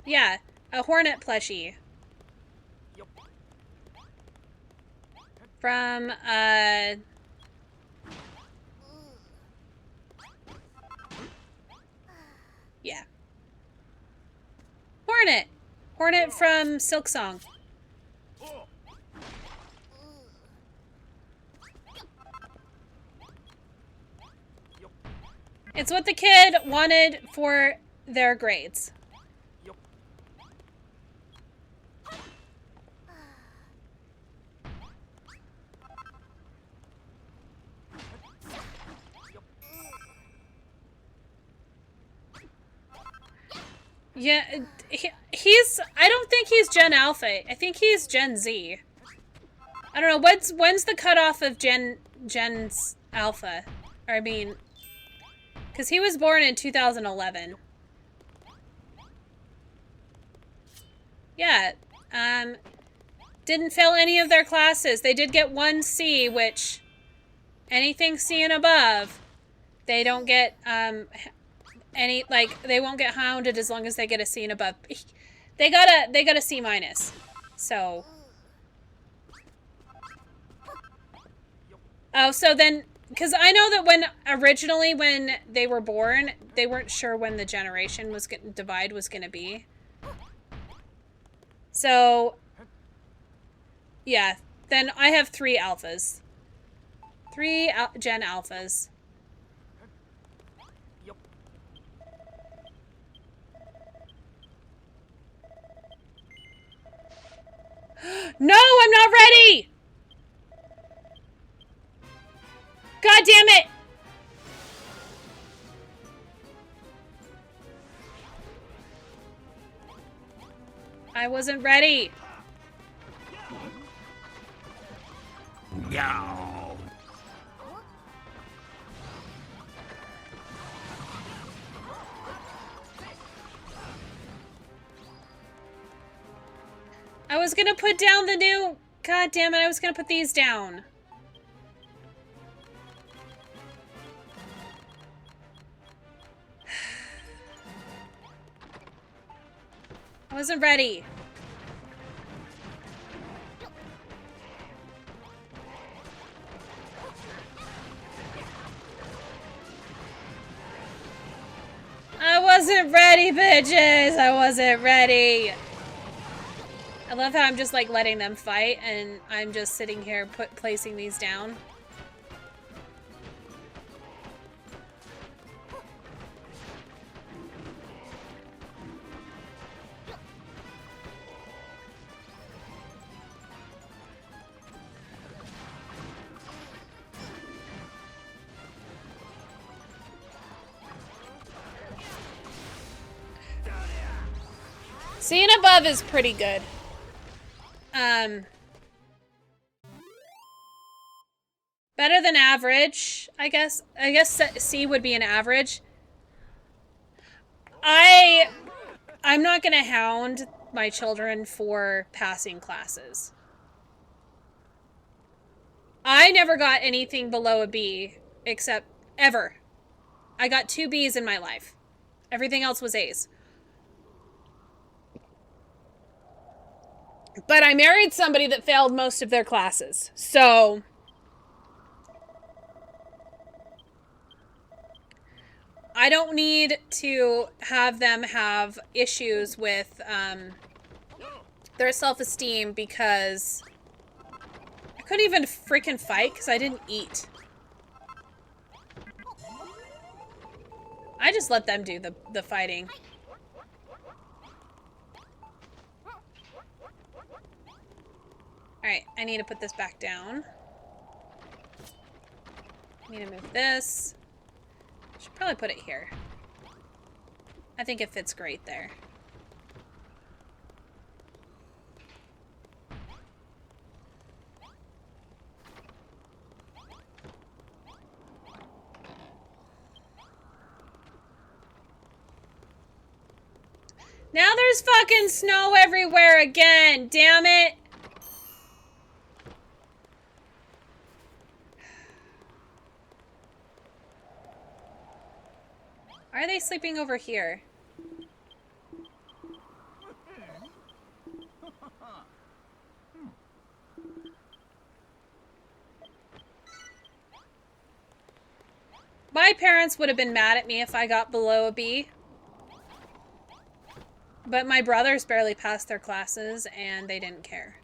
Yeah, a hornet plushie. From, yeah. Hornet! Hornet from Silk Song. It's what the kid wanted for their grades. Yeah, he's... I don't think he's Gen Alpha. I think he's Gen Z. I don't know, when's the cutoff of Gen's Alpha? Or, I mean... Because he was born in 2011. Yeah, didn't fail any of their classes. They did get 1 C, which... Anything C and above, they don't get, any, like, they won't get hounded as long as they get a C and above. They got a C minus. So. Oh, so then, because I know that originally when they were born, they weren't sure when the generation divide was going to be. So, yeah, then I have 3 alphas. 3 Gen alphas. No, I'm not ready! God damn it! I wasn't ready. Yeah. I was gonna put down the new... God damn it, I was gonna put these down. I wasn't ready. I wasn't ready, bitches! I wasn't ready! I love how I'm just like letting them fight and I'm just sitting here placing these down. Seeing above is pretty good. Better than average, I guess. I guess C would be an average. I'm not gonna hound my children for passing classes. I never got anything below a B, except ever. I got 2 B's in my life. Everything else was A's. But I married somebody that failed most of their classes, so... I don't need to have them have issues with their self-esteem because I couldn't even freaking fight because I didn't eat. I just let them do the fighting. Alright, I need to put this back down. I need to move this. Should probably put it here. I think it fits great there. Now there's fucking snow everywhere again, damn it! Why are they sleeping over here? My parents would have been mad at me if I got below a B. But my brothers barely passed their classes and they didn't care.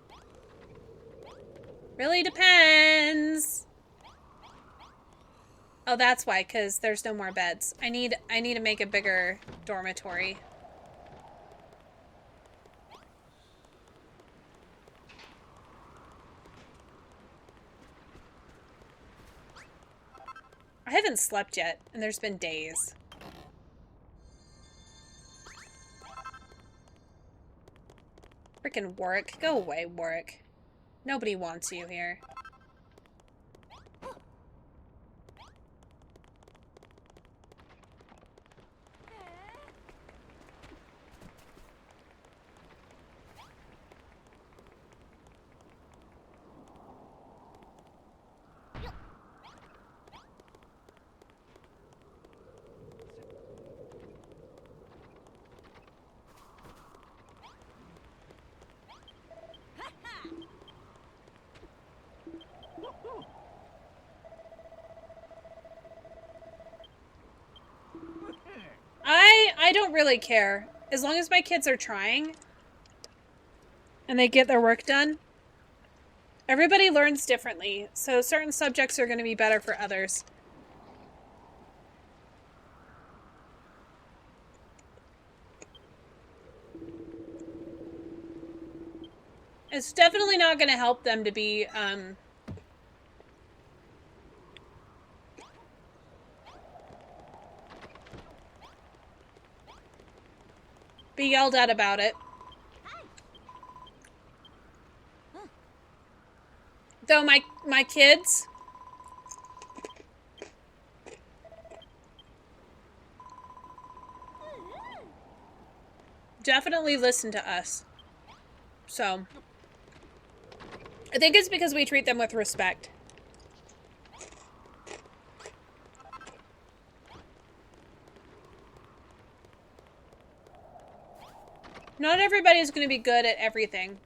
Really depends. Oh, that's why, because there's no more beds. I need to make a bigger dormitory. I haven't slept yet, and there's been days. Frickin' Warwick. Go away, Warwick. Nobody wants you here. I don't really care. As long as my kids are trying and they get their work done. Everybody learns differently, so certain subjects are going to be better for others. It's definitely not going to help them to be yelled at about it. Though my kids definitely listen to us. So I think it's because we treat them with respect. Not everybody's going to be good at everything.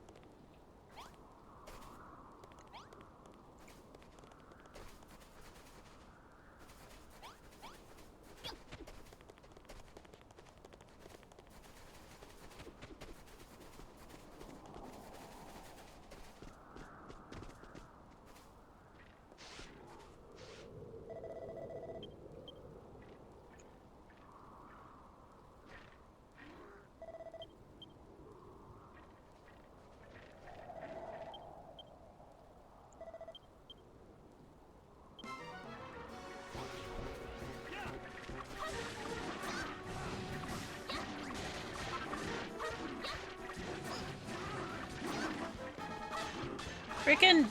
Freaking...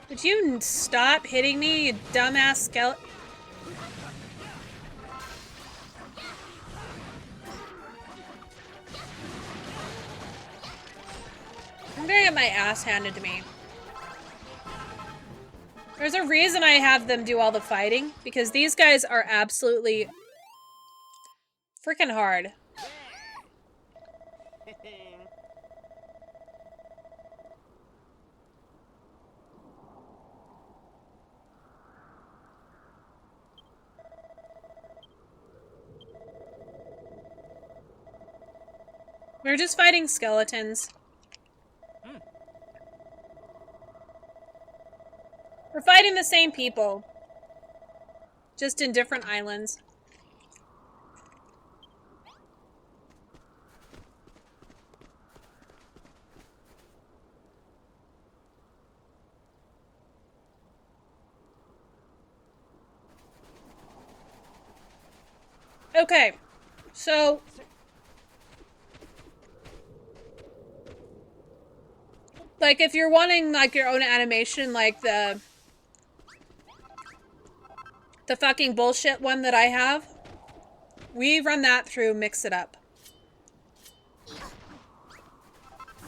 Would you stop hitting me, you dumbass skeleton? I'm gonna get my ass handed to me. There's a reason I have them do all the fighting, because these guys are absolutely freaking hard. We're just fighting skeletons. We're fighting the same people. Just in different islands. Okay, so like if you're wanting like your own animation, like the fucking bullshit one that I have, we run that through Mix It Up.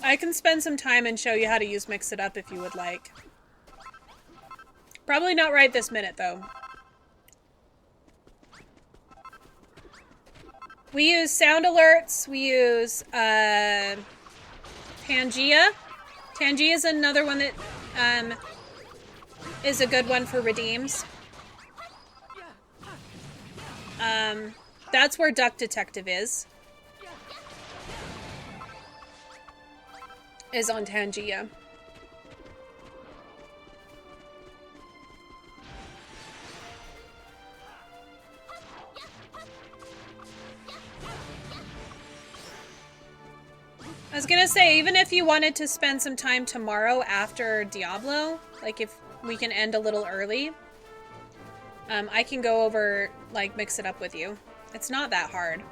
I can spend some time and show you how to use Mix It Up if you would like. Probably not right this minute though. We use sound alerts, we use Pangea. Pangea is another one that is a good one for redeems. That's where Duck Detective is on Pangea. I was gonna say, even if you wanted to spend some time tomorrow after Diablo, like if we can end a little early, I can go over, like, Mix It Up with you. It's not that hard.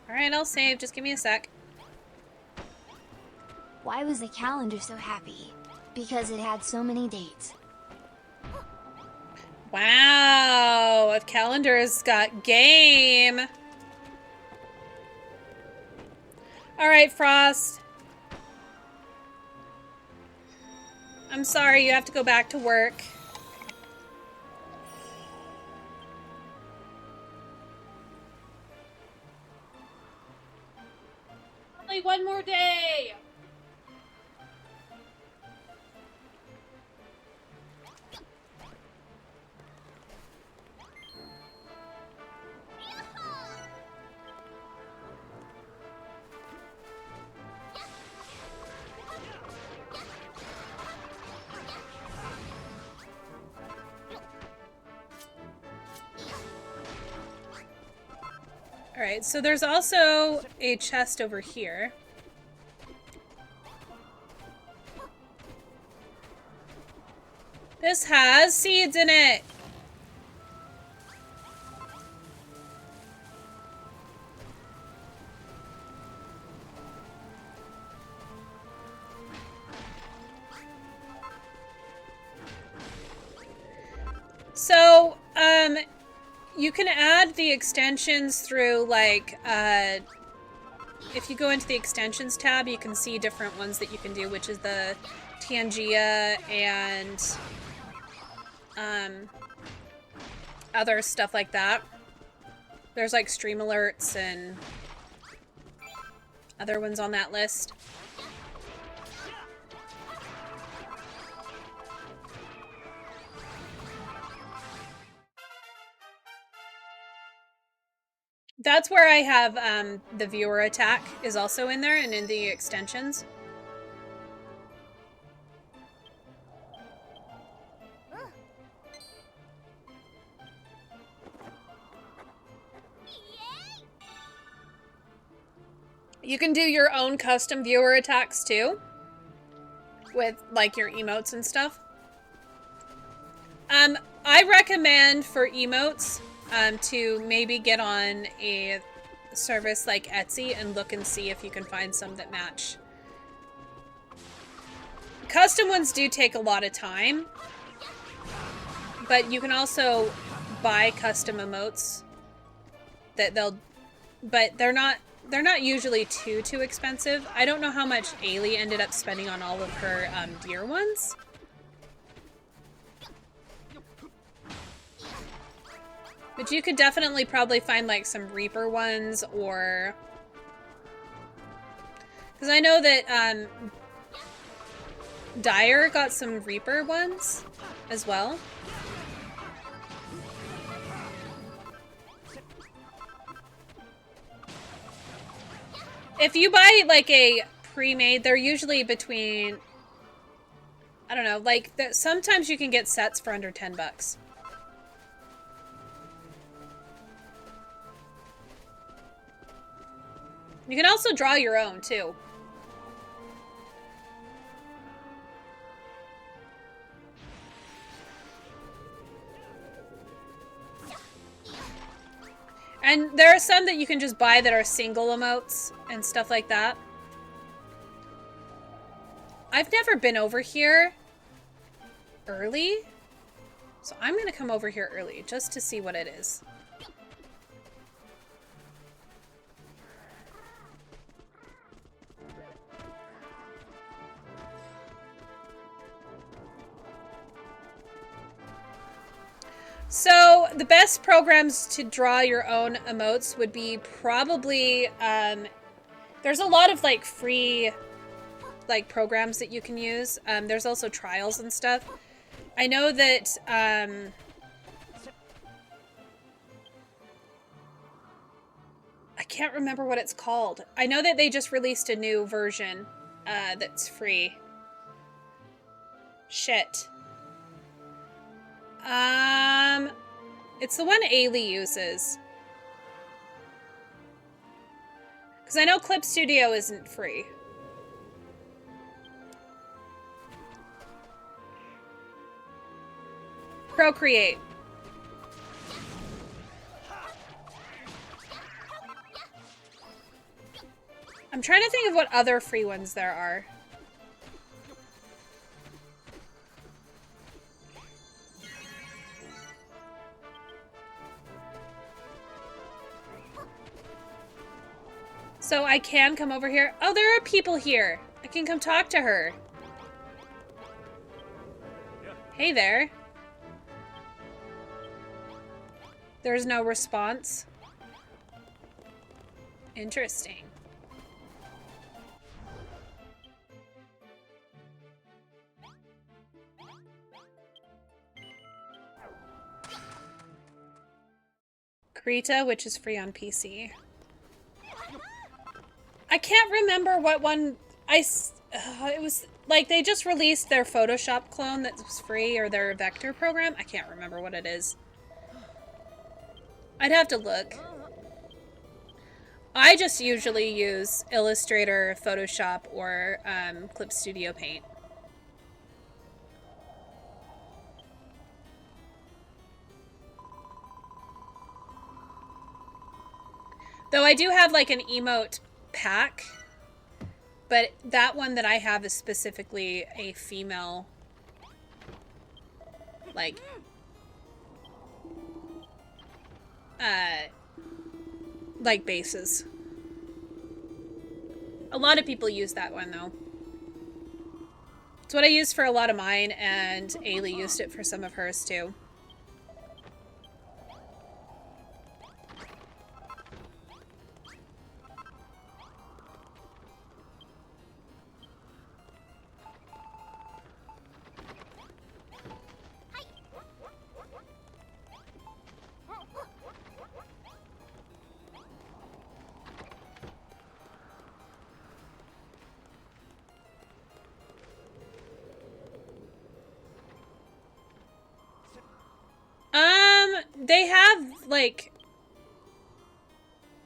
Alright, I'll save. Just give me a sec. Why was the calendar so happy? Because it had so many dates. Wow, a calendar's got game. Alright, Frost. I'm sorry, you have to go back to work. Only one more day! Alright, so there's also a chest over here. This has seeds in it! So, you can add the extensions through, like, if you go into the extensions tab, you can see different ones that you can do, which is the Tangea and, other stuff like that. There's, like, stream alerts and other ones on that list. That's where I have the viewer attack is also in there and in the extensions. You can do your own custom viewer attacks too, with like your emotes and stuff. I recommend for emotes to maybe get on a service like Etsy and look and see if you can find some that match. Custom ones do take a lot of time, but you can also buy custom emotes that but they're not usually too expensive. I don't know how much Ailey ended up spending on all of her deer ones. But you could definitely probably find like some Reaper ones, or because I know that Dyer got some Reaper ones as well. If you buy like a pre-made, they're usually between, I don't know, like sometimes you can get sets for under $10. You can also draw your own, too. And there are some that you can just buy that are single emotes and stuff like that. I've never been over here early, so I'm gonna come over here early just to see what it is. So the best programs to draw your own emotes would be probably, there's a lot of like free like programs that you can use. There's also trials and stuff. I know that, I can't remember what it's called. I know that they just released a new version, that's free. Shit. It's the one Ailey uses. Because I know Clip Studio isn't free. Procreate. I'm trying to think of what other free ones there are. So I can come over here. Oh, there are people here. I can come talk to her. Hey there. There's no response. Interesting. Krita, which is free on PC. I can't remember what one it was like they just released their Photoshop clone that was free, or their vector program. I can't remember what it is. I'd have to look. I just usually use Illustrator, Photoshop, or Clip Studio Paint. Though I do have like an emote pack, but that one that I have is specifically a female, like, bases. A lot of people use that one though. It's what I use for a lot of mine, and Ailey used it for some of hers too. They have, like,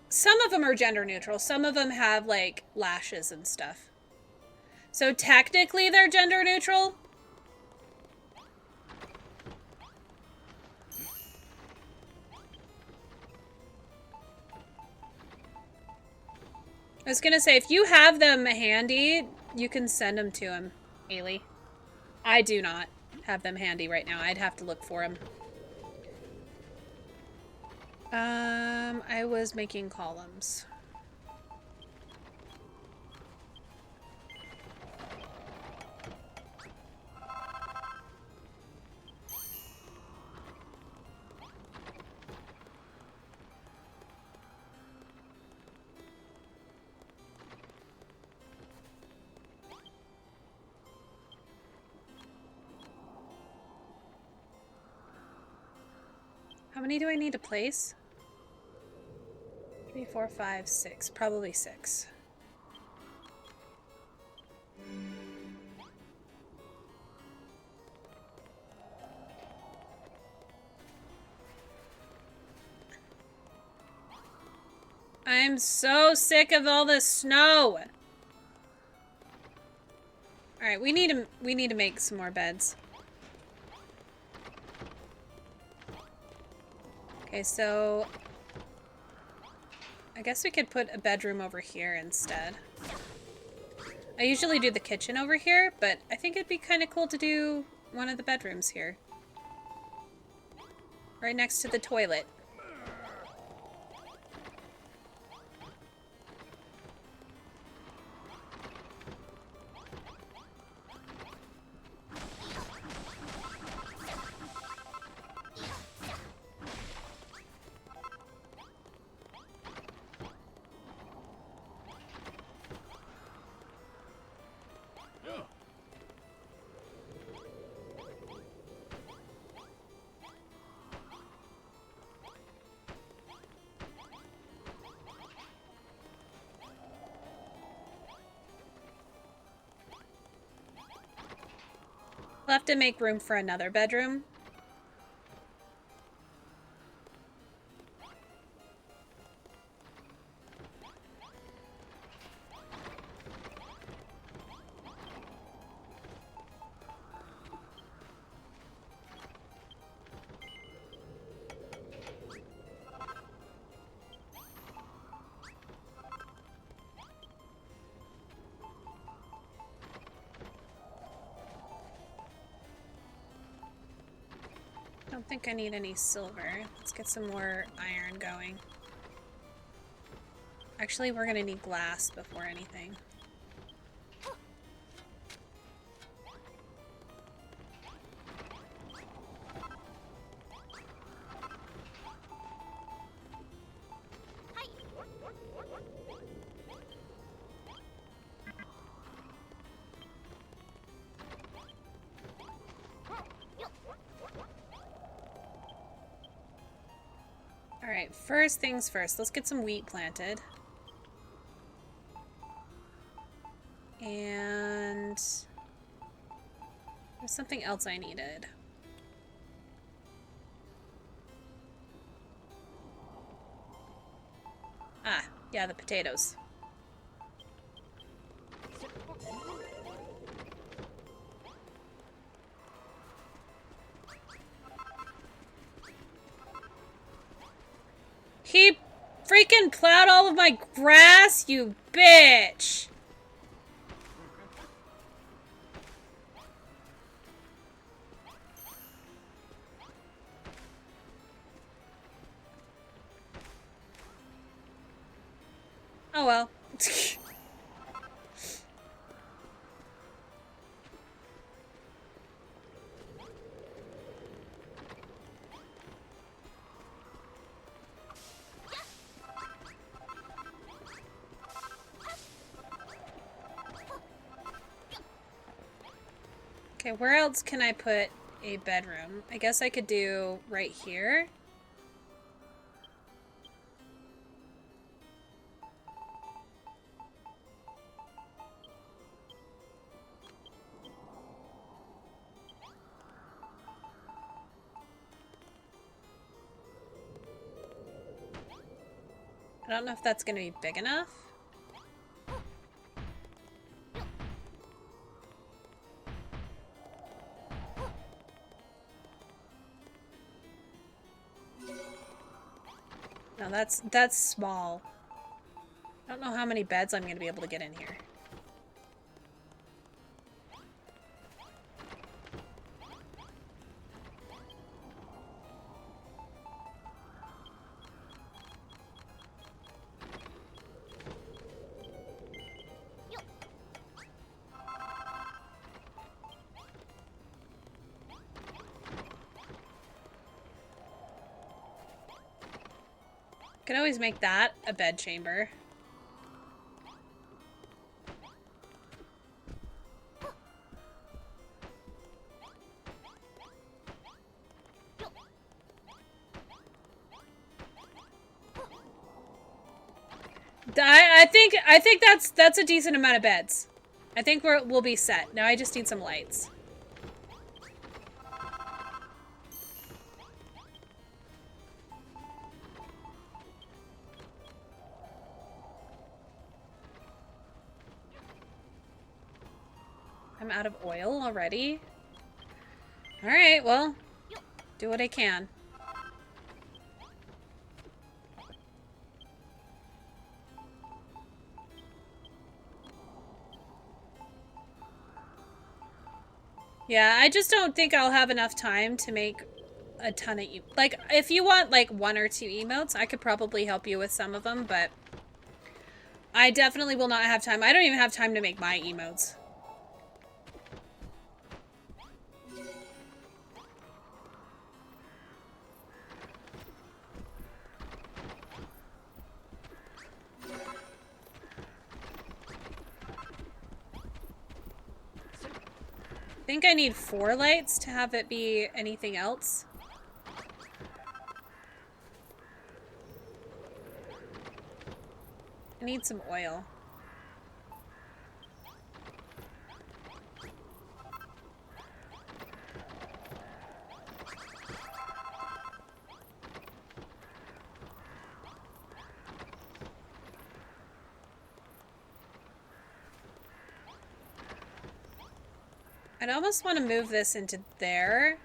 some of them are gender neutral. Some of them have, like, lashes and stuff. So technically they're gender neutral. I was gonna say, if you have them handy, you can send them to him, Ailey. I do not have them handy right now. I'd have to look for them. I was making columns. How many do I need to place? 3, 4, 5, 6. Probably 6. I'm so sick of all this snow. All right, we need to make some more beds. Okay, so I guess we could put a bedroom over here instead. I usually do the kitchen over here, but I think it'd be kind of cool to do one of the bedrooms here. Right next to the toilet. We'll have to make room for another bedroom. I don't think I need any silver. Let's get some more iron going. Actually, we're gonna need glass before anything. Alright, first things first. Let's get some wheat planted. And there's something else I needed. Ah, yeah, the potatoes. He freaking plowed all of my grass, you bitch! Oh well. Okay, where else can I put a bedroom? I guess I could do right here. I don't know if that's gonna be big enough. No, that's small. I don't know how many beds I'm gonna be able to get in here. Could always make that a bed chamber. I think that's a decent amount of beds. I think we'll be set. Now I just need some lights. I'm out of oil already? Alright, well, do what I can. Yeah, I just don't think I'll have enough time to make a ton of like, if you want like 1 or 2 emotes, I could probably help you with some of them, but I definitely will not have time. I don't even have time to make my emotes. I think I need 4 lights to have it be anything else. I need some oil. I'd almost want to move this into there.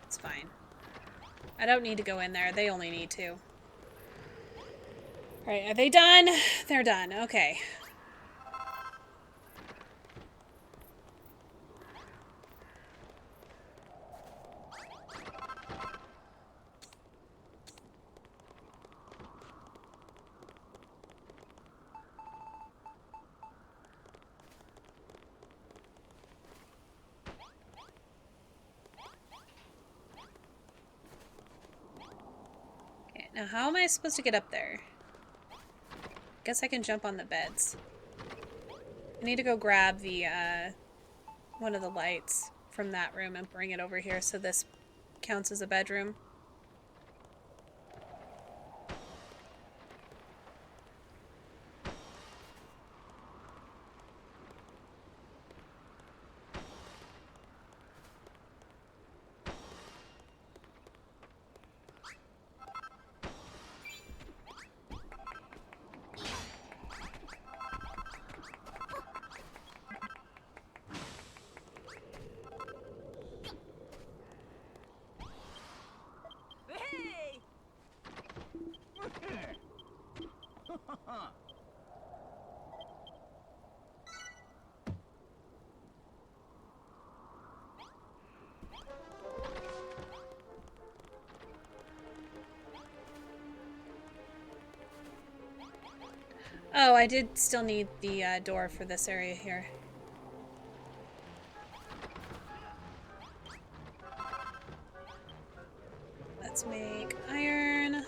It's fine. I don't need to go in there. They only need to. Alright, are they done? They're done. Okay. Now, how am I supposed to get up there? Guess I can jump on the beds. I need to go grab the, one of the lights from that room and bring it over here so this counts as a bedroom. Oh, I did still need the door for this area here. Let's make iron.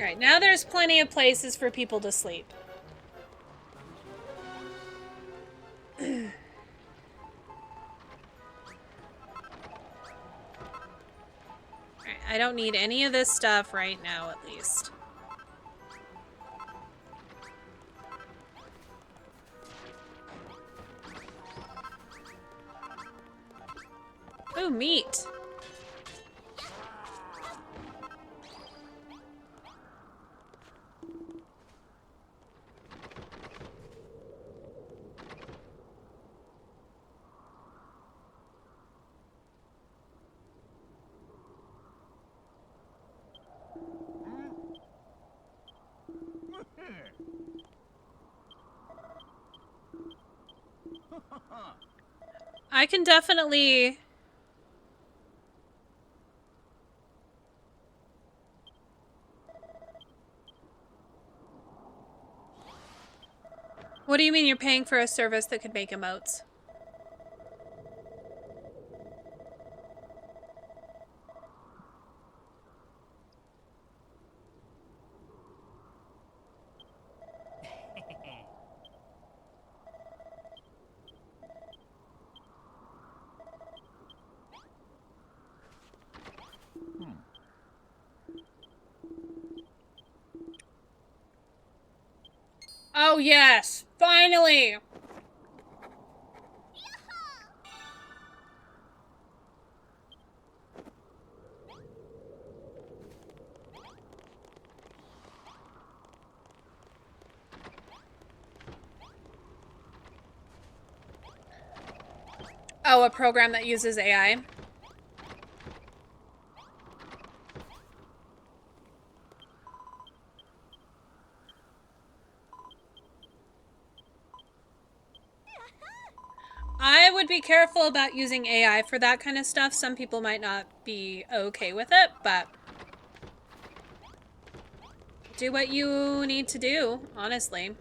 Alright, now there's plenty of places for people to sleep. Alright, I don't need any of this stuff right now, at least. Ooh, meat. I can definitely... What do you mean you're paying for a service that could make emotes? Oh, yes! Finally! Oh, a program that uses AI? I would be careful about using AI for that kind of stuff. Some people might not be okay with it, but do what you need to do, honestly.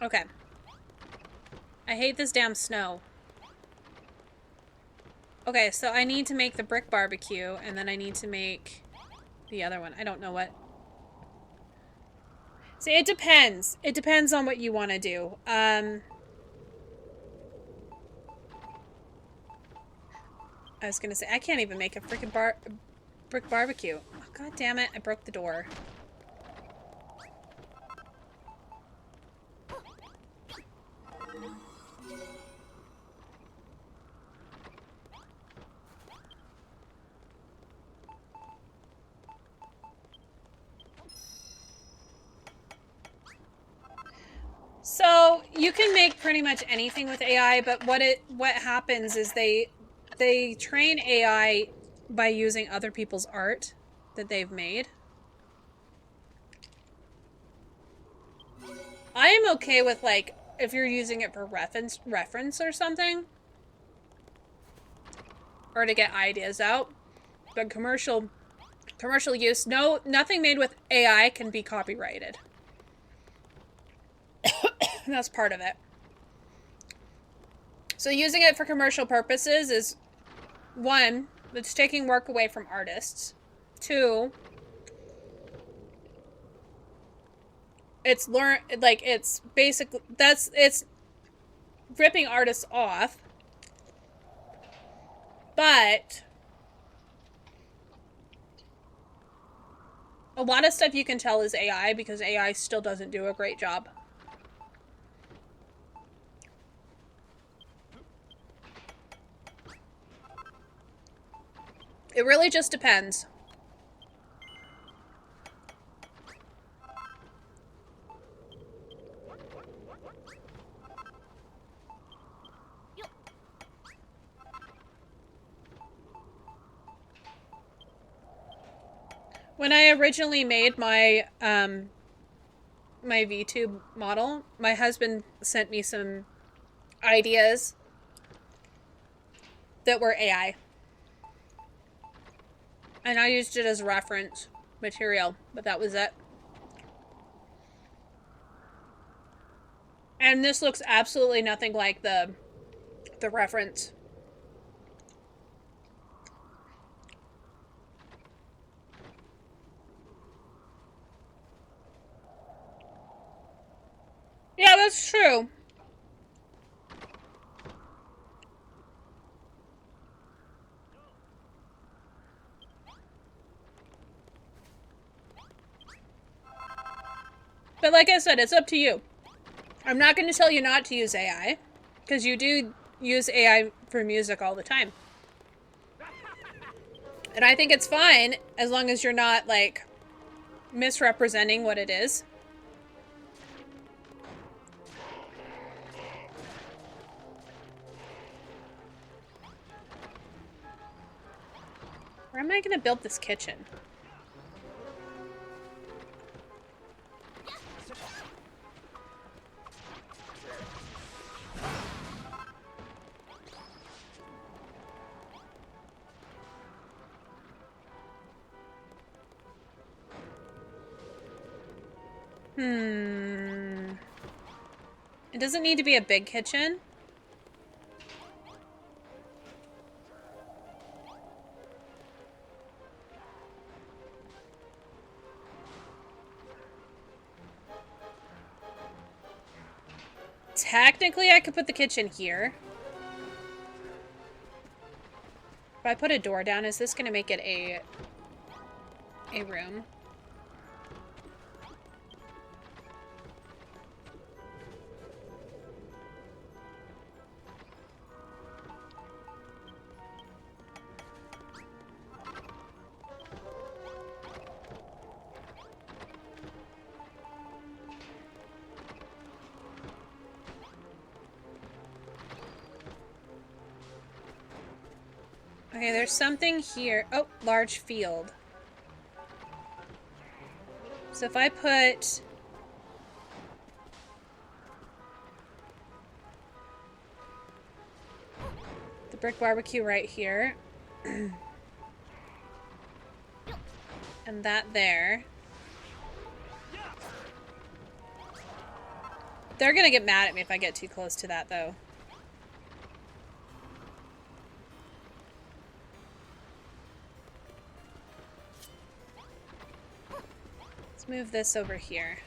Okay. I hate this damn snow. Okay, so I need to make the brick barbecue, and then I need to make the other one. I don't know what. See, it depends. It depends on what you want to do. I was gonna say, I can't even make a freaking brick barbecue. Oh, God damn it, I broke the door. So you can make pretty much anything with AI, but what happens is they train AI by using other people's art that they've made. I am okay with, like, if you're using it for reference or something, or to get ideas out. But commercial use, no, nothing made with AI can be copyrighted. That's part of it. So using it for commercial purposes is, one, it's taking work away from artists. Two, it's it's basically, it's ripping artists off. But a lot of stuff you can tell is AI because AI still doesn't do a great job. It really just depends. When I originally made my my VTube model, my husband sent me some ideas that were AI. And I used it as reference material, but that was it. And this looks absolutely nothing like the reference. Yeah, that's true. But like I said, it's up to you. I'm not going to tell you not to use AI, because you do use AI for music all the time. And I think it's fine as long as you're not, like, misrepresenting what it is. Where am I going to build this kitchen? It doesn't need to be a big kitchen. technically I could put the kitchen here. If I put a door down, is this gonna make it a room? Okay, there's something here. Oh, large field. So if I put... the brick barbecue right here. And that there. They're gonna get mad at me if I get too close to that, though. Let's move this over here.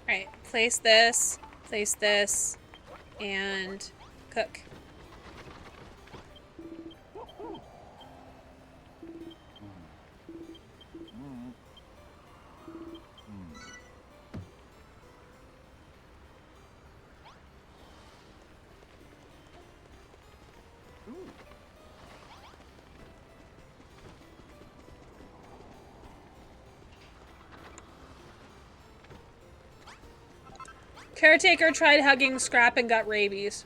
Alright, place this, and cook. Caretaker tried hugging Scrap and got rabies.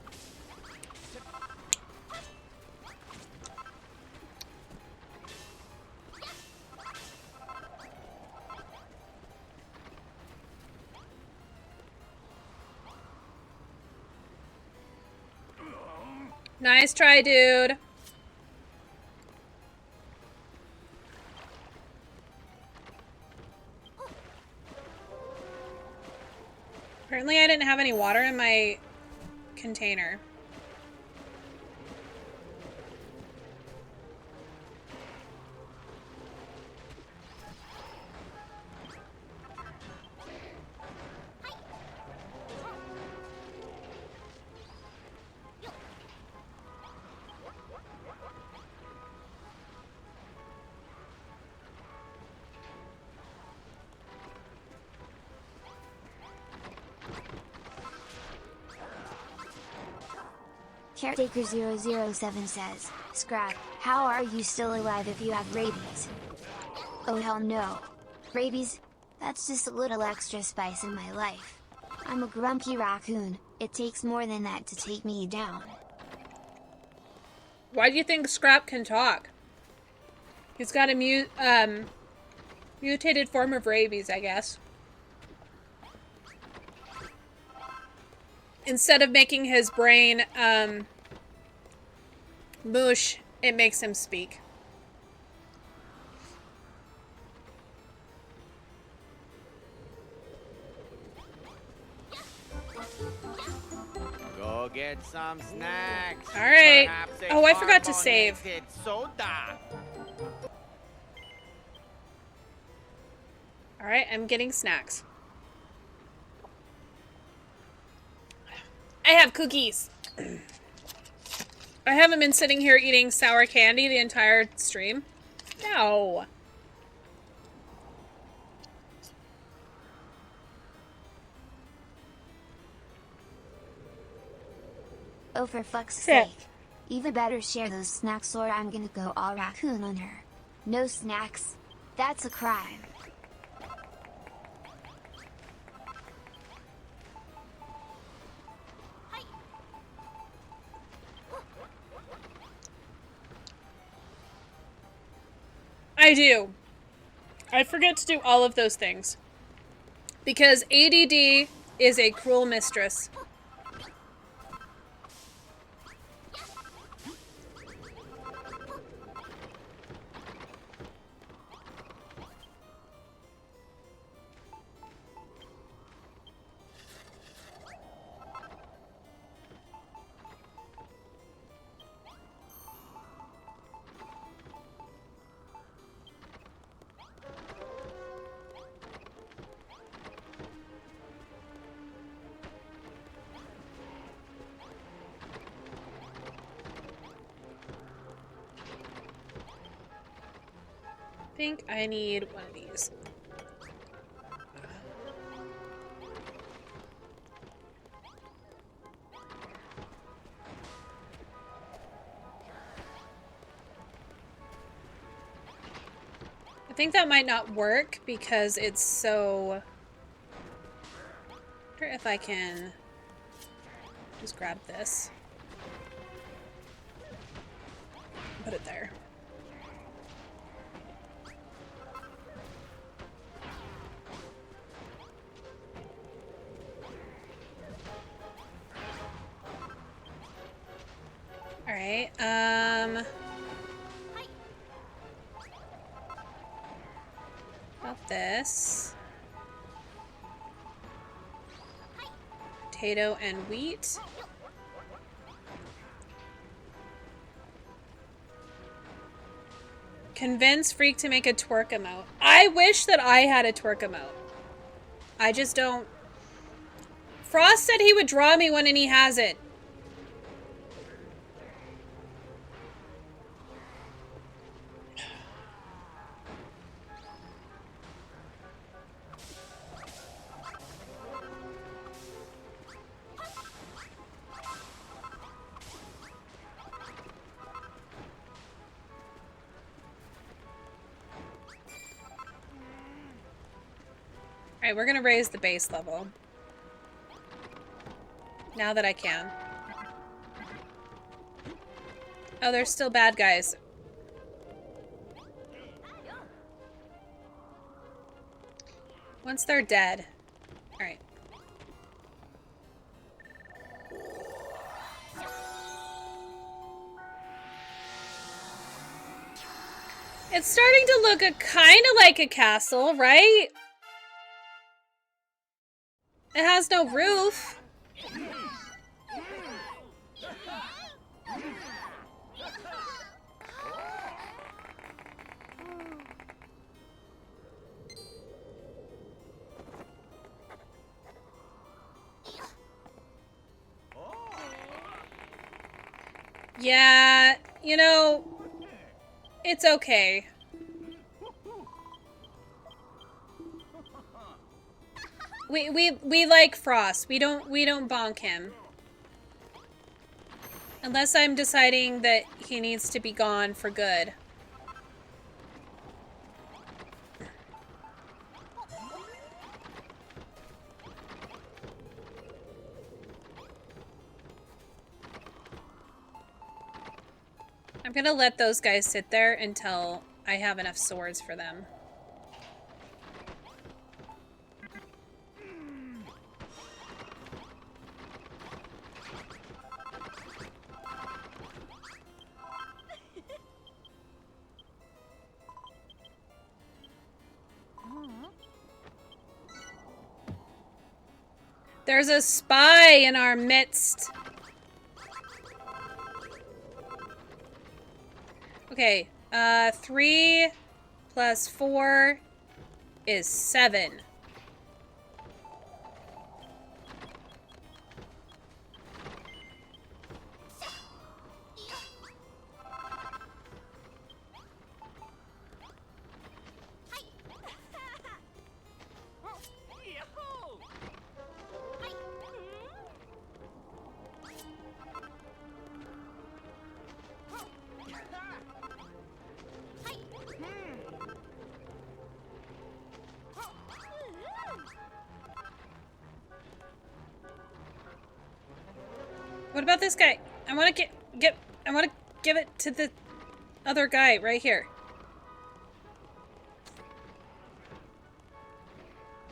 Nice try, dude. Apparently I didn't have any water in my container. Caretaker007 says, Scrap, how are you still alive if you have rabies? Oh hell no. Rabies? That's just a little extra spice in my life. I'm a grumpy raccoon, it takes more than that to take me down. Why do you think Scrap can talk? He's got a mutated form of rabies, I guess. Instead of making his brain, mush, it makes him speak. Go get some snacks. All right. Perhaps a Oh, I forgot to save. carbonated soda. All right, I'm getting snacks. I have cookies. I haven't been sitting here eating sour candy the entire stream. No. Oh for fuck's Shit. sake. Even better share those snacks or I'm gonna go all raccoon on her. No snacks. That's a crime. I do. I forget to do all of those things. Because ADD is a cruel mistress. think I need one of these. I think that might not work because it's so... I wonder if I can just grab this. Put it there. Alright, about this. Potato and wheat. Convince Freak to make a twerk emote. I wish that I had a twerk emote. I just don't. Frost said he would draw me one and he hasn't. Alright, we're gonna raise the base level. Now that I can. Oh, there's still bad guys. Once they're dead. Alright. It's starting to look kind of like a castle, right? It has no roof. Yeah, you know, it's okay. We like Frost. We don't bonk him. Unless I'm deciding that he needs to be gone for good. I'm gonna let those guys sit there until I have enough swords for them. There's a spy in our midst. Okay, 3 plus 4 is 7. What about this guy? I want to I want to give it to the other guy right here.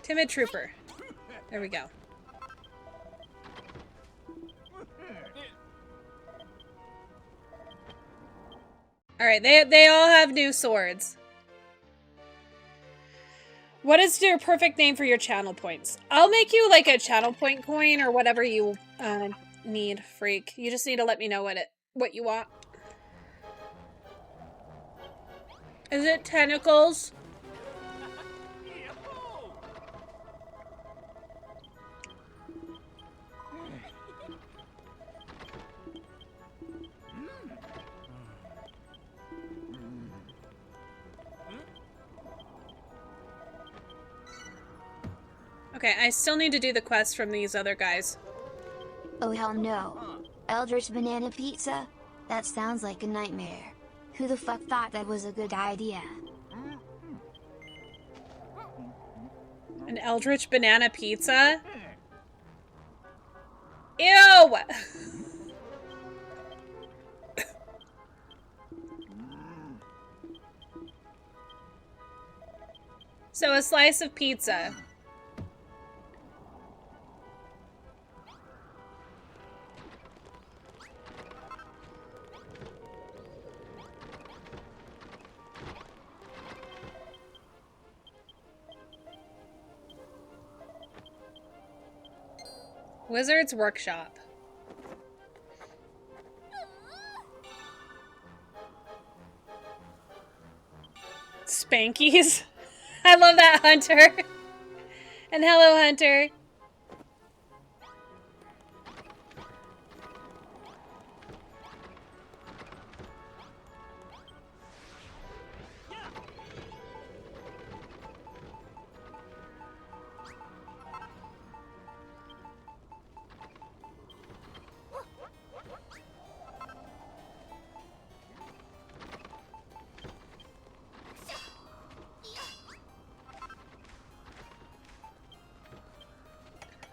Timid trooper. There we go. Alright, they all have new swords. What is your perfect name for your channel points? I'll make you like a channel point coin or whatever you need, Freak. You just need to let me know what you want. Is it tentacles? Okay, I still need to do the quest from these other guys. Oh hell no. Eldritch Banana Pizza? That sounds like a nightmare. Who the fuck thought that was a good idea? An Eldritch Banana Pizza? Ew! So a slice of pizza. Wizard's Workshop. Spankies. I love that, Hunter. And hello, Hunter.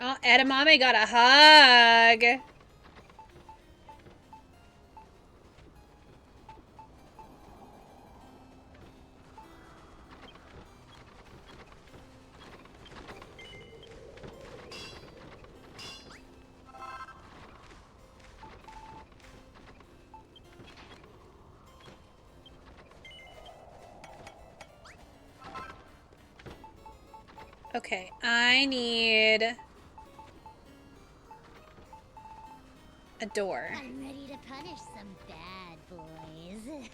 Oh, Edamame got a hug. Okay, I need a door. I'm ready to punish some bad boys.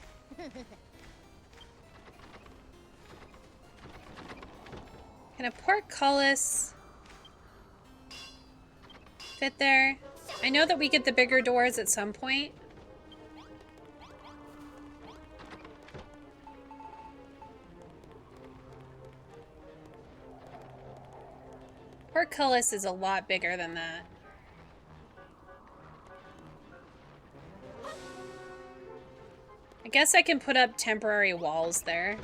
Can a portcullis fit there? I know that we get the bigger doors at some point. Portcullis is a lot bigger than that. I guess I can put up temporary walls there.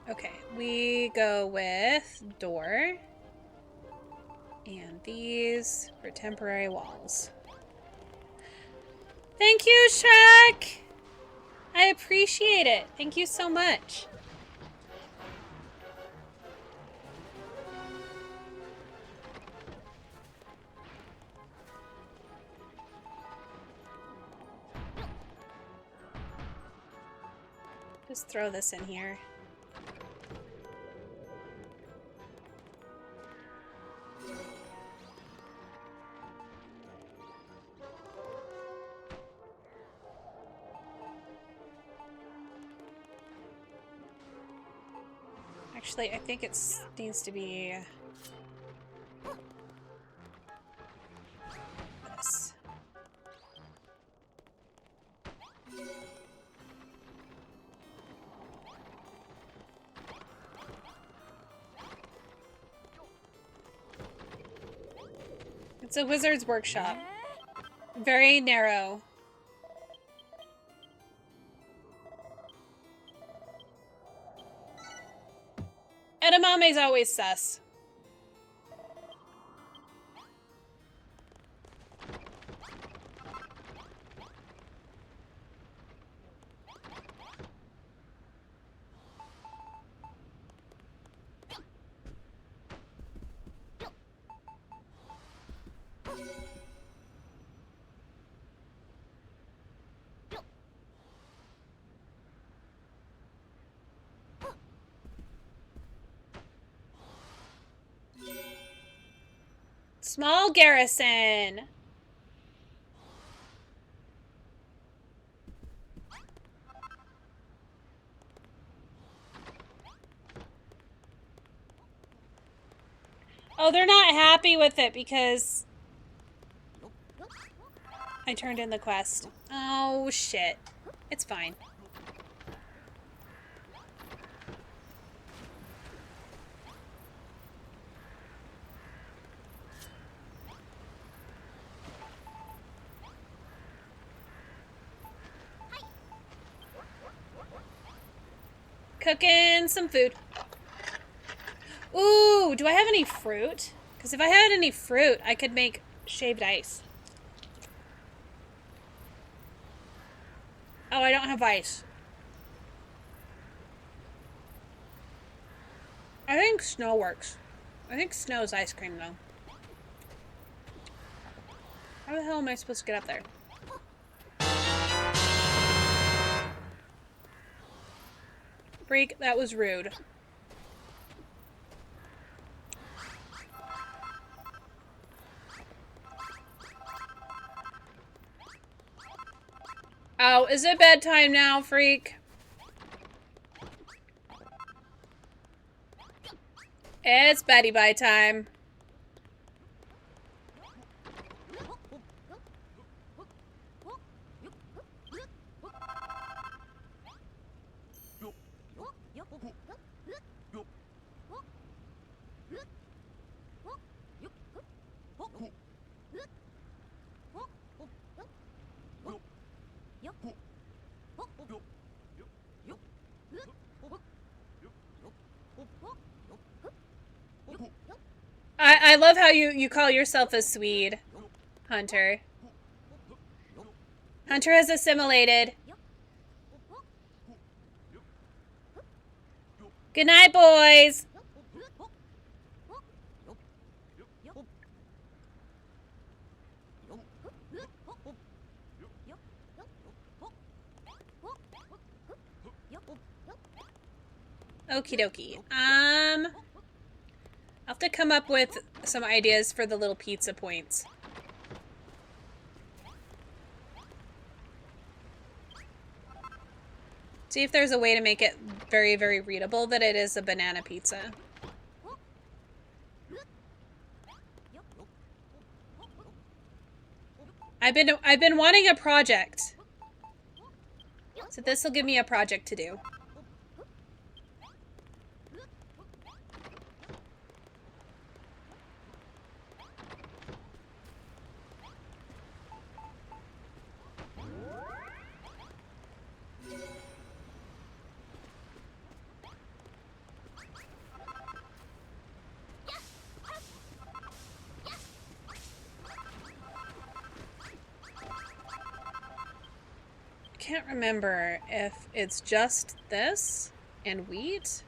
Okay, we go with door. And these for temporary walls. Thank you, Shrek! I appreciate it. Thank you so much. Just throw this in here. Actually, I think it needs to be this. It's a wizard's workshop. Very narrow. Edamame's always sus. Small garrison. Oh, they're not happy with it because I turned in the quest. Oh, shit. It's fine. Cooking some food. Ooh, do I have any fruit? Because if I had any fruit, I could make shaved ice. Oh, I don't have ice. I think snow works. I think snow's ice cream, though. How the hell am I supposed to get up there? Freak, that was rude. Oh, is it bedtime now, freak? It's Betty Bye time. I love how you call yourself a Swede, Hunter. Hunter has assimilated. Good night, boys. Okie dokie. I'll have to come up with some ideas for the little pizza points. See if there's a way to make it very, very readable that it is a banana pizza. I've been wanting a project. So this will give me a project to do. Can't remember if it's just this and wheat.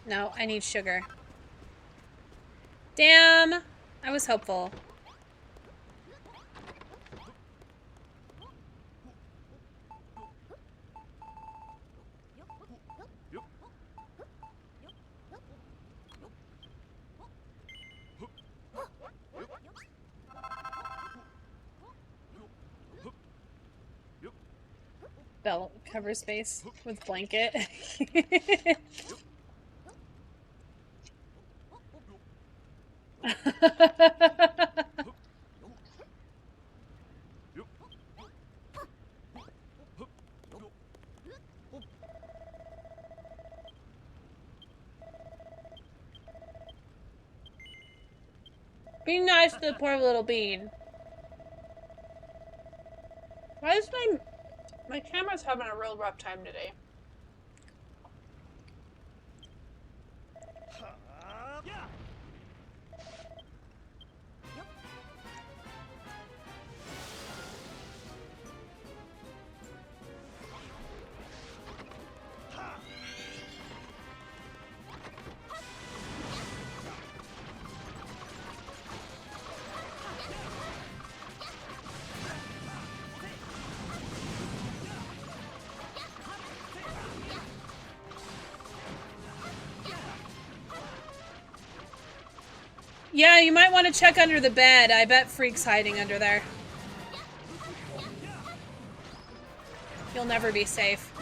No, I need sugar. Damn! I was hopeful. Bell covers face with blanket. Be nice to the poor little bean. Why is my camera's having a real rough time today? Yeah, you might want to check under the bed. I bet Freak's hiding under there. You'll never be safe.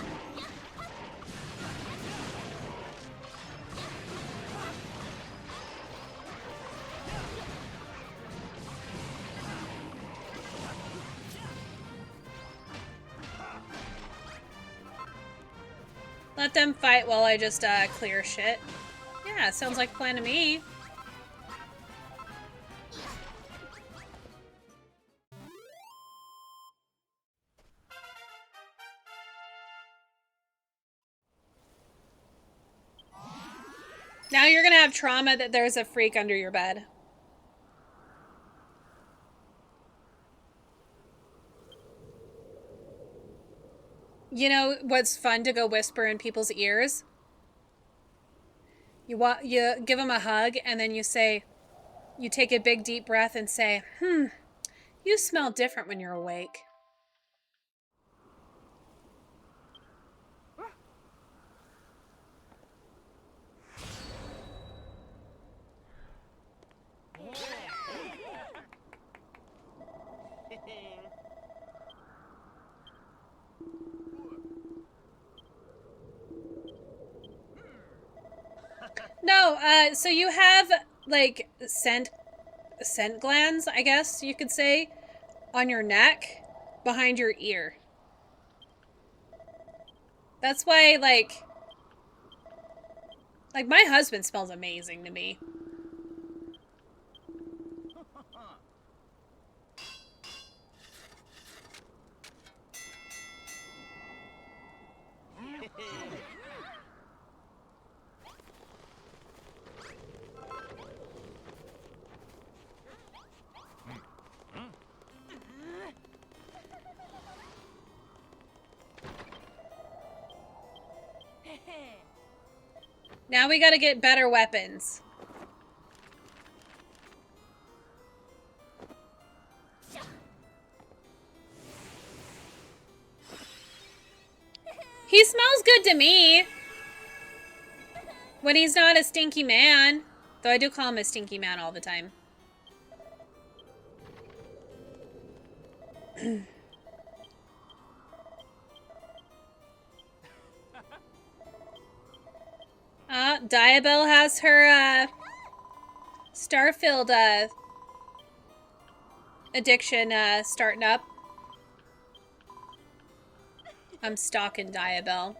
Let them fight while I just clear shit. Yeah, sounds like a plan to me. Now you're gonna have trauma that there's a freak under your bed. You know what's fun to go whisper in people's ears? You give them a hug and then you say, you take a big deep breath and say, you smell different when you're awake. No, so you have like scent glands, I guess you could say, on your neck behind your ear. That's why like my husband smells amazing to me. Now we gotta get better weapons. He smells good to me. When he's not a stinky man. Though I do call him a stinky man all the time. Diabelle has her, Starfield, addiction, starting up. I'm stalking Diabelle.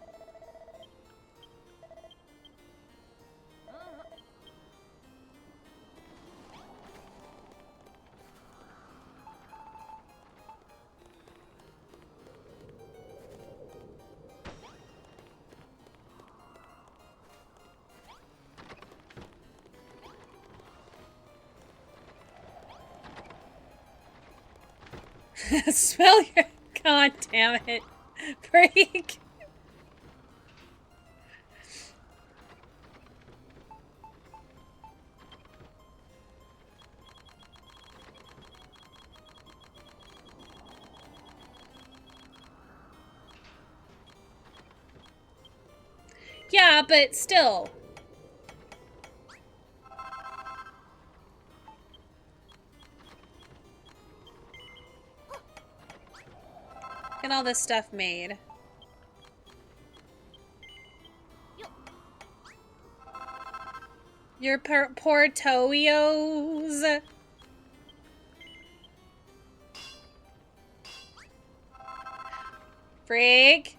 Smell your... God damn it. Freak. Yeah, but still. Get all this stuff made. Your Portoios. Freak.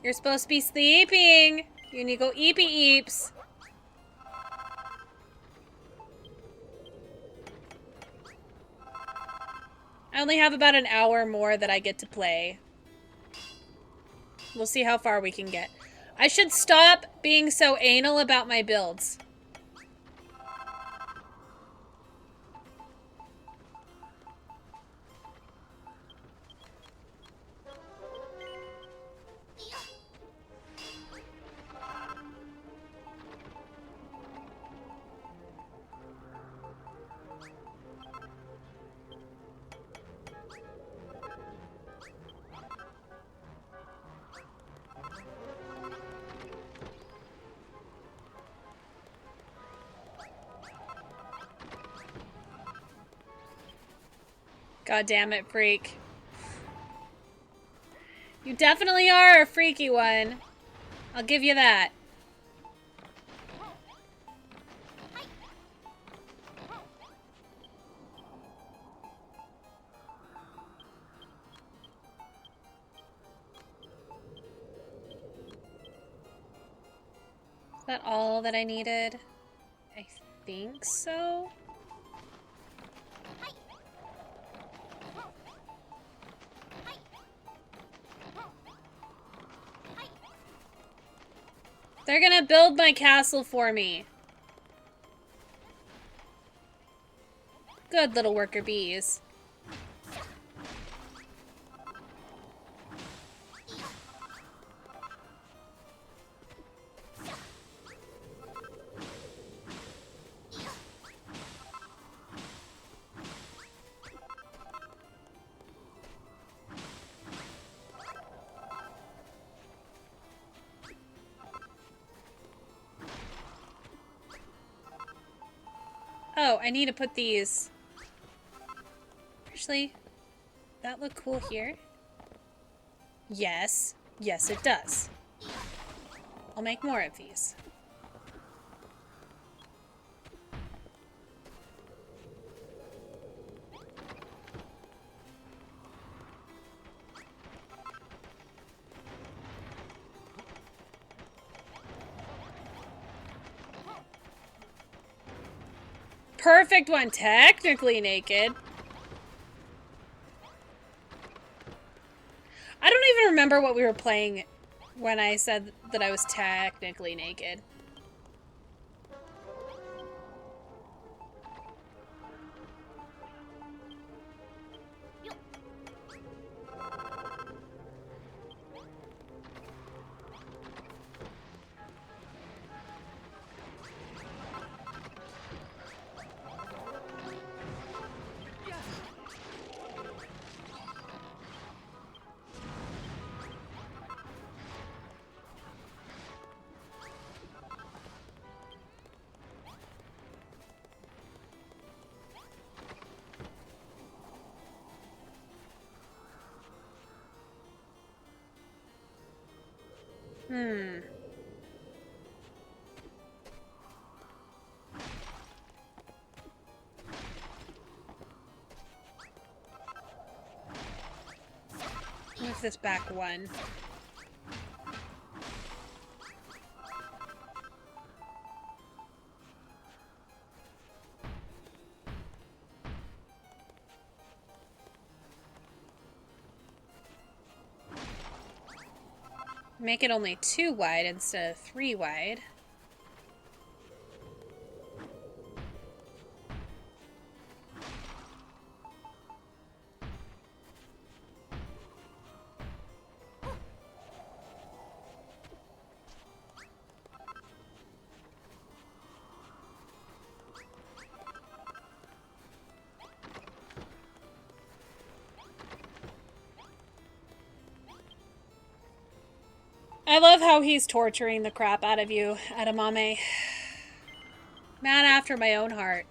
You're supposed to be sleeping. You need to go eepy eeps. I only have about an hour more that I get to play. We'll see how far we can get. I should stop being so anal about my builds. God damn it, freak. You definitely are a freaky one. I'll give you that. Is that all that I needed? I think so. They're gonna build my castle for me. Good little worker bees. Oh, I need to put these. Actually, that look cool here? Yes. Yes, it does. I'll make more of these. Perfect one, technically naked. I don't even remember what we were playing when I said that I was technically naked. Move this back one. Make it only 2 wide instead of 3 wide. I love how he's torturing the crap out of you, Edamame. Man after my own heart.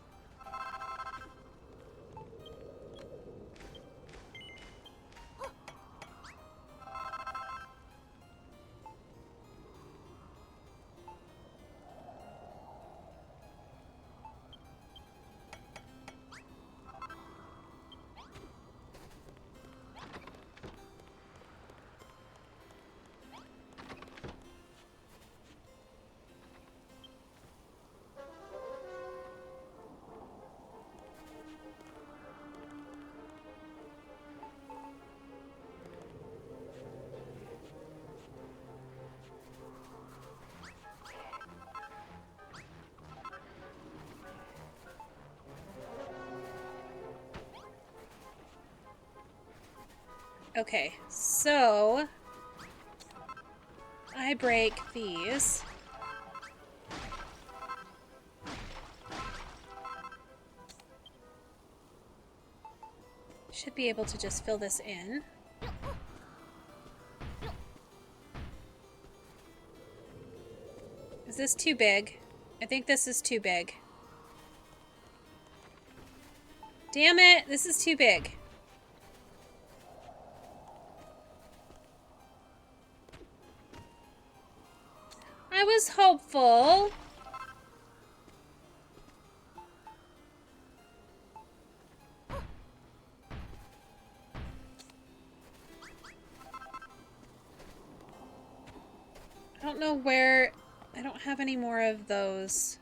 Okay, so I break these. Should be able to just fill this in. Is this too big? I think this is too big. Damn it, this is too big. hopeful. I don't know where... I don't have any more of those.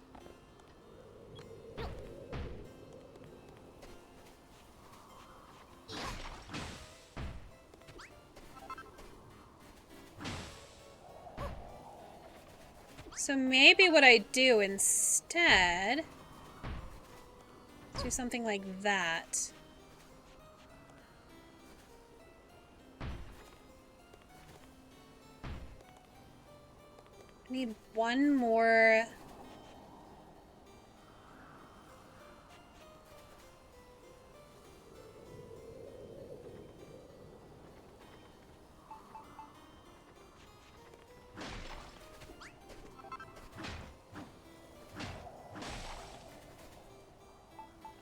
So maybe what I do instead is do something like that. I need one more.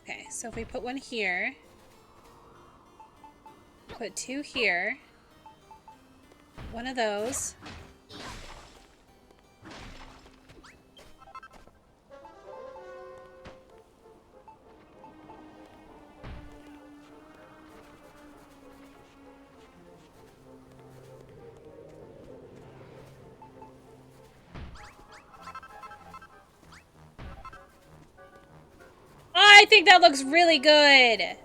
Okay, so if we put one here, put two here, one of those. I think that looks really good.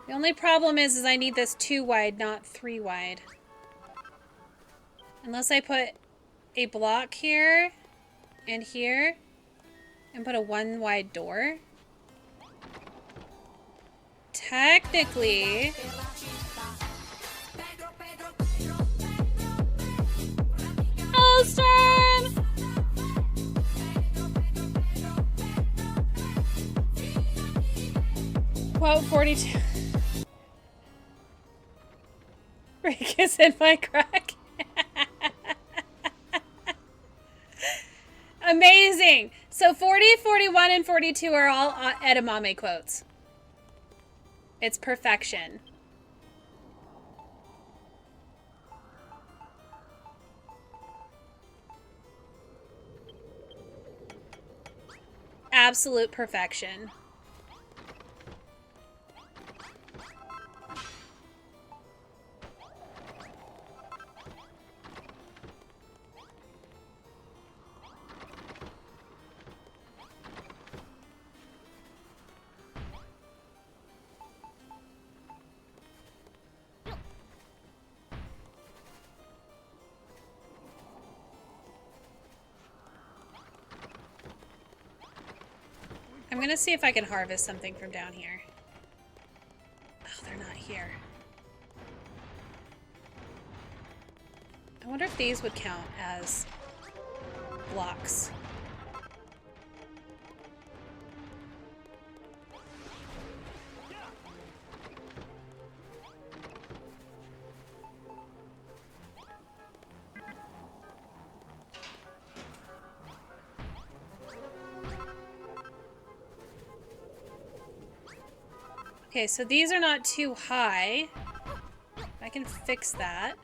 The only problem is I need this 2 wide, not 3 wide. Unless I put a block here and here and put a 1 wide door. Technically, Elston! Quote 42. Rick is in my crack. Amazing. So 40, 41, and 42 are all edamame quotes. It's perfection. Absolute perfection. I'm gonna see if I can harvest something from down here. Oh, they're not here. I wonder if these would count as blocks. Okay, so these are not too high. I can fix that.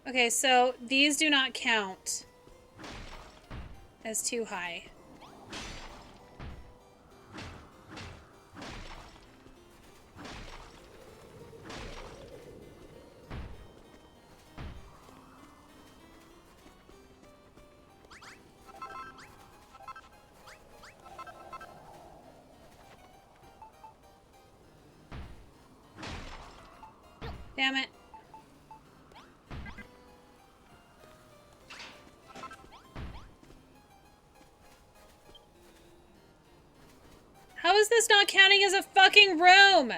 Okay, so these do not count as too high. Damn it. How is this not counting as a fucking room?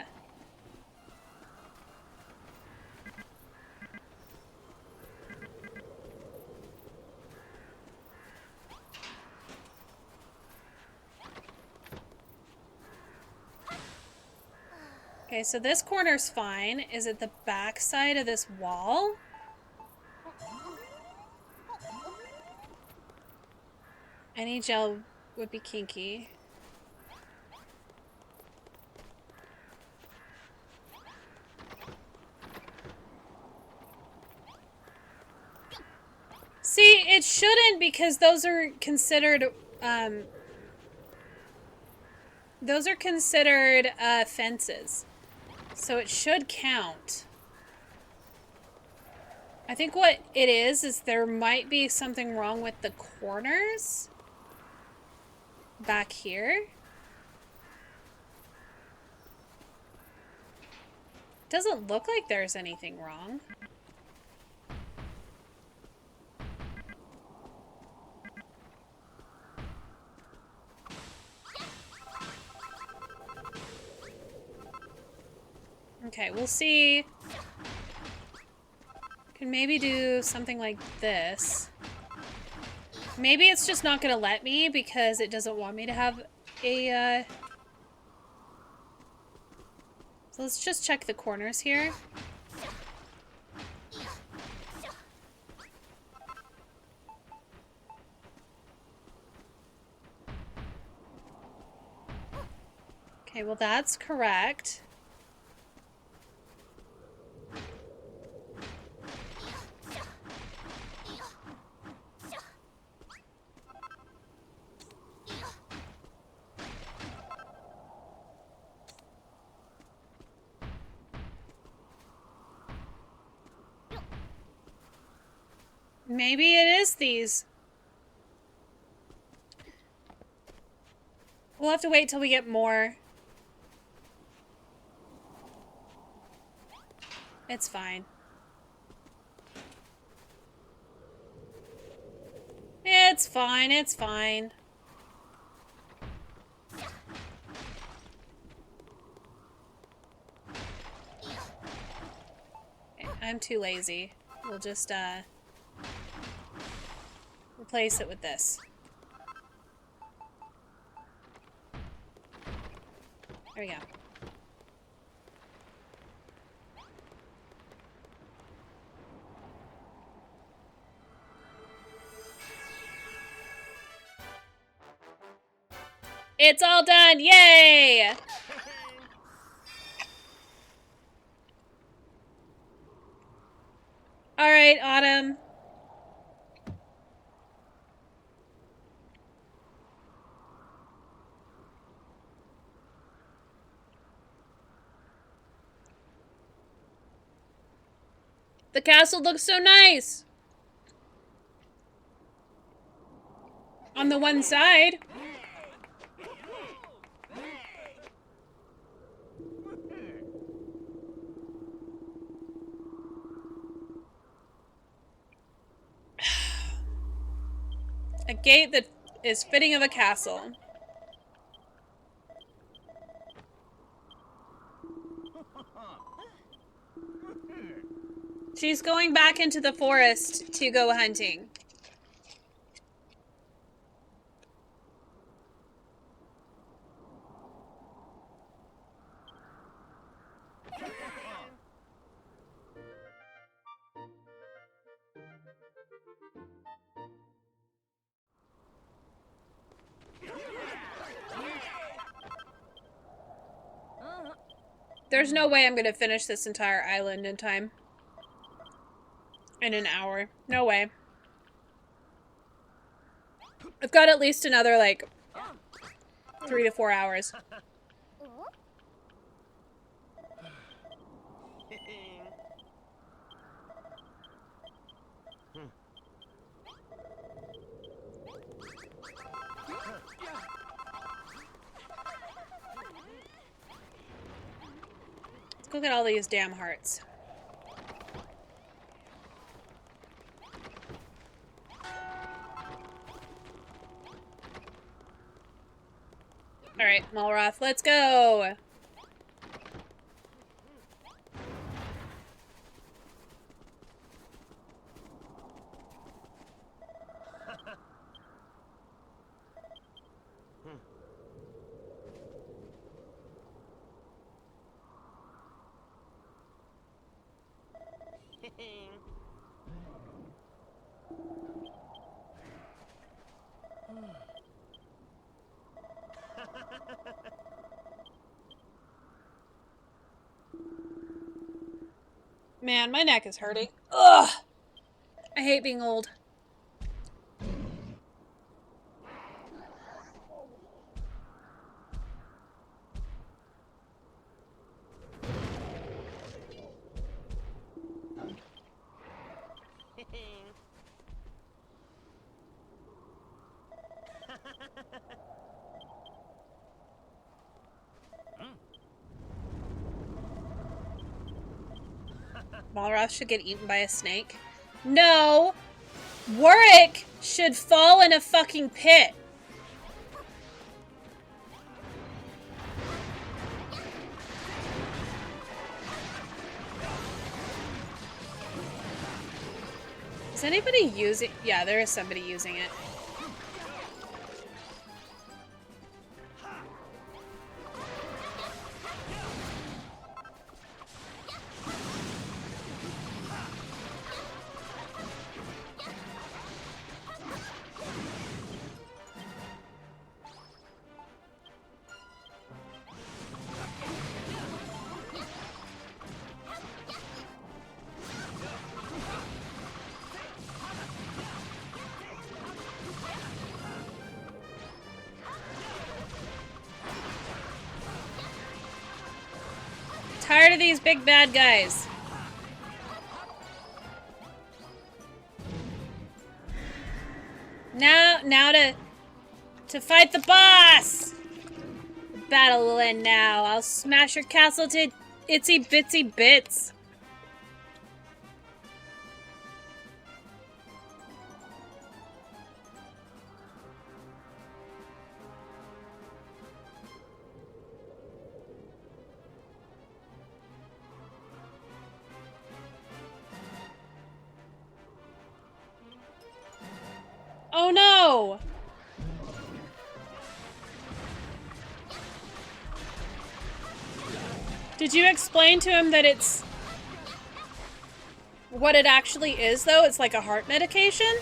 Okay, so this corner's fine. Is it the back side of this wall? Any gel would be kinky. See, it shouldn't because those are considered fences. So it should count. I think what it is there might be something wrong with the corners back here. Doesn't look like there's anything wrong. Okay, we'll see. Can maybe do something like this. Maybe it's just not gonna let me because it doesn't want me to have a, So let's just check the corners here. Okay, well that's correct. Maybe it is these. We'll have to wait till we get more. It's fine. It's fine, it's fine. Okay, I'm too lazy. We'll just, replace it with this. There we go. It's all done! Yay! Alright, Autumn. The castle looks so nice! On the one side. A gate that is fitting of a castle. She's going back into the forest to go hunting. There's no way I'm gonna finish this entire island in time. In an hour. No way. I've got at least another, like, 3 to 4 hours. Let's go get all these damn hearts. Alright, Malroth, let's go! Man, my neck is hurting. Ugh! I hate being old. Balroth should get eaten by a snake. No! Warwick should fall in a fucking pit. Is anybody using... Yeah, there is somebody using it. Tired of these big bad guys. Now to fight the boss. The battle will end now. I'll smash your castle to itsy bitsy bits. Oh no! Did you explain to him that it's... What it actually is, though? It's like a heart medication?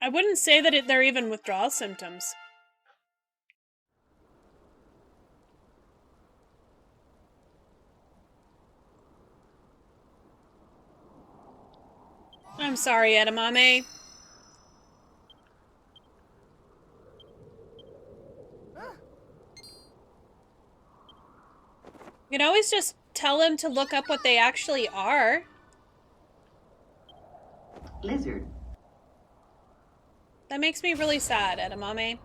I wouldn't say that they're even withdrawal symptoms. I'm sorry, edamame. You can always just tell him to look up what they actually are. Lizard. That makes me really sad, edamame.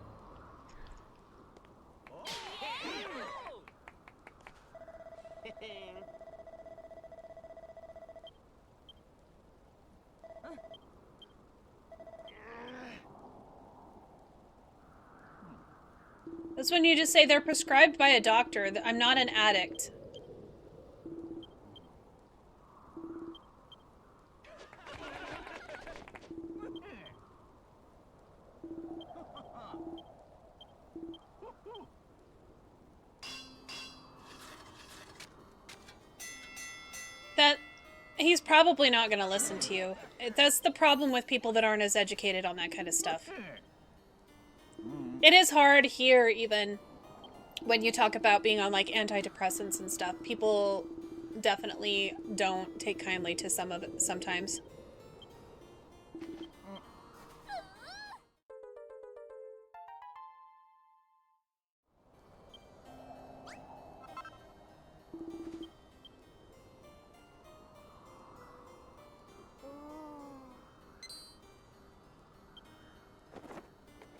That's when you just say they're prescribed by a doctor. I'm not an addict. He's probably not going to listen to you. That's the problem with people that aren't as educated on that kind of stuff. It is hard here, even when you talk about being on like antidepressants and stuff. People definitely don't take kindly to some of it sometimes.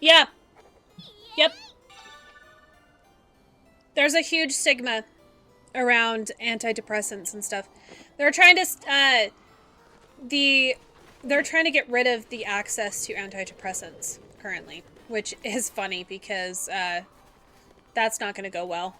Yeah. Yep. There's a huge stigma around antidepressants and stuff. They're trying to they're trying to get rid of the access to antidepressants currently, which is funny because that's not going to go well.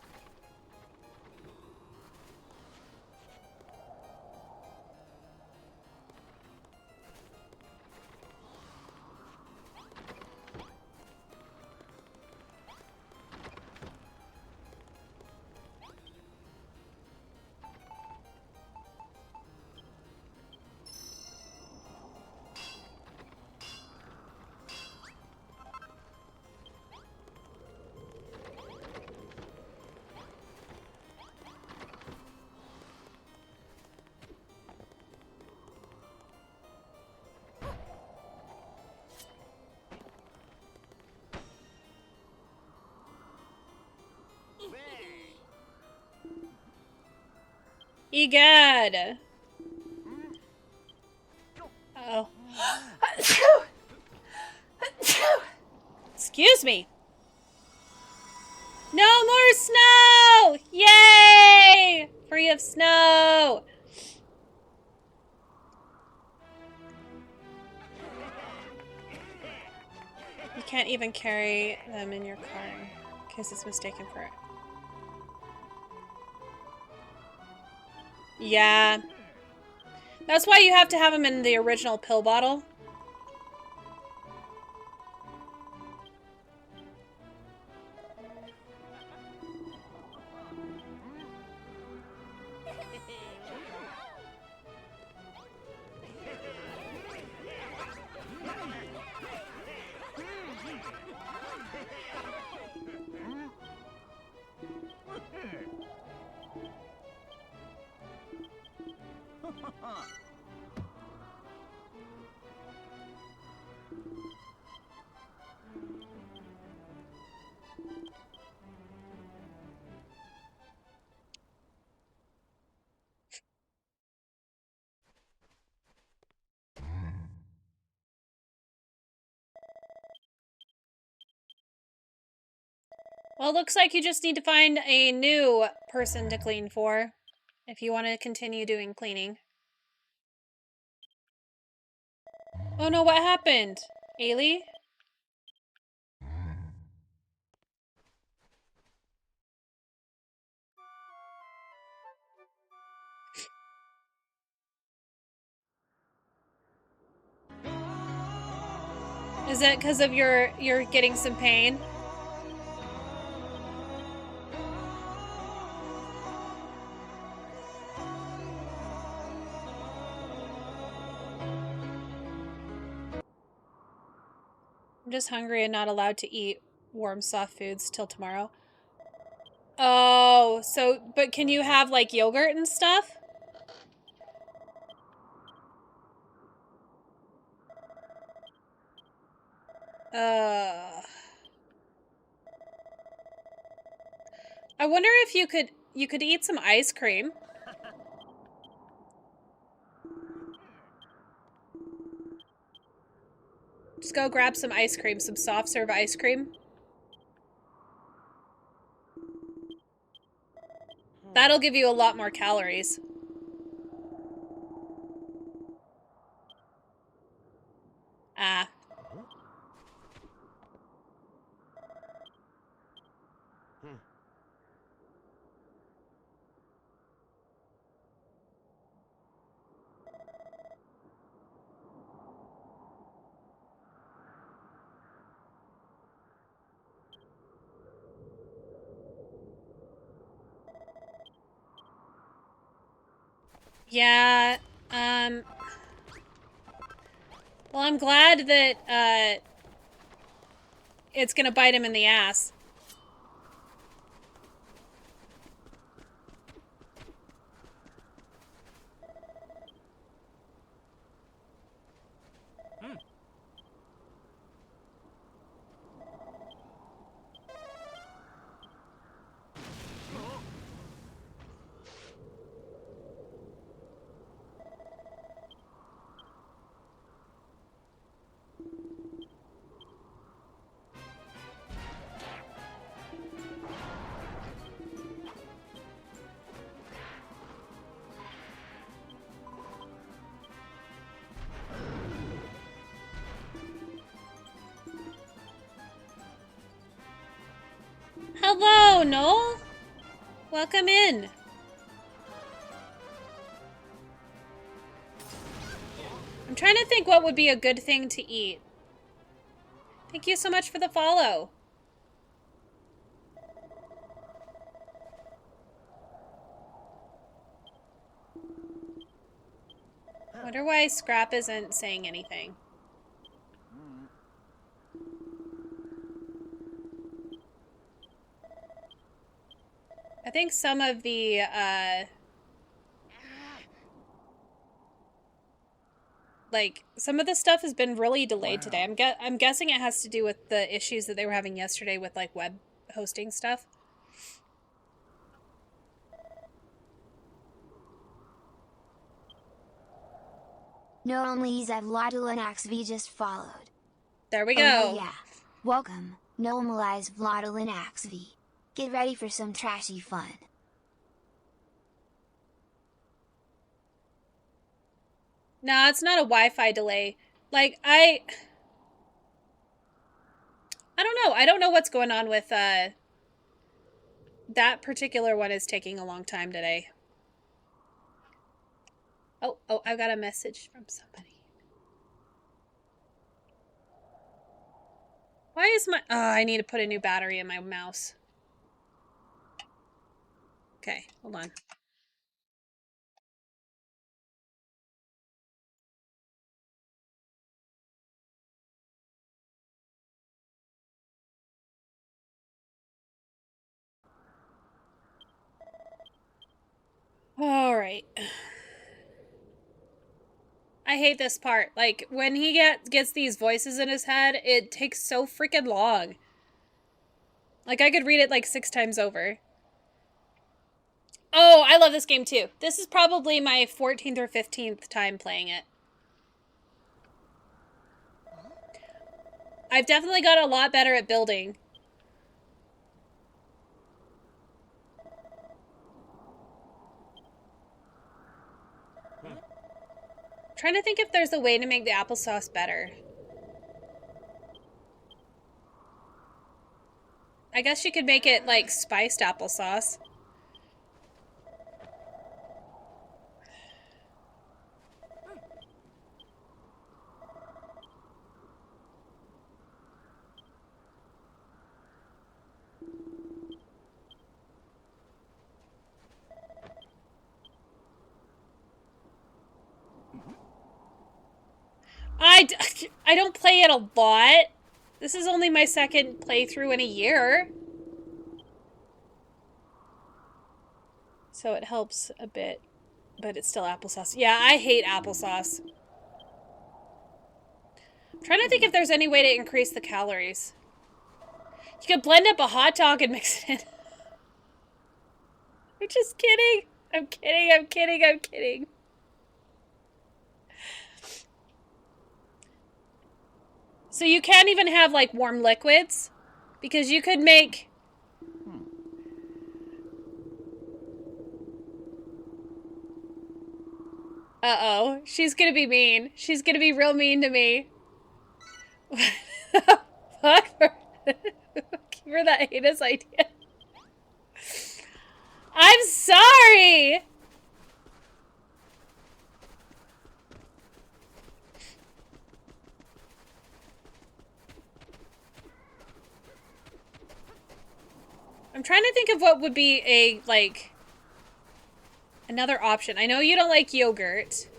Egad. Oh. Excuse me. No more snow! Yay! Free of snow! You can't even carry them in your car in case it's mistaken for it. Yeah. That's why you have to have them in the original pill bottle. Well, it looks like you just need to find a new person to clean for if you want to continue doing cleaning. Oh no, what happened? Ailey? Is it because of you're getting some pain? I'm just hungry and not allowed to eat warm, soft foods till tomorrow. Oh, so, but can you have, like, yogurt and stuff? I wonder if you could eat some ice cream. Just go grab some ice cream, some soft serve ice cream. That'll give you a lot more calories. Ah. Yeah, well, I'm glad that, it's gonna bite him in the ass. Hello, Noel. Welcome in. I'm trying to think what would be a good thing to eat. Thank you so much for the follow. Wonder why Scrap isn't saying anything. I think some of the, like, some of the stuff has been really delayed today. I'm guessing it has to do with the issues that they were having yesterday with, like, web hosting stuff. Not only is Vladul and XV just followed. There we Oh hell go. yeah. Welcome, normalize Vladul and XV. Get ready for some trashy fun. No, it's not a Wi-Fi delay. Like, I don't know. I don't know what's going on with, that particular one is taking a long time today. Oh, I've got a message from somebody. Why is my... Oh, I need to put a new battery in my mouse. Okay, hold on. All right. I hate this part. Like, when he gets these voices in his head, it takes so freaking long. Like, I could read it like 6 times over. Oh, I love this game too. This is probably my 14th or 15th time playing it. I've definitely got a lot better at building. Trying to think if there's a way to make the applesauce better. I guess you could make it like spiced applesauce. I don't play it a lot. This is only my second playthrough in a year. So it helps a bit, but it's still applesauce. Yeah, I hate applesauce. I'm trying to think if there's any way to increase the calories. You could blend up a hot dog and mix it in. I'm just kidding. I'm kidding, I'm kidding, I'm kidding. So you can't even have, like, warm liquids? Because you could make... Uh-oh. She's gonna be mean. She's gonna be real mean to me. Fuck for... Give her that heinous idea. I'm sorry! I'm trying to think of what would be a, like... another option. I know you don't like yogurt.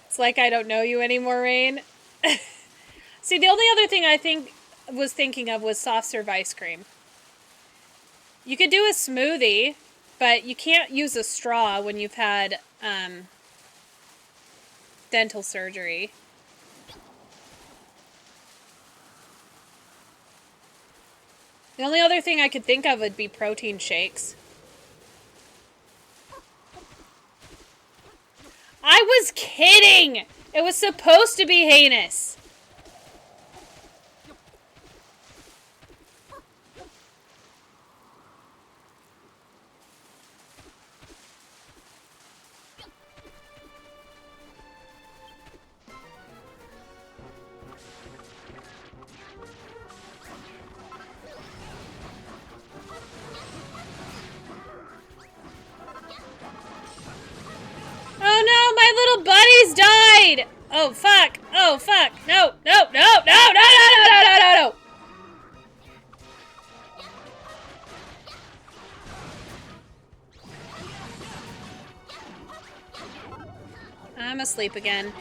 It's like I don't know you anymore, Rain. See, the only other thing I was thinking of was soft serve ice cream. You could do a smoothie, but you can't use a straw when you've had dental surgery. The only other thing I could think of would be protein shakes. I was kidding! It was supposed to be heinous. Oh no, my little buddies died! Oh fuck, oh fuck, no, no, no, no, no, no, no, no, no, no, no! I'm asleep again.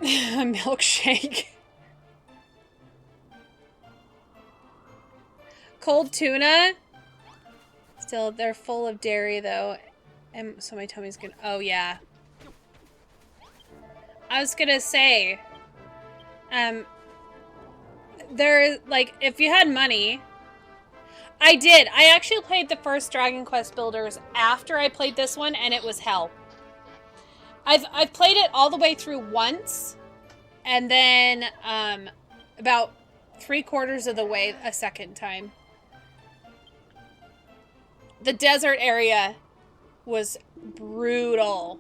A milkshake. Cold tuna. Still, they're full of dairy though. And so my tummy's gonna. Oh, yeah. I was gonna say. There, like, if you had money. I did. I actually played the first Dragon Quest Builders after I played this one, and it was hell. I've played it all the way through once, and then about 3/4 of the way a second time. The desert area was brutal.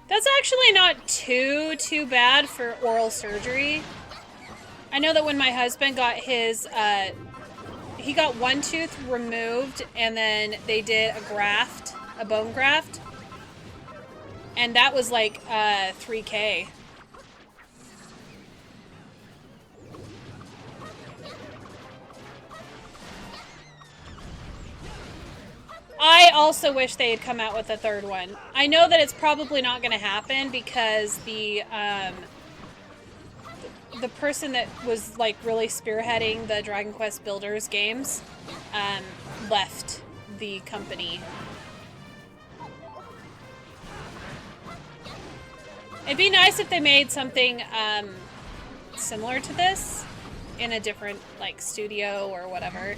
That's actually not too bad for oral surgery. I know that when my husband got his, he got one tooth removed and then they did a graft, a bone graft. And that was like, $3K. I also wish they had come out with a third one. I know that it's probably not going to happen because the person that was like really spearheading the Dragon Quest Builders games left the company. It'd be nice if they made something similar to this in a different like studio or whatever.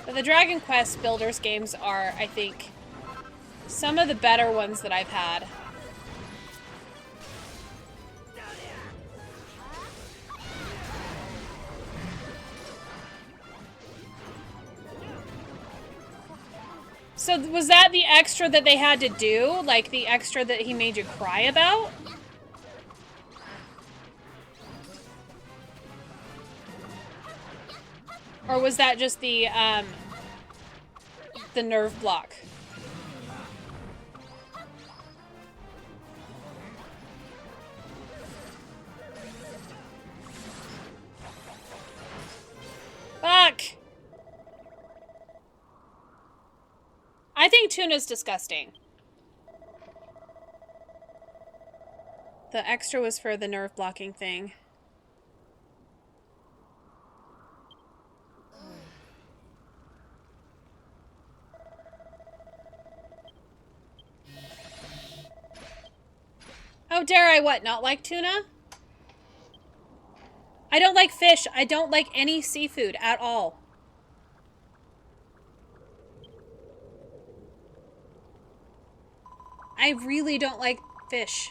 But the Dragon Quest Builders games are, I think, some of the better ones that I've had. So was that the extra that they had to do? Like the extra that he made you cry about? Or was that just the nerve block? Fuck! I think tuna's disgusting. The extra was for the nerve blocking thing. How dare I what, not like tuna? I don't like fish. I don't like any seafood at all. I really don't like fish.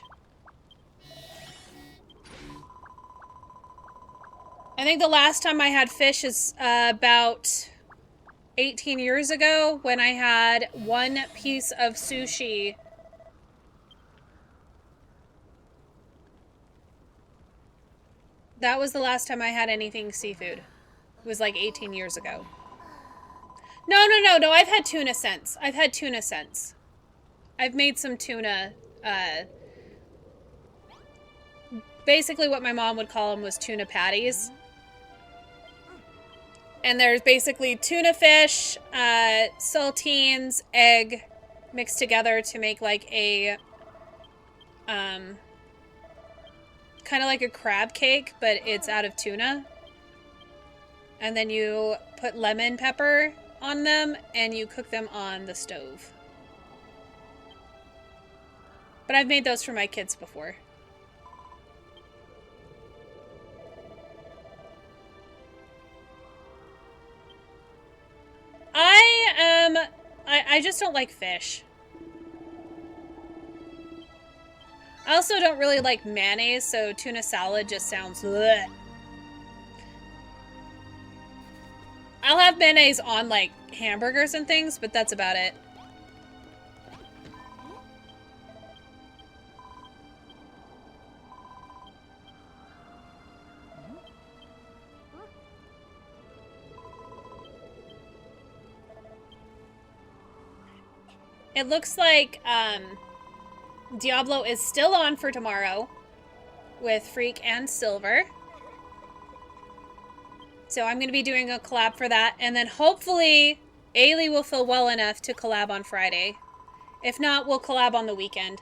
I think the last time I had fish is about 18 years ago when I had one piece of sushi. That was the last time I had anything seafood. It was like 18 years ago. No, I've had tuna since. I've had tuna since. I've made some tuna, basically what my mom would call them was tuna patties. And there's basically tuna fish, saltines, egg, mixed together to make like a, kind of like a crab cake, but it's out of tuna. And then you put lemon pepper on them and you cook them on the stove. But I've made those for my kids before. I just don't like fish. I also don't really like mayonnaise, so tuna salad just sounds bleh. I'll have mayonnaise on like hamburgers and things, but that's about it. It looks like Diablo is still on for tomorrow with Freak and Silver. So I'm going to be doing a collab for that. And then hopefully Ailey will feel well enough to collab on Friday. If not, we'll collab on the weekend.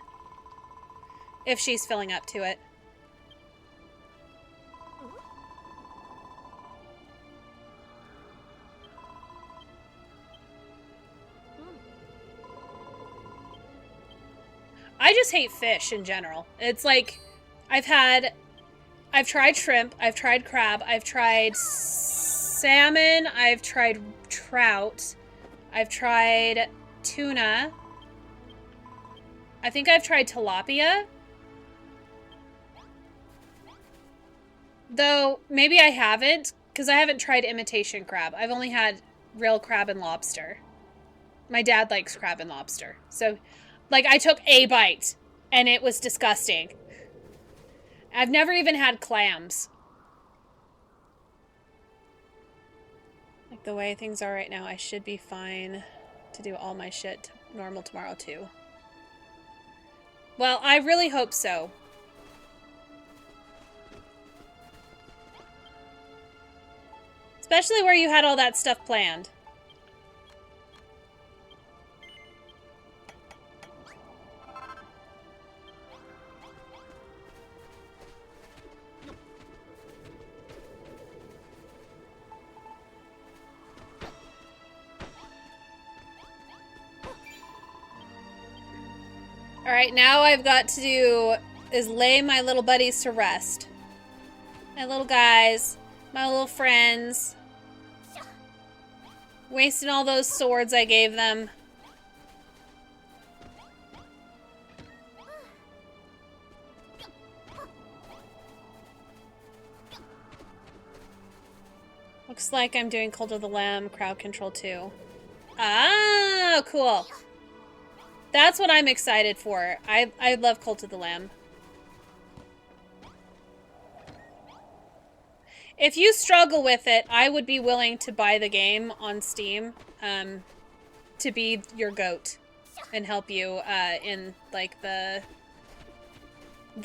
If she's feeling up to it. I just hate fish in general. It's like, I've tried shrimp, I've tried crab, I've tried salmon, I've tried trout, I've tried tuna. I think I've tried tilapia. Though, maybe I haven't, because I haven't tried imitation crab. I've only had real crab and lobster. My dad likes crab and lobster. So, like, I took a bite, and it was disgusting. I've never even had clams. Like, the way things are right now, I should be fine to do all my shit normal tomorrow, too. Well, I really hope so. Especially where you had all that stuff planned. Alright, now I've got to do is lay my little buddies to rest. My little guys, my little friends. Wasting all those swords I gave them. Looks like I'm doing Cult of the Lamb, crowd control too. Ah, cool. That's what I'm excited for. I love Cult of the Lamb. If you struggle with it, I would be willing to buy the game on Steam to be your goat and help you in like the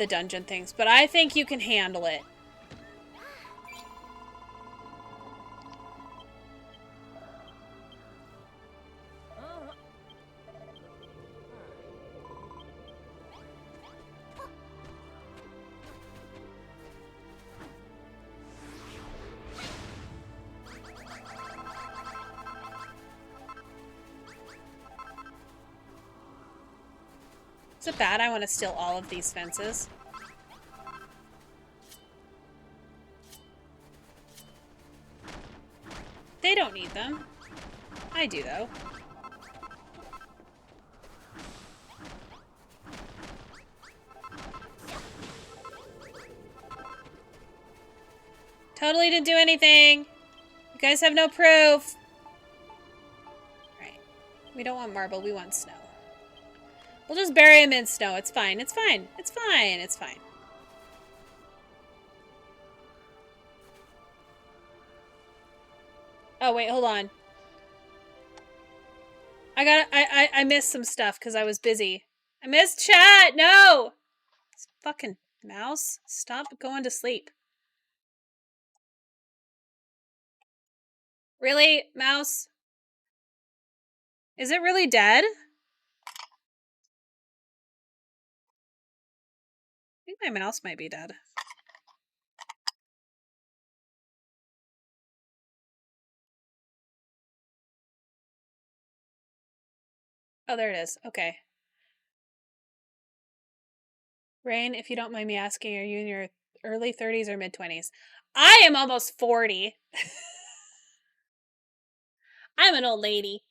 dungeon things. But I think you can handle it. Is it bad I want to steal all of these fences? They don't need them. I do, though. Totally didn't do anything. You guys have no proof. Alright. We don't want marble, we want snow. We'll just bury him in snow. It's fine. It's fine. It's fine. It's fine. Oh, wait. Hold on. I missed some stuff because I was busy. I missed chat. No! This fucking mouse. Stop going to sleep. Really, mouse? Is it really dead? I think my mouse might be dead. Oh, there it is. Okay. Rain, if you don't mind me asking, are you in your early 30s or mid 20s? I am almost 40. I'm an old lady.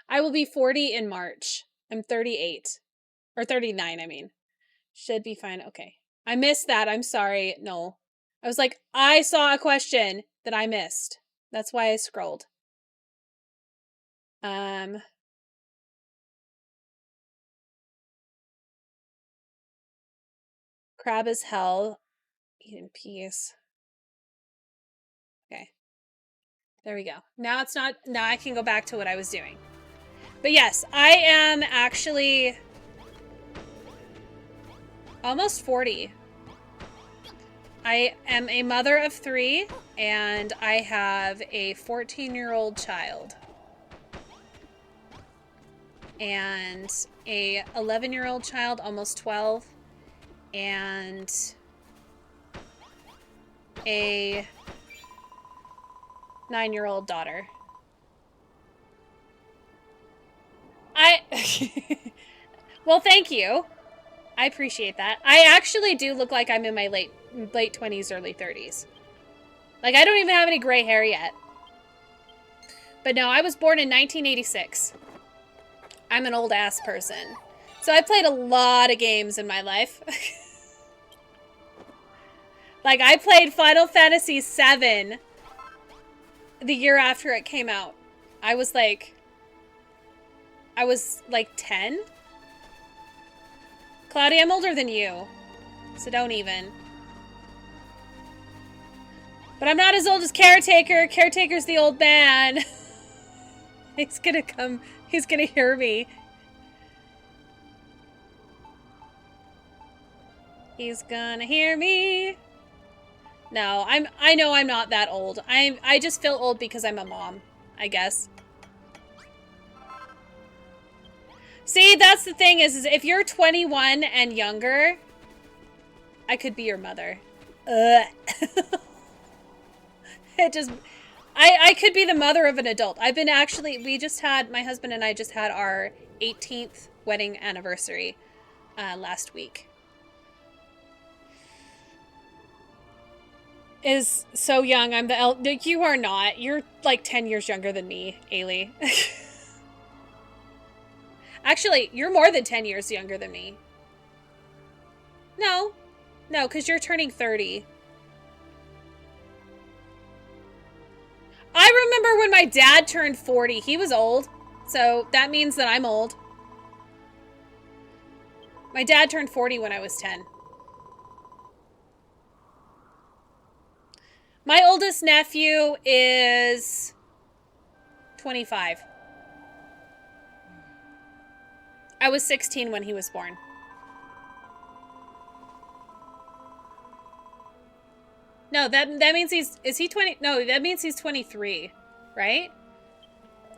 I will be 40 in March. I'm 38. Or 39, I mean. Should be fine. Okay. I missed that. I'm sorry. No. I was like, I saw a question that I missed. That's why I scrolled. Crab is hell. Eat in peace. Okay. There we go. Now it's not, now I can go back to what I was doing. But yes, I am actually almost 40. I am a mother of 3, and I have a 14-year-old child. And a 11-year-old child, almost 12, and a 9-year-old daughter. Well, thank you. I appreciate that. I actually do look like I'm in my late 20s, early 30s. Like, I don't even have any gray hair yet. But no, I was born in 1986. I'm an old ass person. So I played a lot of games in my life. Like, I played Final Fantasy VII the year after it came out. I was like 10. Cloudy, I'm older than you. So don't even. But I'm not as old as Caretaker. Caretaker's the old man. He's gonna come. He's gonna hear me. He's gonna hear me. No, I know I'm not that old. I just feel old because I'm a mom, I guess. See, that's the thing is if you're 21 and younger, I could be your mother. It just I could be the mother of an adult. I've been actually my husband and I just had our 18th wedding anniversary last week. Is so young. I'm the you are not. You're like 10 years younger than me, Ailey. Actually, you're more than 10 years younger than me. No, because you're turning 30. I remember when my dad turned 40. He was old, so that means that I'm old. My dad turned 40 when I was 10. My oldest nephew is 25. I was 16 when he was born. No, that means is he 20? No, that means he's 23, right?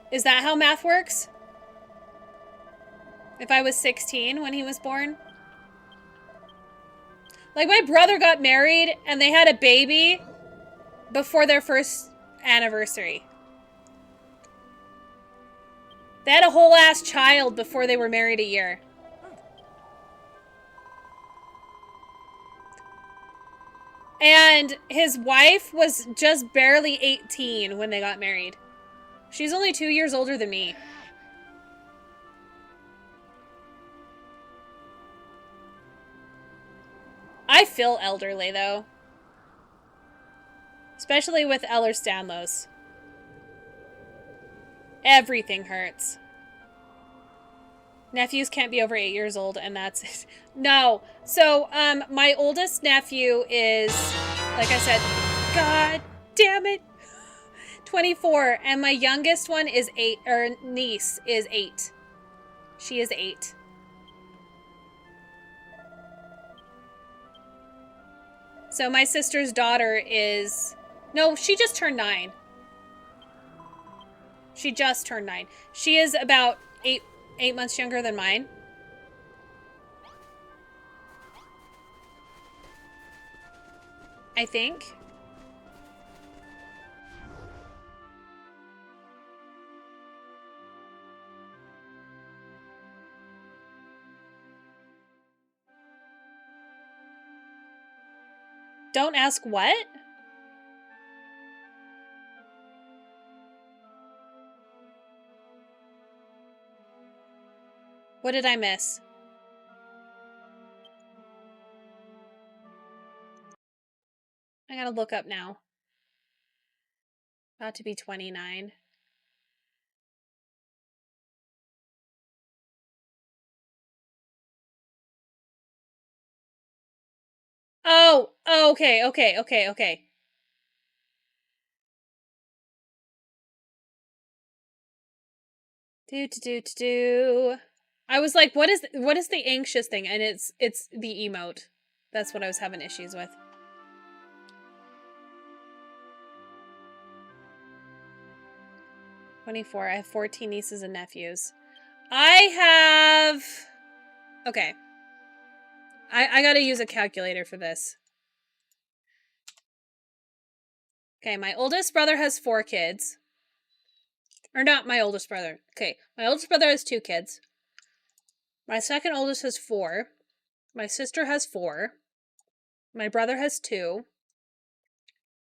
Is that how math works? If I was 16 when he was born? Like, my brother got married and they had a baby before their first anniversary. They had a whole ass child before they were married a year. And his wife was just barely 18 when they got married. She's only 2 years older than me. I feel elderly, though. Especially with Ehlers-Danlos. Everything hurts. Nephews can't be over 8 years old, and that's it. No. So, my oldest nephew is, like I said, God damn it, 24. And my youngest one is 8, or niece is 8. She is 8. So my sister's daughter is, no, she just turned 9. She just turned 9. She is about 8 months younger than mine. I think. Don't ask what? What did I miss? I gotta look up now. About to be 29. Oh, okay. Do. I was like, what is the anxious thing? And it's the emote. That's what I was having issues with. "24. I have 14 nieces and nephews. I have... Okay. I gotta use a calculator for this. Okay, my oldest brother has 4 kids. Or not my oldest brother. Okay, my oldest brother has 2 kids. My second oldest has 4. My sister has 4. My brother has 2.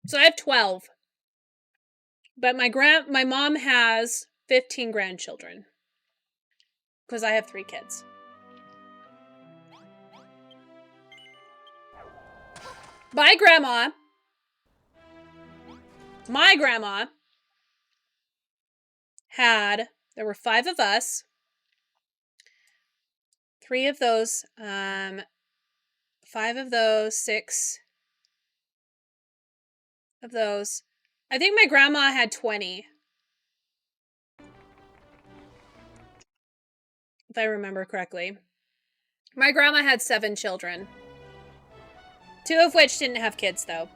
So I have 12. But my mom has 15 grandchildren. Because I have 3 kids. My grandma had, there were 5 of us. 3 of those, 5 of those, 6 of those. I think my grandma had 20. If I remember correctly. My grandma had 7 children. 2 of which didn't have kids, though.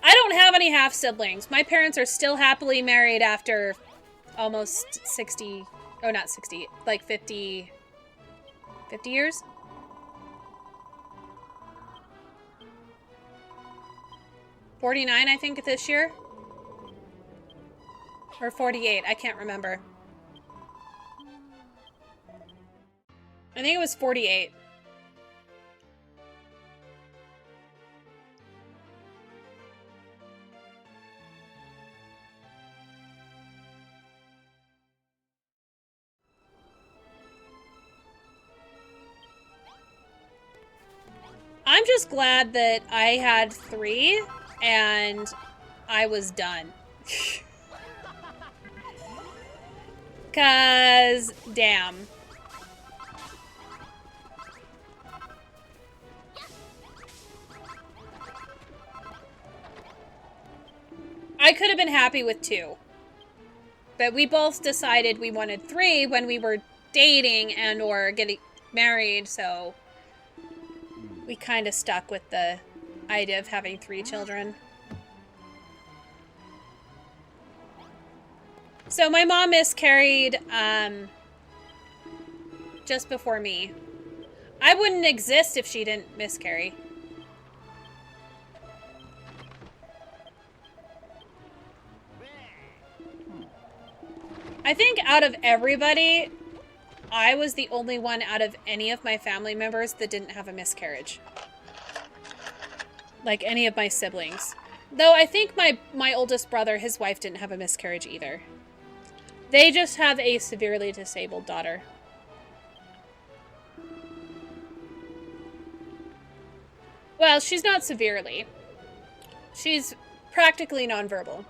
I don't have any half-siblings. My parents are still happily married after almost 60... Oh, not 60. Like 50 years? $49, I think, this year? Or 48, I can't remember. I think it was 48. I'm just glad that I had 3 and I was done. 'Cause, damn. I could have been happy with 2. But we both decided we wanted 3 when we were dating and or getting married, so we kind of stuck with the idea of having 3 children. So my mom miscarried just before me. I wouldn't exist if she didn't miscarry. I think out of everybody, I was the only one out of any of my family members that didn't have a miscarriage. Like any of my siblings. Though I think my oldest brother, his wife didn't have a miscarriage either. They just have a severely disabled daughter. Well, she's not severely. She's practically nonverbal.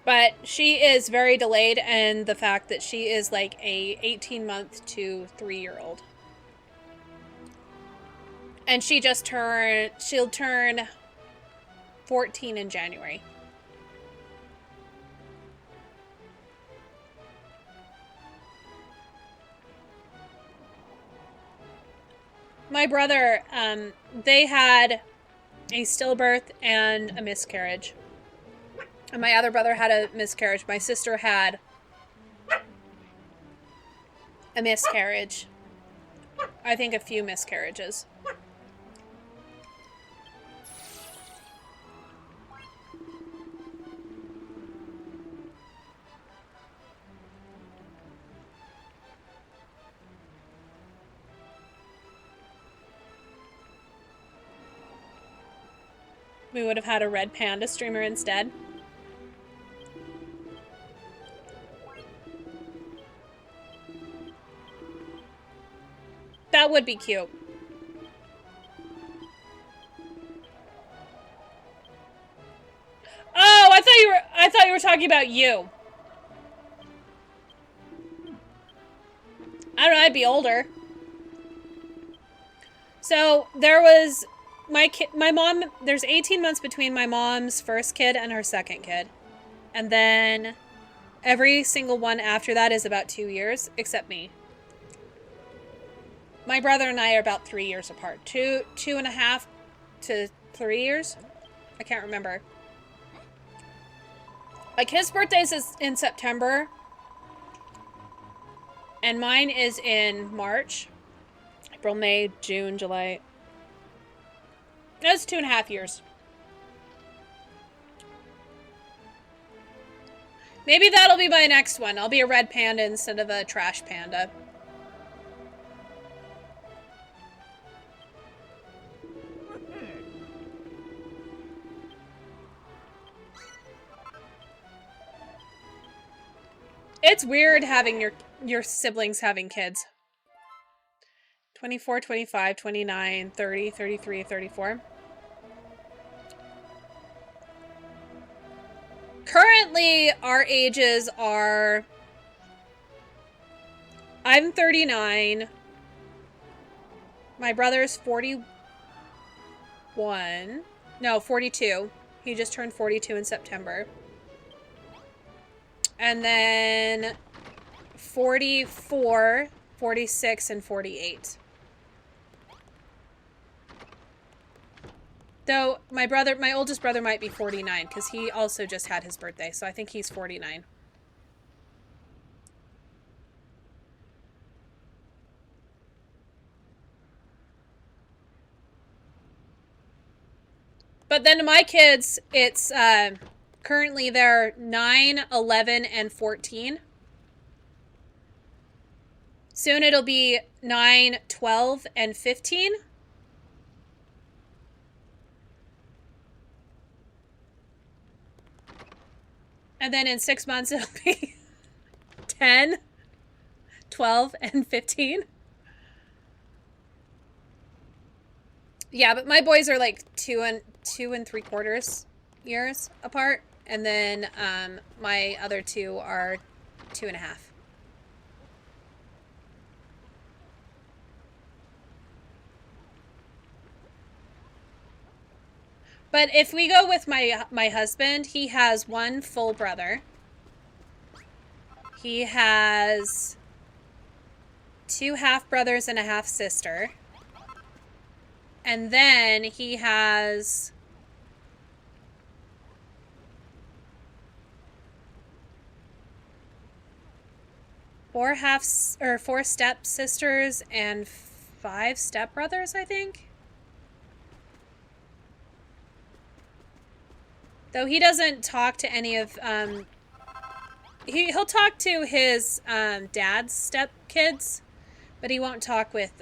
But she is very delayed in the fact that she is like a 18-month to 3-year-old. And she'll turn 14 in January. My brother, they had a stillbirth and a miscarriage. And my other brother had a miscarriage. My sister had a miscarriage. I think a few miscarriages. We would have had a red panda streamer instead. That would be cute. Oh, I thought you were talking about you. I don't know, I'd be older. So there was my mom, there's 18 months between my mom's first kid and her second kid. And then every single one after that is about 2 years, except me. My brother and I are about 3 years apart. 2.5 to 3 years. I can't remember. Like, his birthday's is in September. And mine is in March. April, May, June, July. That's 2.5 years. Maybe that'll be my next one. I'll be a red panda instead of a trash panda. It's weird having your siblings having kids. 24, 25, 29, 30, 33, 34. Currently, our ages are... I'm 39. My brother's 41. No, 42. He just turned 42 in September. And then 44, 46, and 48. Though my oldest brother might be 49 because he also just had his birthday, so I think he's 49. But then my kids, it's currently they're 9, 11, and 14. Soon it'll be 9, 12, and 15. And then in 6 months, it'll be 10, 12, and 15. Yeah, but my boys are like 2 and 3/4 years apart. And then my other two are 2.5. But if we go with my husband, he has one full brother. He has 2 half-brothers and a half-sister. And then he has... four step-sisters and 5 step-brothers, I think. Though he doesn't talk to any of, he'll talk to his, dad's step-kids, but he won't talk with,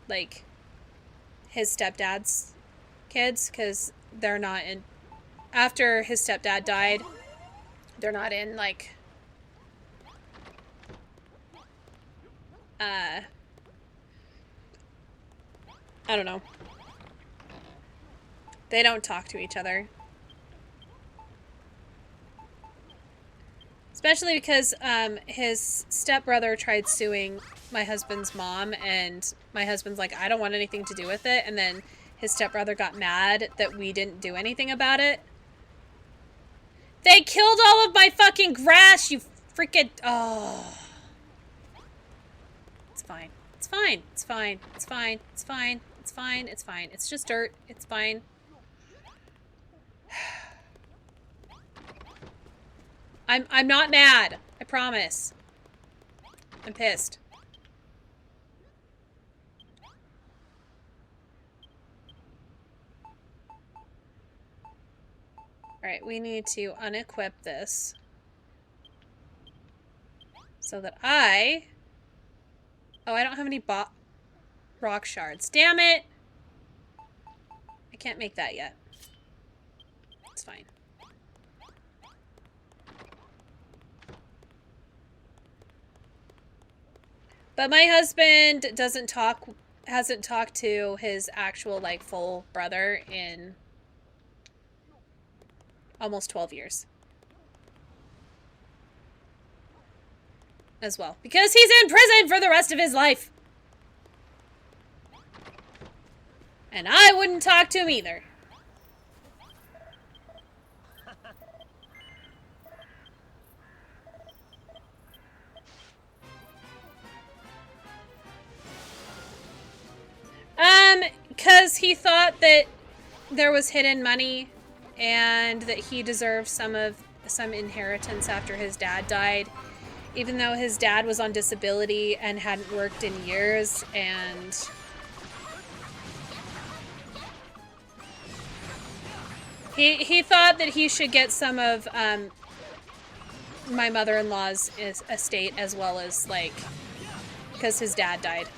like, his stepdad's kids, because they're not in, after his stepdad died, they're not in, like, I don't know. They don't talk to each other. Especially because his stepbrother tried suing my husband's mom, and my husband's like, I don't want anything to do with it. And then his stepbrother got mad that we didn't do anything about it. They killed all of my fucking grass, you freaking... Oh. It's fine. It's fine. It's fine. It's fine. It's fine. It's fine. It's fine. It's just dirt. It's fine. I'm not mad. I promise. I'm pissed. Alright, we need to unequip this. So that I... Oh, I don't have any rock shards. Damn it! I can't make that yet. It's fine. But my husband hasn't talked to his actual, like, full brother in almost 12 years. As well. Because he's in prison for the rest of his life! And I wouldn't talk to him either. Because he thought that there was hidden money and that he deserved some inheritance after his dad died, even though his dad was on disability and hadn't worked in years, and he thought that he should get some of my mother-in-law's estate as well as, like, because his dad died.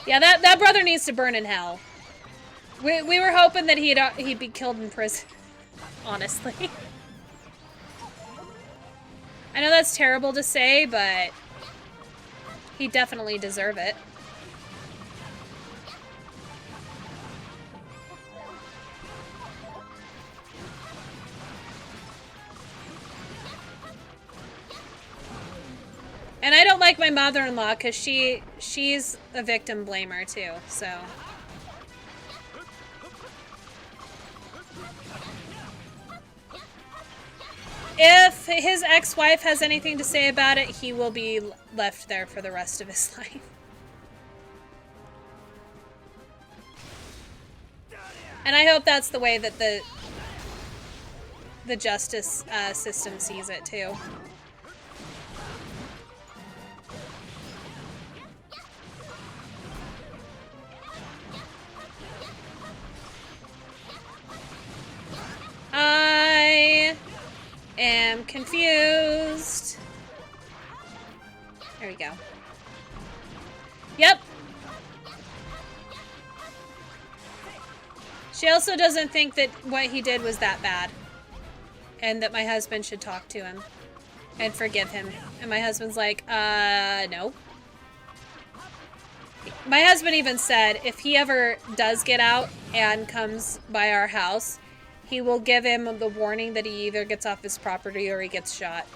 Yeah, that brother needs to burn in hell. We were hoping that he'd be killed in prison, honestly. I know that's terrible to say, but he definitely deserve it. And I don't like my mother-in-law because she's a victim blamer too, so. If his ex-wife has anything to say about it, he will be left there for the rest of his life. And I hope that's the way that the justice system sees it too. I am confused. There we go. Yep. She also doesn't think that what he did was that bad. And that my husband should talk to him and forgive him. And my husband's like, no. My husband even said if he ever does get out and comes by our house, he will give him the warning that he either gets off his property or he gets shot.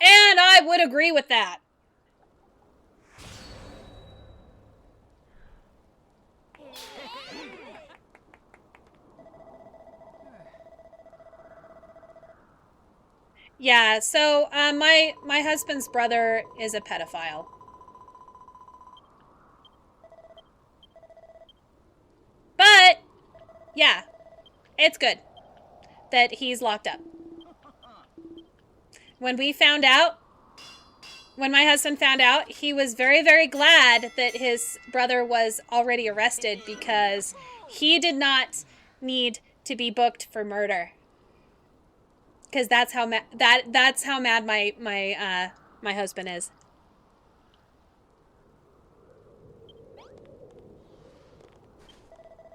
And I would agree with that. Yeah, so my husband's brother is a pedophile. But yeah, it's good that he's locked up. When my husband found out, he was very, very glad that his brother was already arrested because he did not need to be booked for murder. Because that's how mad my husband is.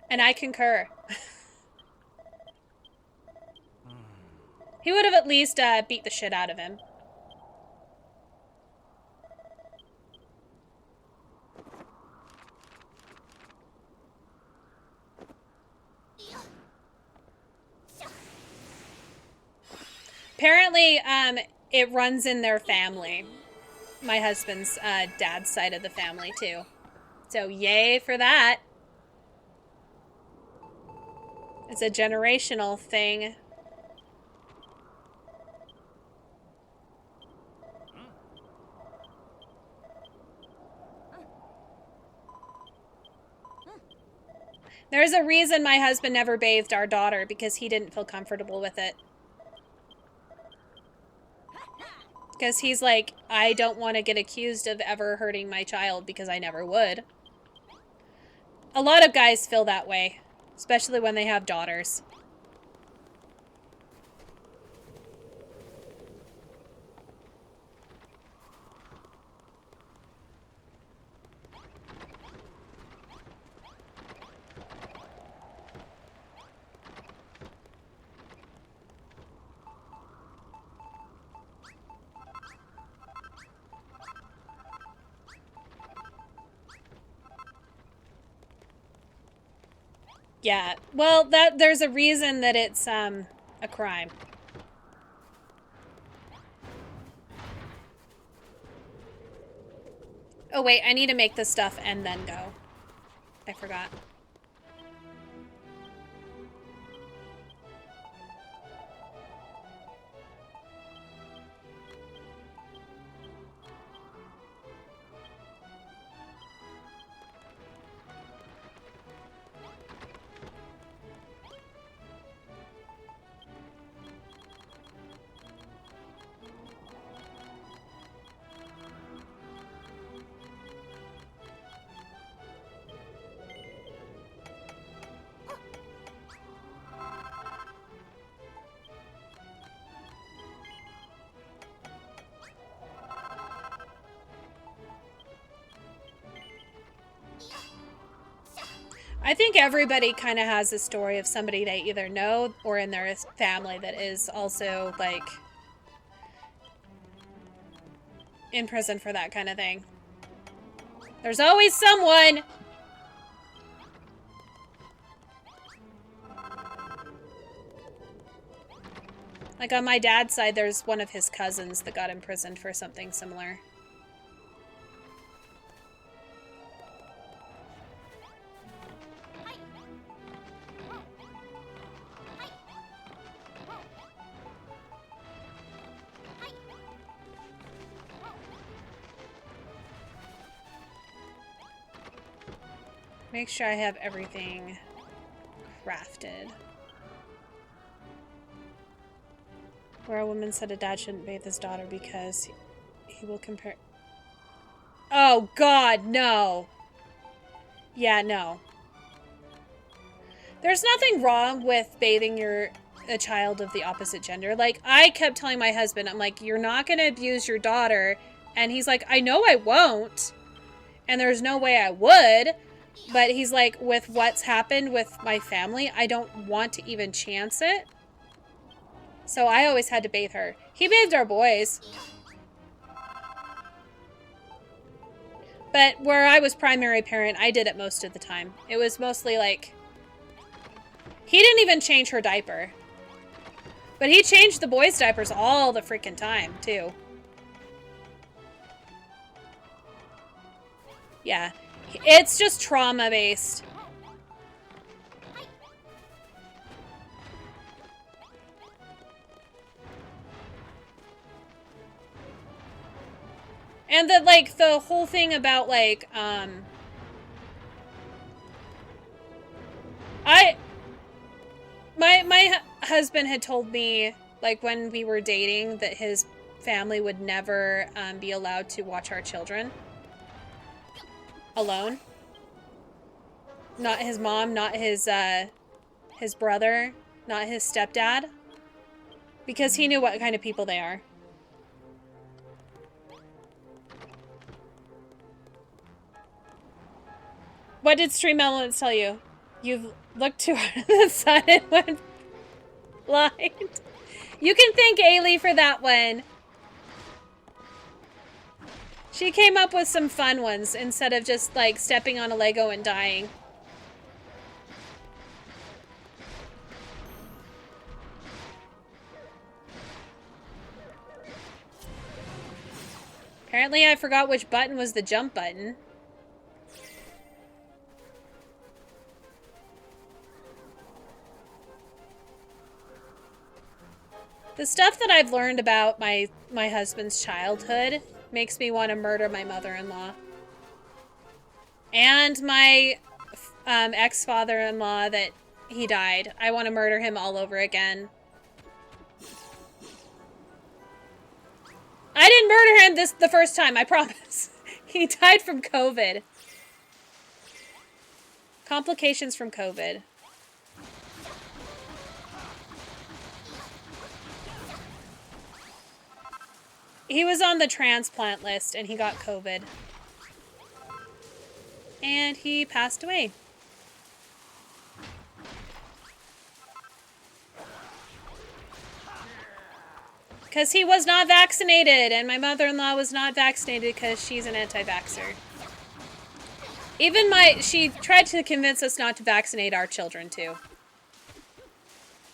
And I concur. He would have at least beat the shit out of him. Apparently, it runs in their family. My husband's dad's side of the family, too. So, yay for that. It's a generational thing. There's a reason my husband never bathed our daughter, because he didn't feel comfortable with it. Because he's like, I don't want to get accused of ever hurting my child because I never would. A lot of guys feel that way, especially when they have daughters. Yeah. Well, there's a reason that it's a crime. Oh wait, I need to make this stuff and then go. I forgot. I think everybody kind of has a story of somebody they either know or in their family that is also, like, in prison for that kind of thing. There's always someone! Like, on my dad's side, there's one of his cousins that got imprisoned for something similar. Make sure I have everything crafted. Where a woman said a dad shouldn't bathe his daughter because he will compare... Oh, God, no. Yeah, no. There's nothing wrong with bathing a child of the opposite gender. Like, I kept telling my husband, I'm like, you're not going to abuse your daughter. And he's like, I know I won't. And there's no way I would. But he's like, with what's happened with my family, I don't want to even chance it. So I always had to bathe her. He bathed our boys. But where I was primary parent, I did it most of the time. It was mostly like... He didn't even change her diaper. But he changed the boys' diapers all the freaking time, too. Yeah. It's just trauma-based. And the whole thing about, like, my husband had told me, like, when we were dating, that his family would never be allowed to watch our children alone. Not his mom, not his brother, not his stepdad. Because he knew what kind of people they are. What did Stream Elements tell you? You've looked too hard at the sun and went blind. You can thank Ailey for that one. She came up with some fun ones instead of just, like, stepping on a Lego and dying. Apparently I forgot which button was the jump button. The stuff that I've learned about my husband's childhood makes me want to murder my mother-in-law. And my ex-father-in-law that he died. I want to murder him all over again. I didn't murder him the first time, I promise. He died from COVID. Complications from COVID. He was on the transplant list and he got COVID. And he passed away. Because he was not vaccinated, and my mother-in-law was not vaccinated because she's an anti-vaxxer. Even she tried to convince us not to vaccinate our children too.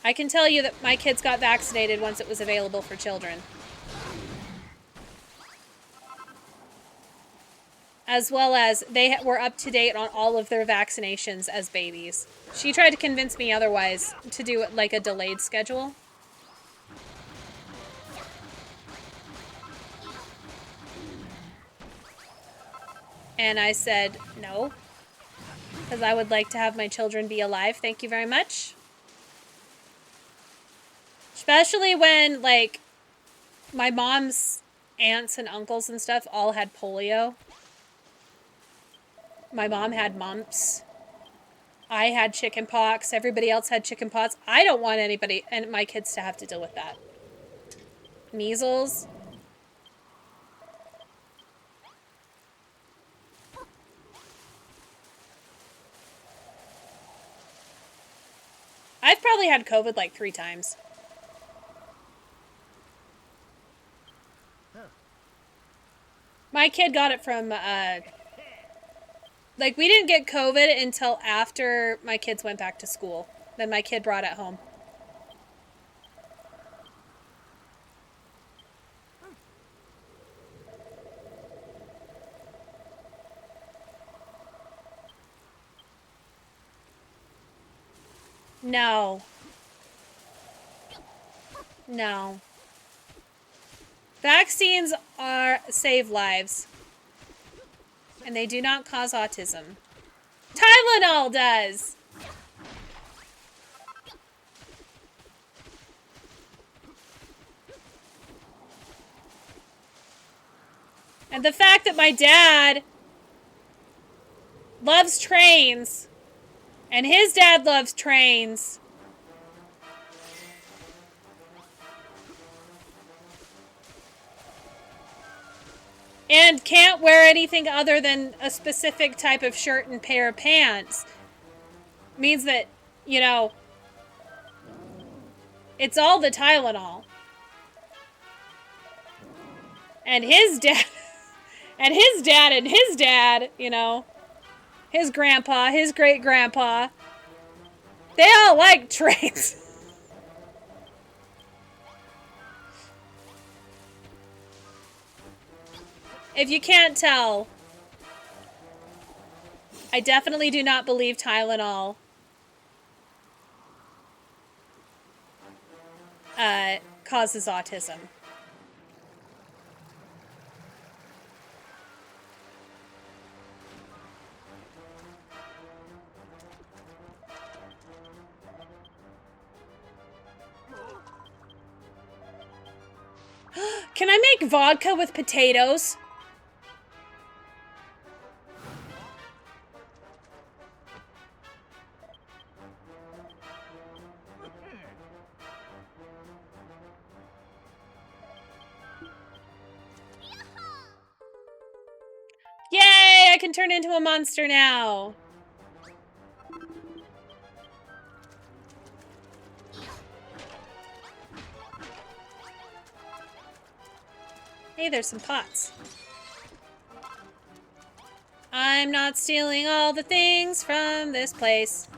I can tell you that my kids got vaccinated once it was available for children. As well as they were up to date on all of their vaccinations as babies. She tried to convince me otherwise, to do it like a delayed schedule. And I said no, because I would like to have my children be alive. Thank you very much. Especially when, like, my mom's aunts and uncles and stuff all had polio. My mom had mumps. I had chicken pox. Everybody else had chicken pox. I don't want anybody and my kids to have to deal with that. Measles. I've probably had COVID like 3 times. My kid got it from, like, we didn't get COVID until after my kids went back to school. Then my kid brought it home. No. No. Vaccines save lives. And they do not cause autism. Tylenol does! And the fact that my dad loves trains, and his dad loves trains, and can't wear anything other than a specific type of shirt and pair of pants, means that, you know, it's all the Tylenol. And his dad, and his dad, and his dad, you know, his grandpa, his great-grandpa, they all like trains. If you can't tell, I definitely do not believe Tylenol causes autism. Can I make vodka with potatoes? Yay! I can turn into a monster now. Hey, there's some pots. I'm not stealing all the things from this place.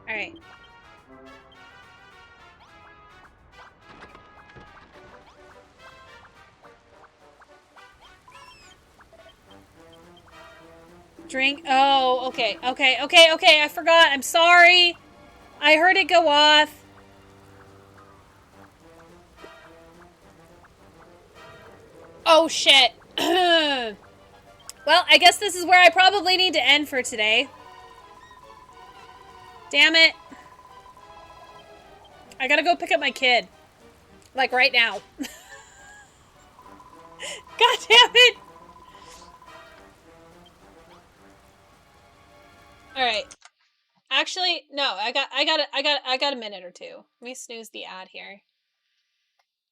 Alright. Drink. Oh, okay. Okay. I forgot. I'm sorry. I heard it go off. Oh, shit. Well, I guess this is where I probably need to end for today. Damn it. I gotta go pick up my kid. Like, right now. God damn it. Alright. Actually, no, I got a minute or two. Let me snooze the ad here.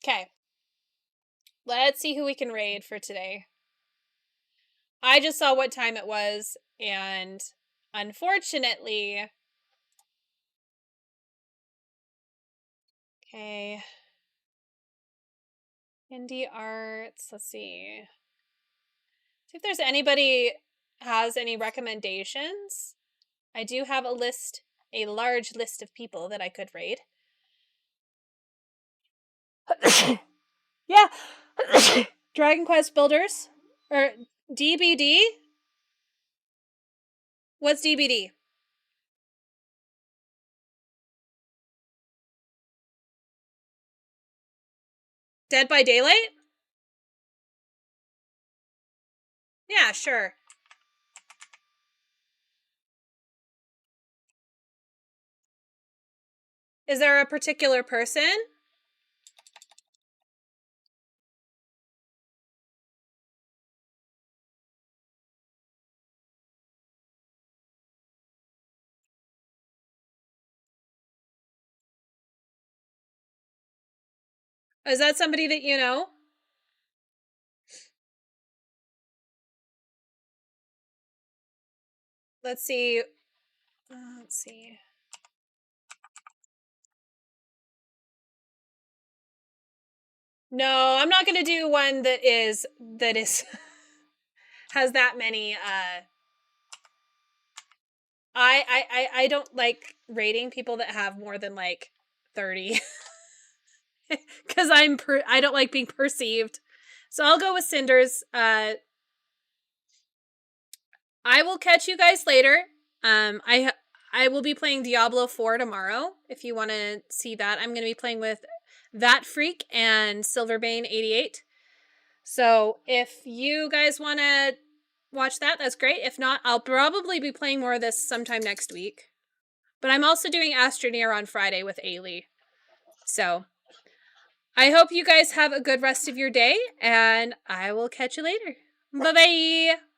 Okay. Let's see who we can raid for today. I just saw what time it was, and unfortunately... Okay. Indie arts, let's see. See if there's anybody has any recommendations. I do have a large list of people that I could raid. Yeah. Dragon Quest Builders. Or DBD? What's DBD? Dead by Daylight? Yeah, sure. Is there a particular person? Is that somebody that you know? Let's see. Let's see. No, I'm not gonna do one that is has that many I don't like rating people that have more than like 30 because I don't like being perceived. So I'll go with Cinders. I will catch you guys later. I will be playing Diablo 4 tomorrow. If you want to see that, I'm going to be playing with That Freak and Silverbane88. So if you guys want to watch that, that's great. If not, I'll probably be playing more of this sometime next week. But I'm also doing Astroneer on Friday with Ailey. So I hope you guys have a good rest of your day, and I will catch you later. Bye-bye!